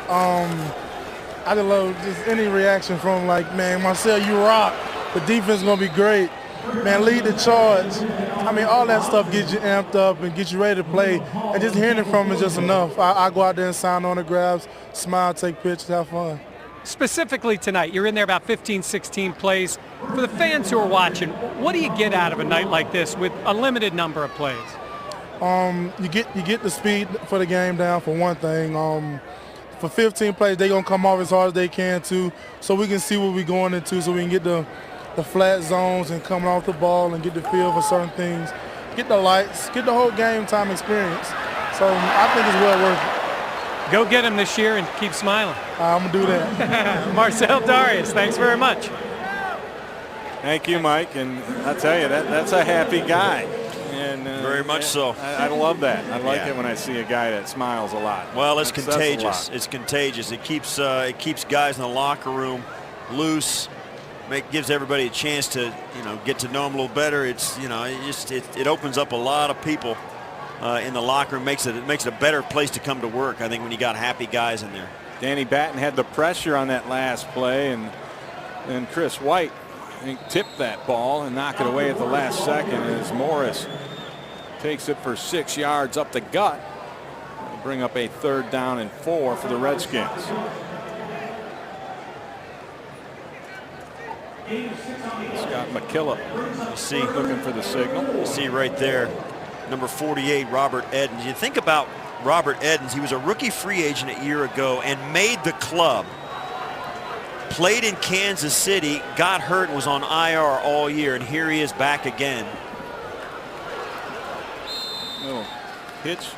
Speaker 7: I just love just any reaction from like, man, Marcel, you rock. The defense is going to be great. Man, lead the charge. I mean, all that stuff gets you amped up and gets you ready to play. And just hearing it from them is just enough. I go out there and sign autographs, smile, take pictures, have fun.
Speaker 3: Specifically tonight, you're in there about 15, 16 plays. For the fans who are watching, what do you get out of a night like this with a limited number of plays?
Speaker 7: You get the speed for the game down, for one thing. For 15 plays, they're going to come off as hard as they can, too, so we can see what we're going into, so we can get the flat zones and coming off the ball and get the feel for certain things, get the lights, get the whole game time experience. So I think it's well worth it.
Speaker 3: Go get him this year and keep smiling.
Speaker 7: I'm going to do that.
Speaker 3: Marcel Darius, thanks very much.
Speaker 1: Thank you, Mike. And I tell you, that's a happy guy. And
Speaker 2: Very much so.
Speaker 1: I love that. I like it when I see a guy that smiles a lot.
Speaker 2: Well, it's
Speaker 1: That says a
Speaker 2: contagious.
Speaker 1: lot.
Speaker 2: It's contagious. It keeps guys in the locker room loose. Gives everybody a chance to get to know them a little better. It's it opens up a lot of people in the locker room. Makes it a better place to come to work. I think when you got happy guys in there.
Speaker 1: Danny Batten had the pressure on that last play, and then Chris White, I think, tipped that ball and knocked it away at the last second as Morris takes it for 6 yards up the gut. That'll bring up a 3rd down and 4 for the Redskins. Scott McKillop,
Speaker 2: You see,
Speaker 1: looking for the signal.
Speaker 2: you see right there, number 48, Robert Edens. You think about Robert Edens. He was a rookie free agent a year ago and made the club. Played in Kansas City, got hurt, and was on IR all year, and here he is back again.
Speaker 1: Little hitch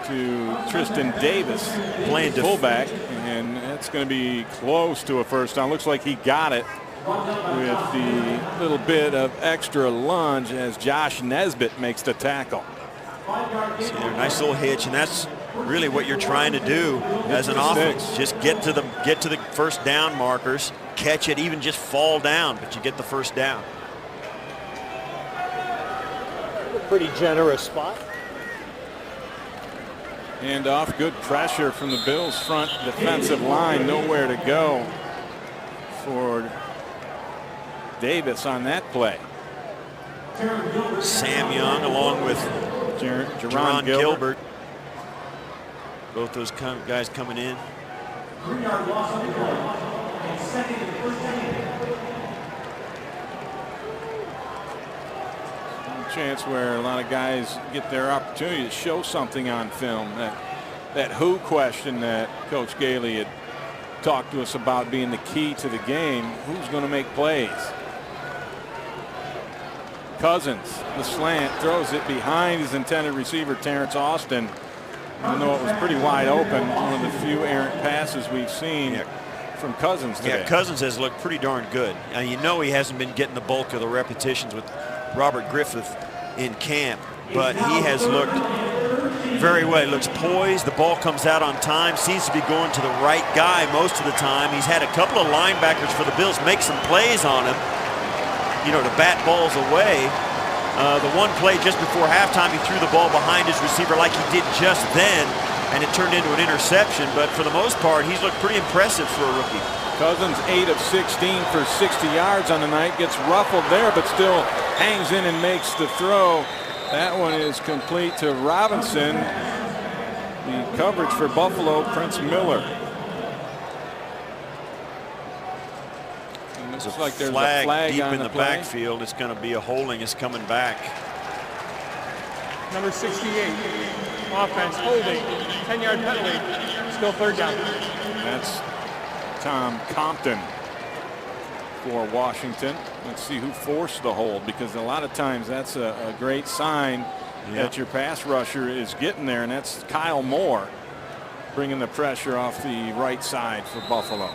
Speaker 1: to Tristan Davis,
Speaker 2: Playing
Speaker 1: fullback, and that's going to be close to a first down. Looks like he got it with the little bit of extra lunge as Josh Nesbitt makes the tackle.
Speaker 2: See there, nice little hitch, and that's really what you're trying to do as an offense. Just get to the first down markers, catch it, even just fall down, but you get the first down.
Speaker 8: Pretty generous spot.
Speaker 1: Hand off, good pressure from the Bills front defensive line. Nowhere to go for Davis on that play.
Speaker 2: Sam Young along with
Speaker 1: Jerron
Speaker 2: Gilbert. Both those guys coming in.
Speaker 1: Chance where a lot of guys get their opportunity to show something on film. That who question that Coach Gailey had talked to us about being the key to the game. Who's going to make plays? Cousins, the slant, throws it behind his intended receiver, Terrence Austin. Even though it was pretty wide open, one of the few errant passes we've seen from Cousins today.
Speaker 2: Yeah, Cousins has looked pretty darn good. You know he hasn't been getting the bulk of the repetitions with Robert Griffith in camp, but he has looked very well. He looks poised. The ball comes out on time. Seems to be going to the right guy most of the time. He's had a couple of linebackers for the Bills make some plays on him, you know, to bat balls away. The one play just before halftime, he threw the ball behind his receiver like he did just then, and it turned into an interception. But for the most part, he's looked pretty impressive for a rookie.
Speaker 1: Cousins 8 of 16 for 60 yards on the night. Gets ruffled there, but still hangs in and makes the throw. That one is complete to Robinson. The coverage for Buffalo, Prince Miller. Looks like there's a flag
Speaker 2: deep
Speaker 1: on
Speaker 2: in the
Speaker 1: play.
Speaker 2: backfield. It's going to be a holding. It's coming back.
Speaker 4: Number 68, offense, holding, 10-yard penalty, still third down.
Speaker 1: That's Tom Compton for Washington. Let's see who forced the hold, because a lot of times that's a great sign that your pass rusher is getting there, and that's Kyle Moore bringing the pressure off the right side for Buffalo.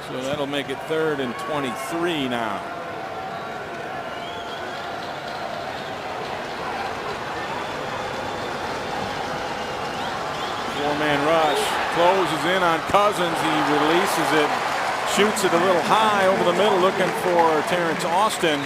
Speaker 1: So that'll make it 3rd and 23 now. Four-man rush, closes in on Cousins. He releases it, shoots it a little high over the middle, looking for Terrence Austin.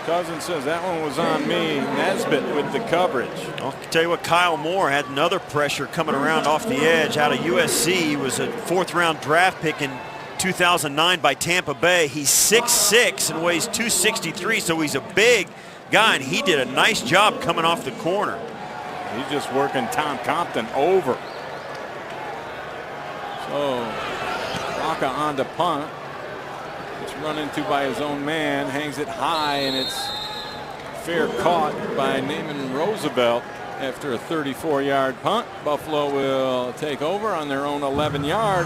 Speaker 1: Cousins says that one was on me. Nesbitt with the coverage.
Speaker 2: I'll tell you what, Kyle Moore had another pressure coming around off the edge out of USC. He was a 4th-round draft pick in 2009 by Tampa Bay. He's 6'6" and weighs 263, so he's a big guy, and he did a nice job coming off the corner.
Speaker 1: He's just working Tom Compton over. So Rocca on to punt. It's run into by his own man, hangs it high, and it's fair caught by Naaman Roosevelt after a 34-yard punt. Buffalo will take over on their own 11-yard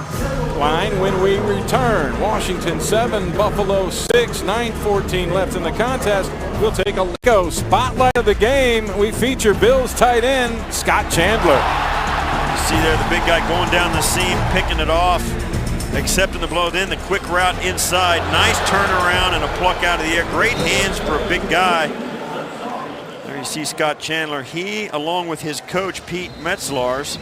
Speaker 1: line when we return. Washington 7, Buffalo 6, 9:14 left in the contest. We'll take a go. Spotlight of the game. We feature Bills tight end Scott Chandler.
Speaker 2: You see there the big guy going down the seam, picking it off, accepting the blow, then the quick route inside. Nice turnaround and a pluck out of the air. Great hands for a big guy. There you see Scott Chandler. He, along with his coach, Pete Metzlars,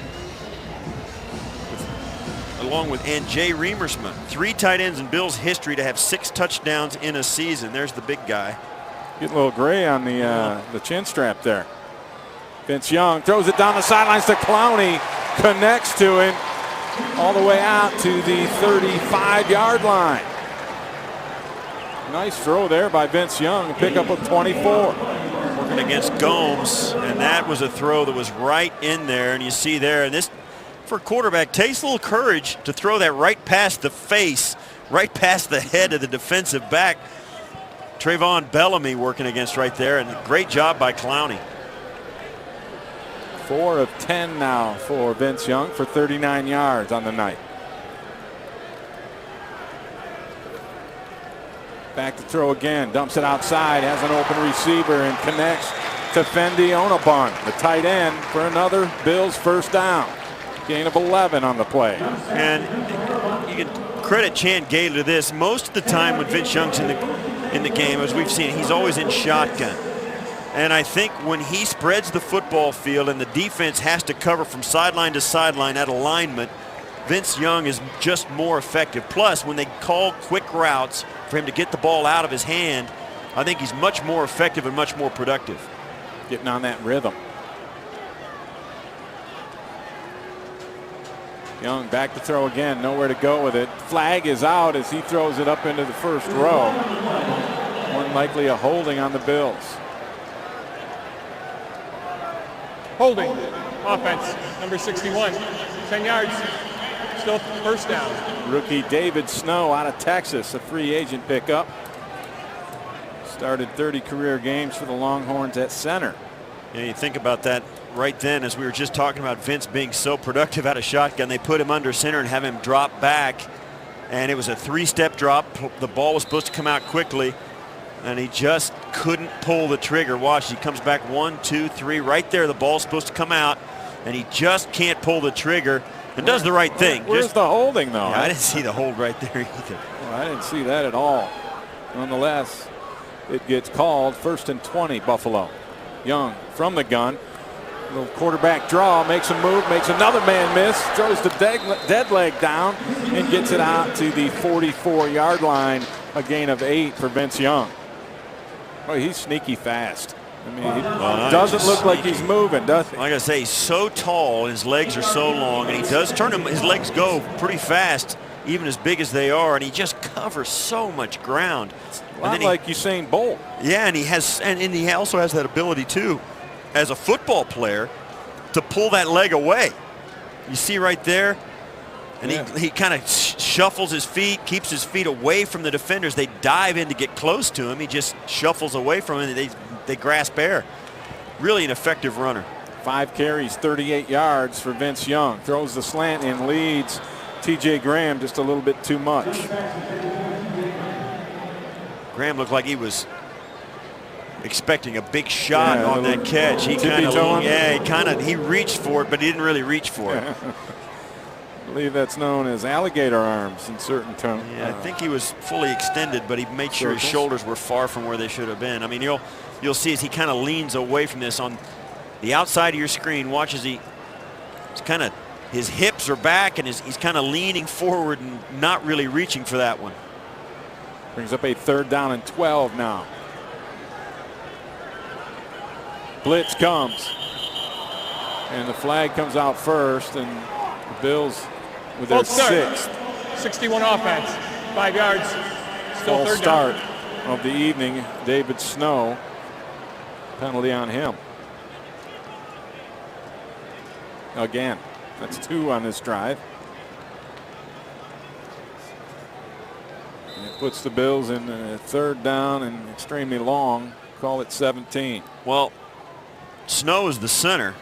Speaker 2: and Jay Remersman, 3 tight ends in Bills history to have 6 touchdowns in a season. There's the big guy.
Speaker 1: Getting a little gray on the chin strap there. Vince Young throws it down the sidelines to Clowney. Connects to him all the way out to the 35-yard line. Nice throw there by Vince Young. Pick up of 24.
Speaker 2: Working against Gomes, and that was a throw that was right in there. And you see there, and this, for a quarterback, takes a little courage to throw that right past the face, right past the head of the defensive back. Trayvon Bellamy working against right there, and a great job by Clowney.
Speaker 1: 4 of 10 now for Vince Young for 39 yards on the night. Back to throw again, dumps it outside, has an open receiver and connects to Fendi Onabun, the tight end, for another Bills first down. Gain of 11 on the play.
Speaker 2: And you can credit Chan Gailey to this. Most of the time when Vince Young's in the game, as we've seen, he's always in shotgun. And I think when he spreads the football field and the defense has to cover from sideline to sideline at alignment, Vince Young is just more effective. Plus, when they call quick routes for him to get the ball out of his hand, I think he's much more effective and much more productive.
Speaker 1: Getting on that rhythm. Young back to throw again, nowhere to go with it. Flag is out as he throws it up into the first row. More than likely a holding on the Bills.
Speaker 4: Holding, offense, number 61, 10 yards, still first down.
Speaker 1: Rookie David Snow out of Texas, a free agent pickup. Started 30 career games for the Longhorns at center.
Speaker 2: Yeah, you think about that right then, as we were just talking about Vince being so productive out of shotgun, they put him under center and have him drop back. and it was a 3-step drop. The ball was supposed to come out quickly, and he just couldn't pull the trigger. Watch, he comes back 1, 2, 3. Right there, the ball's supposed to come out, and he just can't pull the trigger and does the right thing.
Speaker 1: Where's the holding, though?
Speaker 2: Yeah, I didn't see the hold right there either.
Speaker 1: Well, I didn't see that at all. Nonetheless, it gets called 1st and 20, Buffalo. Young from the gun. Little quarterback draw, makes a move, makes another man miss, throws the dead leg down, and gets it out to the 44-yard line. A gain of 8 for Vince Young. Oh, he's sneaky fast. I mean, he doesn't look like he's moving, does he?
Speaker 2: Like I say, he's so tall and his legs are so long, and he does turn them. His legs go pretty fast, even as big as they are, and he just covers so much ground.
Speaker 1: A lot like Usain Bolt.
Speaker 2: Yeah, and he also has that ability too, as a football player, to pull that leg away. You see right there, and he kind of shuffles his feet, keeps his feet away from the defenders. They dive in to get close to him. He just shuffles away from him, and they grasp air. Really an effective runner.
Speaker 1: 5 carries, 38 yards for Vince Young. Throws the slant in, leads T.J. Graham just a little bit too much.
Speaker 2: Graham looked like he was expecting a big shot on that catch. He he reached for it, but he didn't really reach for it.
Speaker 1: I believe that's known as alligator arms in certain terms.
Speaker 2: Yeah, I think he was fully extended, but he made sure his shoulders were far from where they should have been. I mean, you'll see as he kind of leans away from this on the outside of your screen. Watch as his hips are back, and he's kind of leaning forward and not really reaching for that one.
Speaker 1: Brings up a 3rd down and 12 now. Blitz comes, and the flag comes out first, and the Bills with their 6th.
Speaker 4: 61 offense, 5 yards, still
Speaker 1: full
Speaker 4: 3rd
Speaker 1: start
Speaker 4: down.
Speaker 1: of the evening. David Snow, penalty on him. Again, that's 2 on this drive. And it puts the Bills in 3rd down and extremely long. Call it 17.
Speaker 2: Well, Snow is the center,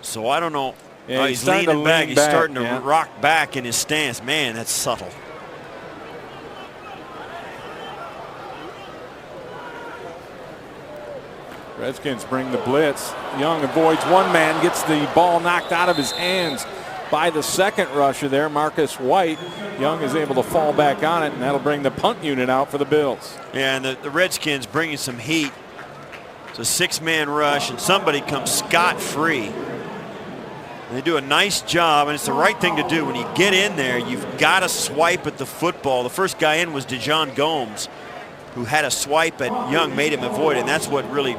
Speaker 2: so I don't know.
Speaker 1: Yeah,
Speaker 2: he's leaning back. He's starting to
Speaker 1: yeah.
Speaker 2: rock back in his stance. Man, that's subtle.
Speaker 1: Redskins bring the blitz. Young avoids one man, gets the ball knocked out of his hands by the 2nd rusher there, Marcus White. Young is able to fall back on it, and that'll bring the punt unit out for the Bills.
Speaker 2: Yeah, and the Redskins bringing some heat. It's a 6-man rush, and somebody comes scot-free. They do a nice job, and it's the right thing to do. When you get in there, you've got to swipe at the football. The first guy in was DeJon Gomes, who had a swipe at Young, made him avoid it, and that's what really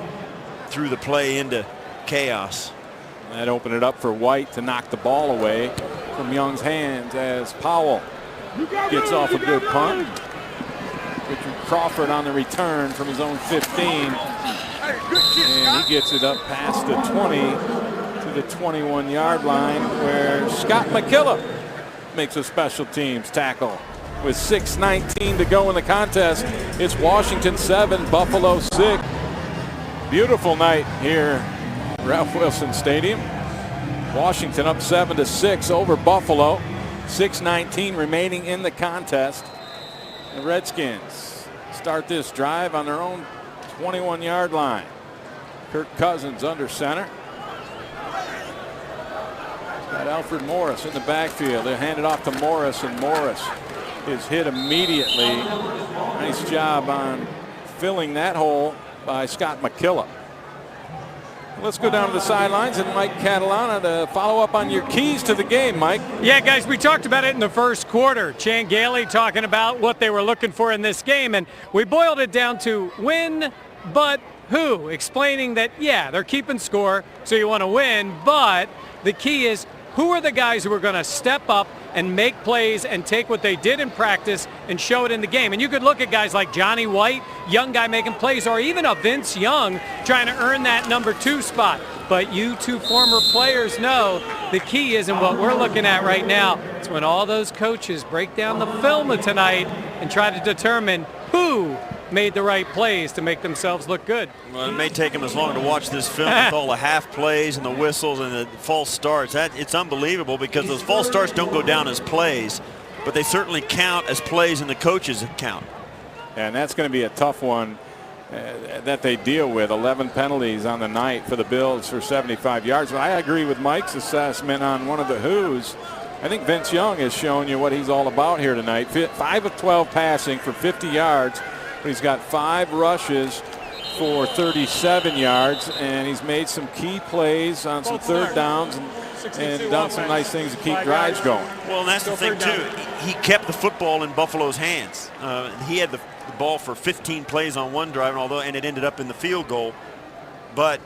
Speaker 2: threw the play into chaos.
Speaker 1: That opened it up for White to knock the ball away from Young's hands as Powell gets off a good punt. Richard Crawford on the return from his own 15. And he gets it up past the 20 to the 21-yard line, where Scott McKillop makes a special teams tackle. With 6:19 to go in the contest, it's Washington 7, Buffalo 6. Beautiful night here at Ralph Wilson Stadium. Washington up 7-6 over Buffalo. 6:19 remaining in the contest. The Redskins start this drive on their own 21-yard line. Kirk Cousins under center. Got Alfred Morris in the backfield. They hand it off to Morris, and Morris is hit immediately. Nice job on filling that hole by Scott McKillop. Let's go down to the sidelines and Mike Catalana to follow up on your keys to the game, Mike.
Speaker 3: Yeah, guys, we talked about it in the first quarter. Chan Gailey talking about what they were looking for in this game, and we boiled it down to win, but who? Explaining that, yeah, they're keeping score, so you want to win, but the key is who are the guys who are going to step up and make plays and take what they did in practice and show it in the game. And you could look at guys like Johnny White, young guy making plays, or even a Vince Young trying to earn that number 2 spot. But you two former players know the key is, and what we're looking at right now, is when all those coaches break down the film of tonight and try to determine who made the right plays to make themselves look good.
Speaker 2: Well, it may take them as long to watch this film with all the half plays and the whistles and the false starts. It's unbelievable because those false starts don't go down as plays, but they certainly count as plays in the coaches' account.
Speaker 1: And that's going to be a tough one that they deal with. 11 penalties on the night for the Bills for 75 yards. But I agree with Mike's assessment on one of the Who's. I think Vince Young has shown you what he's all about here tonight. 5 of 12 passing for 50 yards. But he's got 5 rushes for 37 yards, and he's made some key plays on some third downs and done some nice things to keep drives going.
Speaker 2: Well, and that's the thing, too. He kept the football in Buffalo's hands. He had the ball for 15 plays on one drive, and it ended up in the field goal. But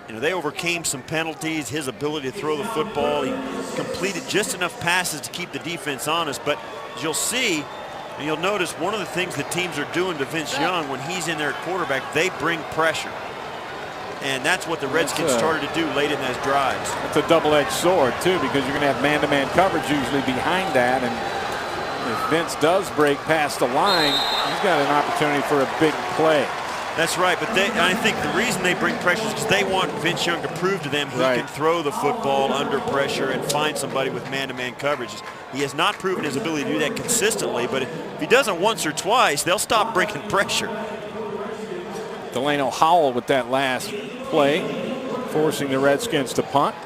Speaker 2: they overcame some penalties, his ability to throw the football. He completed just enough passes to keep the defense honest. But as you'll see, and you'll notice one of the things that teams are doing to Vince Young when he's in there at quarterback, they bring pressure. And that's what the Redskins started to do late in those drives.
Speaker 1: It's a double-edged sword, too, because you're going to have man-to-man coverage usually behind that. And if Vince does break past the line, he's got an opportunity for a big play.
Speaker 2: That's right, but I think the reason they bring pressure is because they want Vince Young to prove to them he can throw the football under pressure and find somebody with man-to-man coverage. He has not proven his ability to do that consistently, but if he does it once or twice, they'll stop bringing pressure.
Speaker 1: Delano Howell with that last play, forcing the Redskins to punt.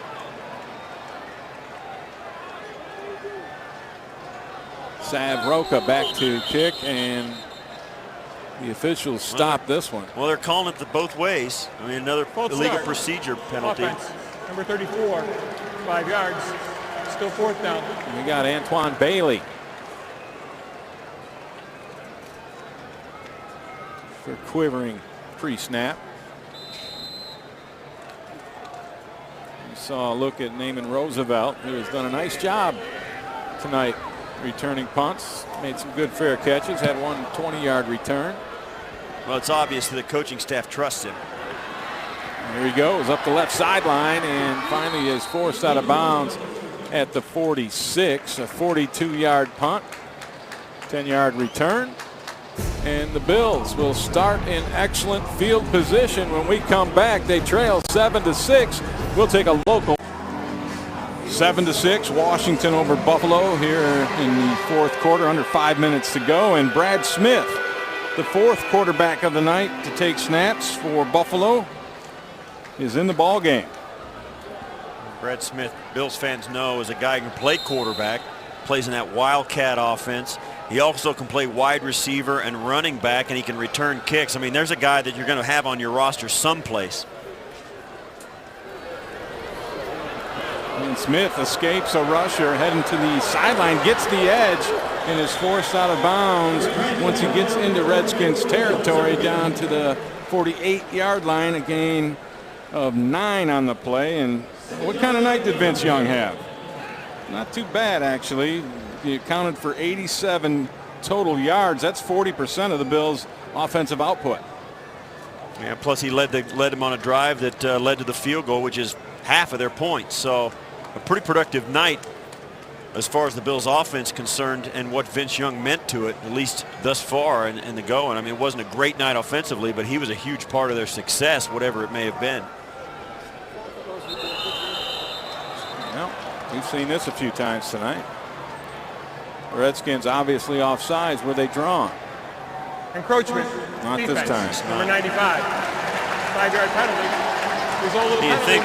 Speaker 1: Sav Roca back to kick, and the officials stopped this one.
Speaker 2: Well, they're calling it both ways. I mean, another illegal procedure penalty.
Speaker 4: Offense. Number 34, 5 yards. Still 4th down.
Speaker 1: We got Antoine Bailey for quivering pre-snap. We saw a look at Naaman Roosevelt, who has done a nice job tonight returning punts. Made some good fair catches, had one 20-yard return.
Speaker 2: Well, it's obvious that the coaching staff trusts him.
Speaker 1: Here he goes up the left sideline and finally is forced out of bounds at the 46. A 42-yard punt, 10-yard return. And the Bills will start in excellent field position. When we come back, they trail 7-6. We'll take a local. 7-6, Washington over Buffalo here in the 4th quarter, under 5 minutes to go. And Brad Smith, the 4th quarterback of the night to take snaps for Buffalo, is in the ball game.
Speaker 2: Brad Smith, Bills fans know, is a guy who can play quarterback, plays in that Wildcat offense. He also can play wide receiver and running back, and he can return kicks. I mean, there's a guy that you're going to have on your roster someplace.
Speaker 1: And Smith escapes a rusher heading to the sideline, gets the edge, and is forced out of bounds once he gets into Redskins territory down to the 48-yard line. A gain of 9 on the play. And what kind of night did Vince Young have? Not too bad, actually. He accounted for 87 total yards. That's 40% of the Bills' offensive output.
Speaker 2: Yeah, plus he led them on a drive that led to the field goal, which is half of their points. So a pretty productive night as far as the Bills' offense concerned, and what Vince Young meant to it, at least thus far in the going. I mean, it wasn't a great night offensively, but he was a huge part of their success, whatever it may have been.
Speaker 1: Well, we've seen this a few times tonight. The Redskins obviously offsides. Were they drawn?
Speaker 4: Encroachment.
Speaker 1: Not
Speaker 4: defense.
Speaker 1: this time.
Speaker 4: Number 95. 5-yard penalty. Result of the
Speaker 2: Do you
Speaker 4: penalty.
Speaker 2: think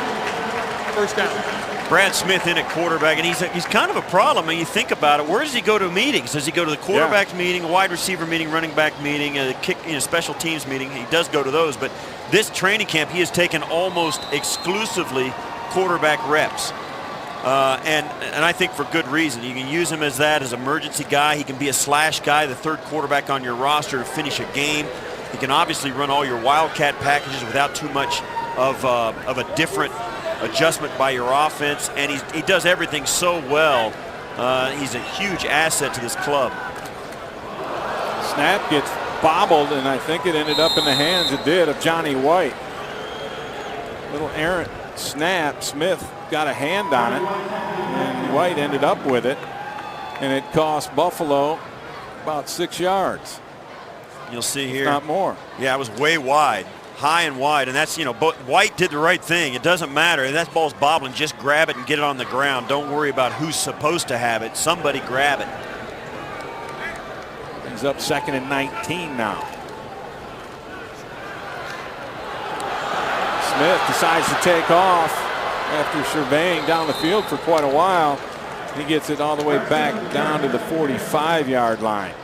Speaker 4: First down.
Speaker 2: Brad Smith in at quarterback, and he's kind of a problem. I mean, you think about it. Where does he go to meetings? Does he go to the quarterback meeting, a wide receiver meeting, running back meeting, a kick, special teams meeting? He does go to those, but this training camp, he has taken almost exclusively quarterback reps. And I think for good reason. You can use him as that, as emergency guy. He can be a slash guy, the 3rd quarterback on your roster to finish a game. He can obviously run all your Wildcat packages without too much of a different adjustment by your offense, and he does everything so well. He's a huge asset to this club.
Speaker 1: Snap gets bobbled, and I think it ended up in the hands, it did, of Johnny White. Little errant snap. Smith got a hand on it, and White ended up with it, and it cost Buffalo about 6 yards.
Speaker 2: You'll see here.
Speaker 1: Not more.
Speaker 2: Yeah, it was way wide, high and wide, and that's, you know, White did the right thing. It doesn't matter. If that ball's bobbling, just grab it and get it on the ground. Don't worry about who's supposed to have it. Somebody grab it.
Speaker 1: He's up 2nd and 19 now. Smith decides to take off after surveying down the field for quite a while. He gets it all the way back down to the 45-yard line.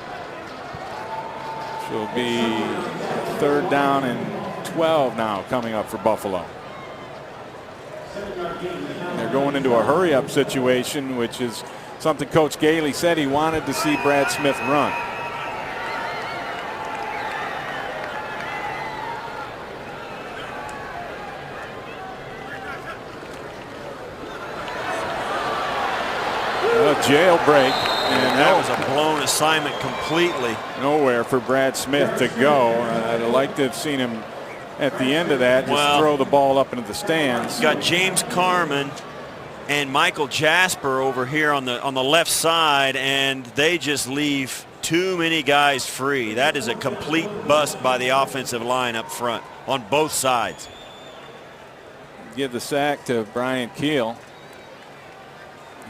Speaker 1: She'll be 3rd down and 12 now coming up for Buffalo. They're going into a hurry-up situation, which is something Coach Gailey said he wanted to see Brad Smith run. A jailbreak, and
Speaker 2: that was a blown assignment completely.
Speaker 1: Nowhere for Brad Smith to go. I'd like to have seen him at the end of that just throw the ball up into the stands.
Speaker 2: Got James Carman and Michael Jasper over here on the left side, and they just leave too many guys free. That is a complete bust by the offensive line up front on both sides.
Speaker 1: Give the sack to Brian Keel.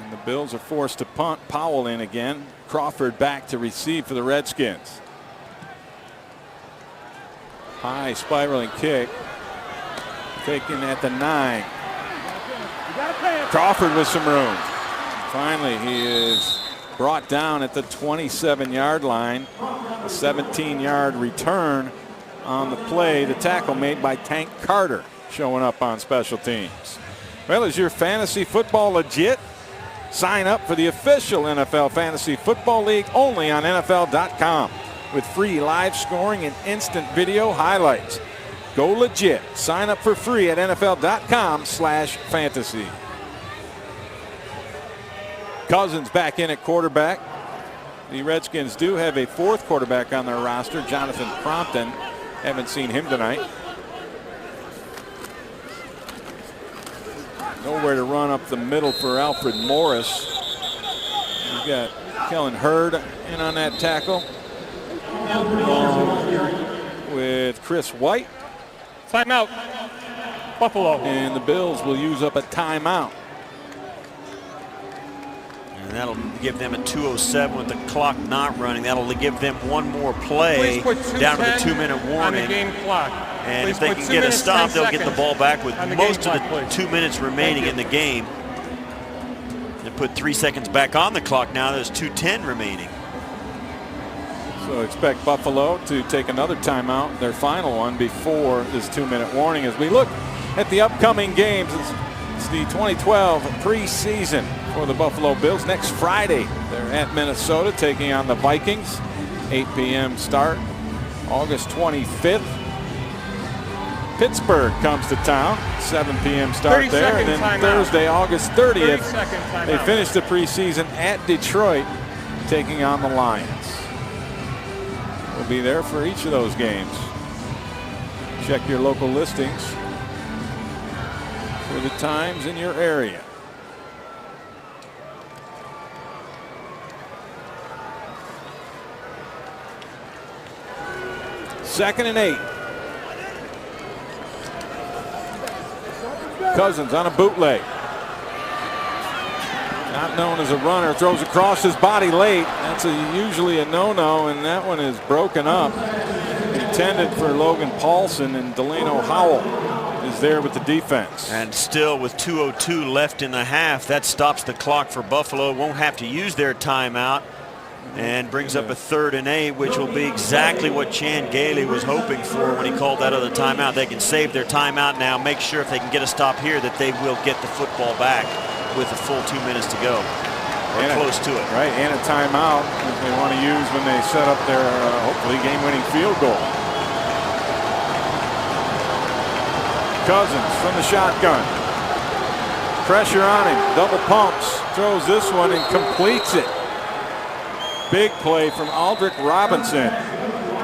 Speaker 1: And the Bills are forced to punt. Powell in again. Crawford back to receive for the Redskins. High spiraling kick. Taken at the 9. Crawford with some room. Finally, he is brought down at the 27-yard line. A 17-yard return on the play. The tackle made by Tank Carter showing up on special teams. Well, is your fantasy football legit? Sign up for the official NFL Fantasy Football League only on NFL.com with free live scoring and instant video highlights. Go legit. Sign up for free at NFL.com/fantasy. Cousins back in at quarterback. The Redskins do have a 4th quarterback on their roster, Jonathan Crompton. Haven't seen him tonight. Nowhere to run up the middle for Alfred Morris. You've got Kellen Hurd in on that tackle. With Chris White.
Speaker 4: Timeout. Buffalo.
Speaker 1: And the Bills will use up a timeout.
Speaker 2: And that'll give them a 2:07 with the clock not running. That'll give them one more play down to the 2-minute warning.
Speaker 4: On the game clock.
Speaker 2: And
Speaker 4: Please
Speaker 2: if they
Speaker 4: put
Speaker 2: can
Speaker 4: 2
Speaker 2: get a
Speaker 4: minutes,
Speaker 2: stop,
Speaker 4: 10
Speaker 2: they'll get the ball back with most of the 2 minutes remaining in the game. They put 3 seconds back on the clock now. There's 2:10 remaining.
Speaker 1: So expect Buffalo to take another timeout, their final one, before this 2-minute warning. As we look at the upcoming games, it's the 2012 preseason for the Buffalo Bills. Next Friday, they're at Minnesota taking on the Vikings. 8 p.m. start. August 25th. Pittsburgh comes to town. 7 p.m. start there. And then Thursday, August 30th, they finish the preseason at Detroit, taking on the Lions. We'll be there for each of those games. Check your local listings for the times in your area. Second and 8. Cousins on a bootleg. Not known as a runner, throws across his body late. That's usually a no-no, and that one is broken up. Intended for Logan Paulson, and Delano Howell is there with the defense.
Speaker 2: And still with 2:02 left in the half, that stops the clock for Buffalo. Won't have to use their timeout. And brings up a 3rd and 8, which will be exactly what Chan Gailey was hoping for when he called that other timeout. They can save their timeout now, make sure if they can get a stop here that they will get the football back with a full 2 minutes to go, or close to it.
Speaker 1: Right, and a timeout that they want to use when they set up their hopefully game-winning field goal. Cousins from the shotgun. Pressure on him, double pumps, throws this one and completes it. Big play from Aldrick Robinson.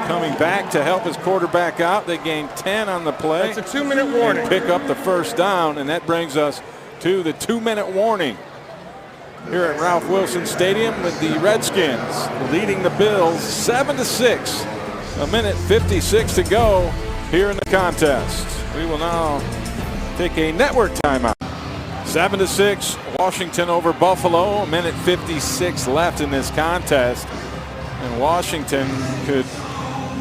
Speaker 1: Coming back to help his quarterback out. They gain 10 on the play.
Speaker 4: It's a 2-minute warning.
Speaker 1: And pick up the first down, and that brings us to the 2-minute warning here at Ralph Wilson Stadium, with the Redskins leading the Bills 7-6 A minute 56 to go here in the contest. We will now take a network timeout. 7-6, Washington over Buffalo. A minute 56 left in this contest. And Washington could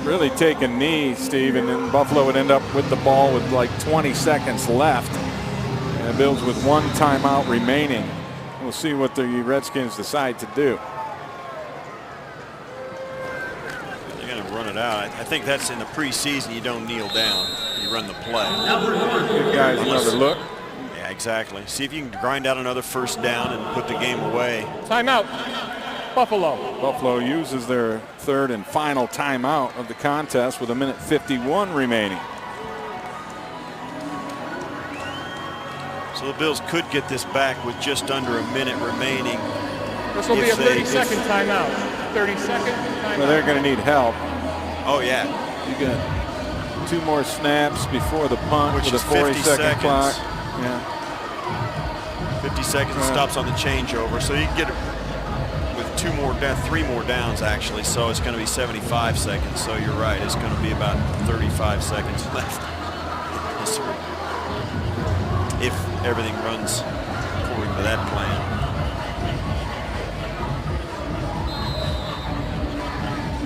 Speaker 1: really take a knee, Steve, and then Buffalo would end up with the ball with like 20 seconds left. And the Bills with one timeout remaining. We'll see what the Redskins decide to do.
Speaker 2: They're going to run it out. I think that's in the preseason. You don't kneel down. You run the play.
Speaker 1: Give guys another look.
Speaker 2: Yeah, exactly. See if you can grind out another first down and put the game away.
Speaker 4: Timeout. Buffalo.
Speaker 1: Buffalo uses their third and final timeout of the contest with a minute 51 remaining.
Speaker 2: So the Bills could get this back with just under a minute remaining.
Speaker 4: This will be a 30-second timeout. 30-second timeout.
Speaker 1: Well, they're going to need help.
Speaker 2: Oh, yeah.
Speaker 1: You got 2 more snaps before the punt
Speaker 2: Which
Speaker 1: with
Speaker 2: is
Speaker 1: a
Speaker 2: 50
Speaker 1: 40-second clock.
Speaker 2: seconds.
Speaker 1: Yeah.
Speaker 2: 50 seconds stops on the changeover. So you can get it with 3 more downs, actually. So it's going to be 75 seconds. So you're right. It's going to be about 35 seconds left. If everything runs according to that plan.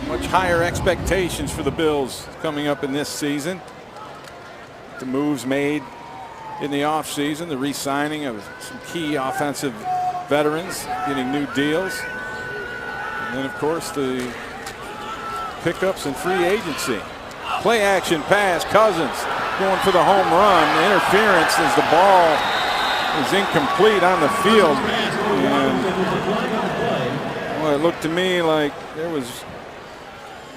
Speaker 1: Much higher expectations for the Bills coming up in this season. The moves made in the offseason, the re-signing of some key offensive veterans, getting new deals. And then, of course, the pickups and free agency. Play action pass, Cousins going for the home run. Interference as the ball is incomplete on the field. And well, it looked to me like there was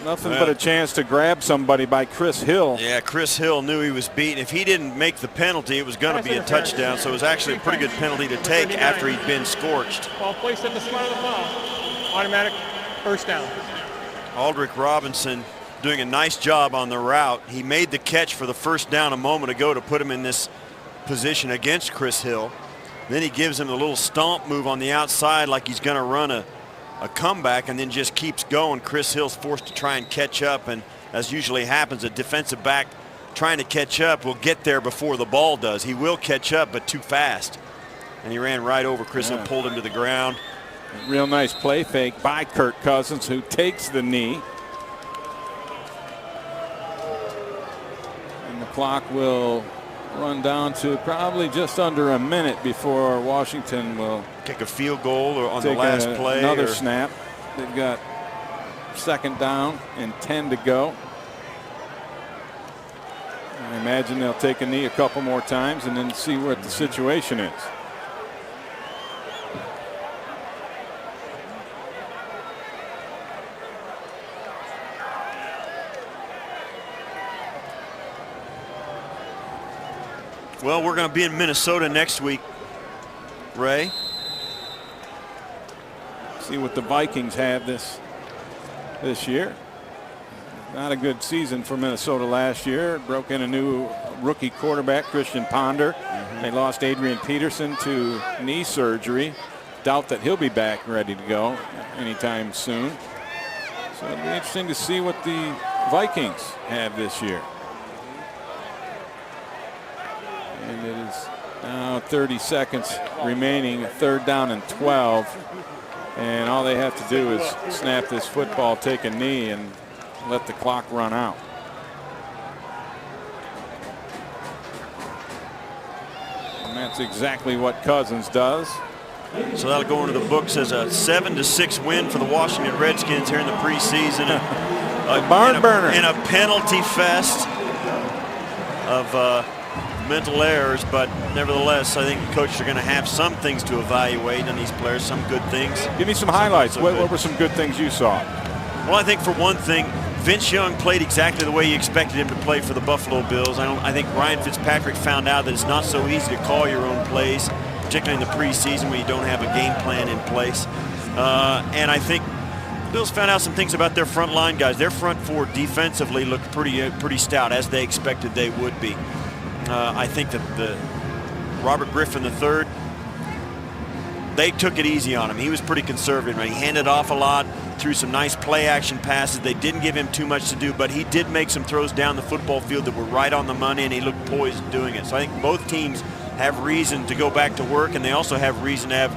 Speaker 1: nothing but a chance to grab somebody by Chris Hill.
Speaker 2: Yeah, Chris Hill knew he was beaten. If he didn't make the penalty, it was going to be a touchdown. So it was actually a pretty good penalty to take after he'd been scorched.
Speaker 4: Ball placed at the front of the ball. Automatic first down.
Speaker 2: Aldrick Robinson doing a nice job on the route. He made the catch for the first down a moment ago to put him in this position against Chris Hill. Then he gives him a little stomp move on the outside like he's going to run a comeback, and then just keeps going. Chris Hill's forced to try and catch up, and as usually happens, a defensive back trying to catch up will get there before the ball does. He will catch up, but too fast. And he ran right over Chris Hill, pulled him to the ground.
Speaker 1: Real nice play fake by Kirk Cousins, who takes the knee. And the clock will run down to probably just under a minute before Washington will
Speaker 2: kick a field goal or on the last play.
Speaker 1: Another snap. They've got second down and 10 to go. I imagine they'll take a knee a couple more times and then see what the situation is.
Speaker 2: Well, we're going to be in Minnesota next week, Ray.
Speaker 1: See what the Vikings have this year. Not a good season for Minnesota last year. Broke in a new rookie quarterback, Christian Ponder. They lost Adrian Peterson to knee surgery. Doubt that he'll be back ready to go anytime soon. So it'll be interesting to see what the Vikings have this year. And it is now 30 seconds remaining, third down and 12. And all they have to do is snap this football, take a knee, and let the clock run out. And that's exactly what Cousins does.
Speaker 2: So that'll go into the books as a 7-6 win for the Washington Redskins here in the preseason.
Speaker 1: A barn burner.
Speaker 2: In a penalty fest of mental errors, but nevertheless, I think the coaches are going to have some things to evaluate on these players, some good things.
Speaker 1: Give me some highlights. What were some good things you saw?
Speaker 2: Well, I think for one thing, Vince Young played exactly the way you expected him to play for the Buffalo Bills. I think Ryan Fitzpatrick found out that it's not so easy to call your own plays, particularly in the preseason when you don't have a game plan in place. And I think the Bills found out some things about their front line guys. Their front four defensively looked pretty stout, as they expected they would be. I think that Robert Griffin III they took it easy on him. He was pretty conservative. He handed off a lot, threw some nice play action passes. They didn't give him too much to do, but he did make some throws down the football field that were right on the money, and he looked poised doing it. So I think both teams have reason to go back to work, and they also have reason to have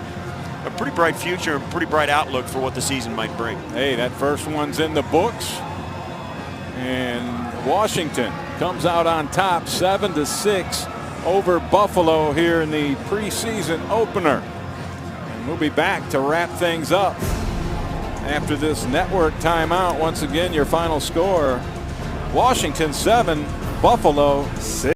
Speaker 2: a pretty bright future and pretty bright outlook for what the season might bring.
Speaker 1: Hey, that first one's in the books. And Washington comes out on top 7-6 over Buffalo here in the preseason opener. And we'll be back to wrap things up after this network timeout. Once again, your final score, Washington 7, Buffalo 6.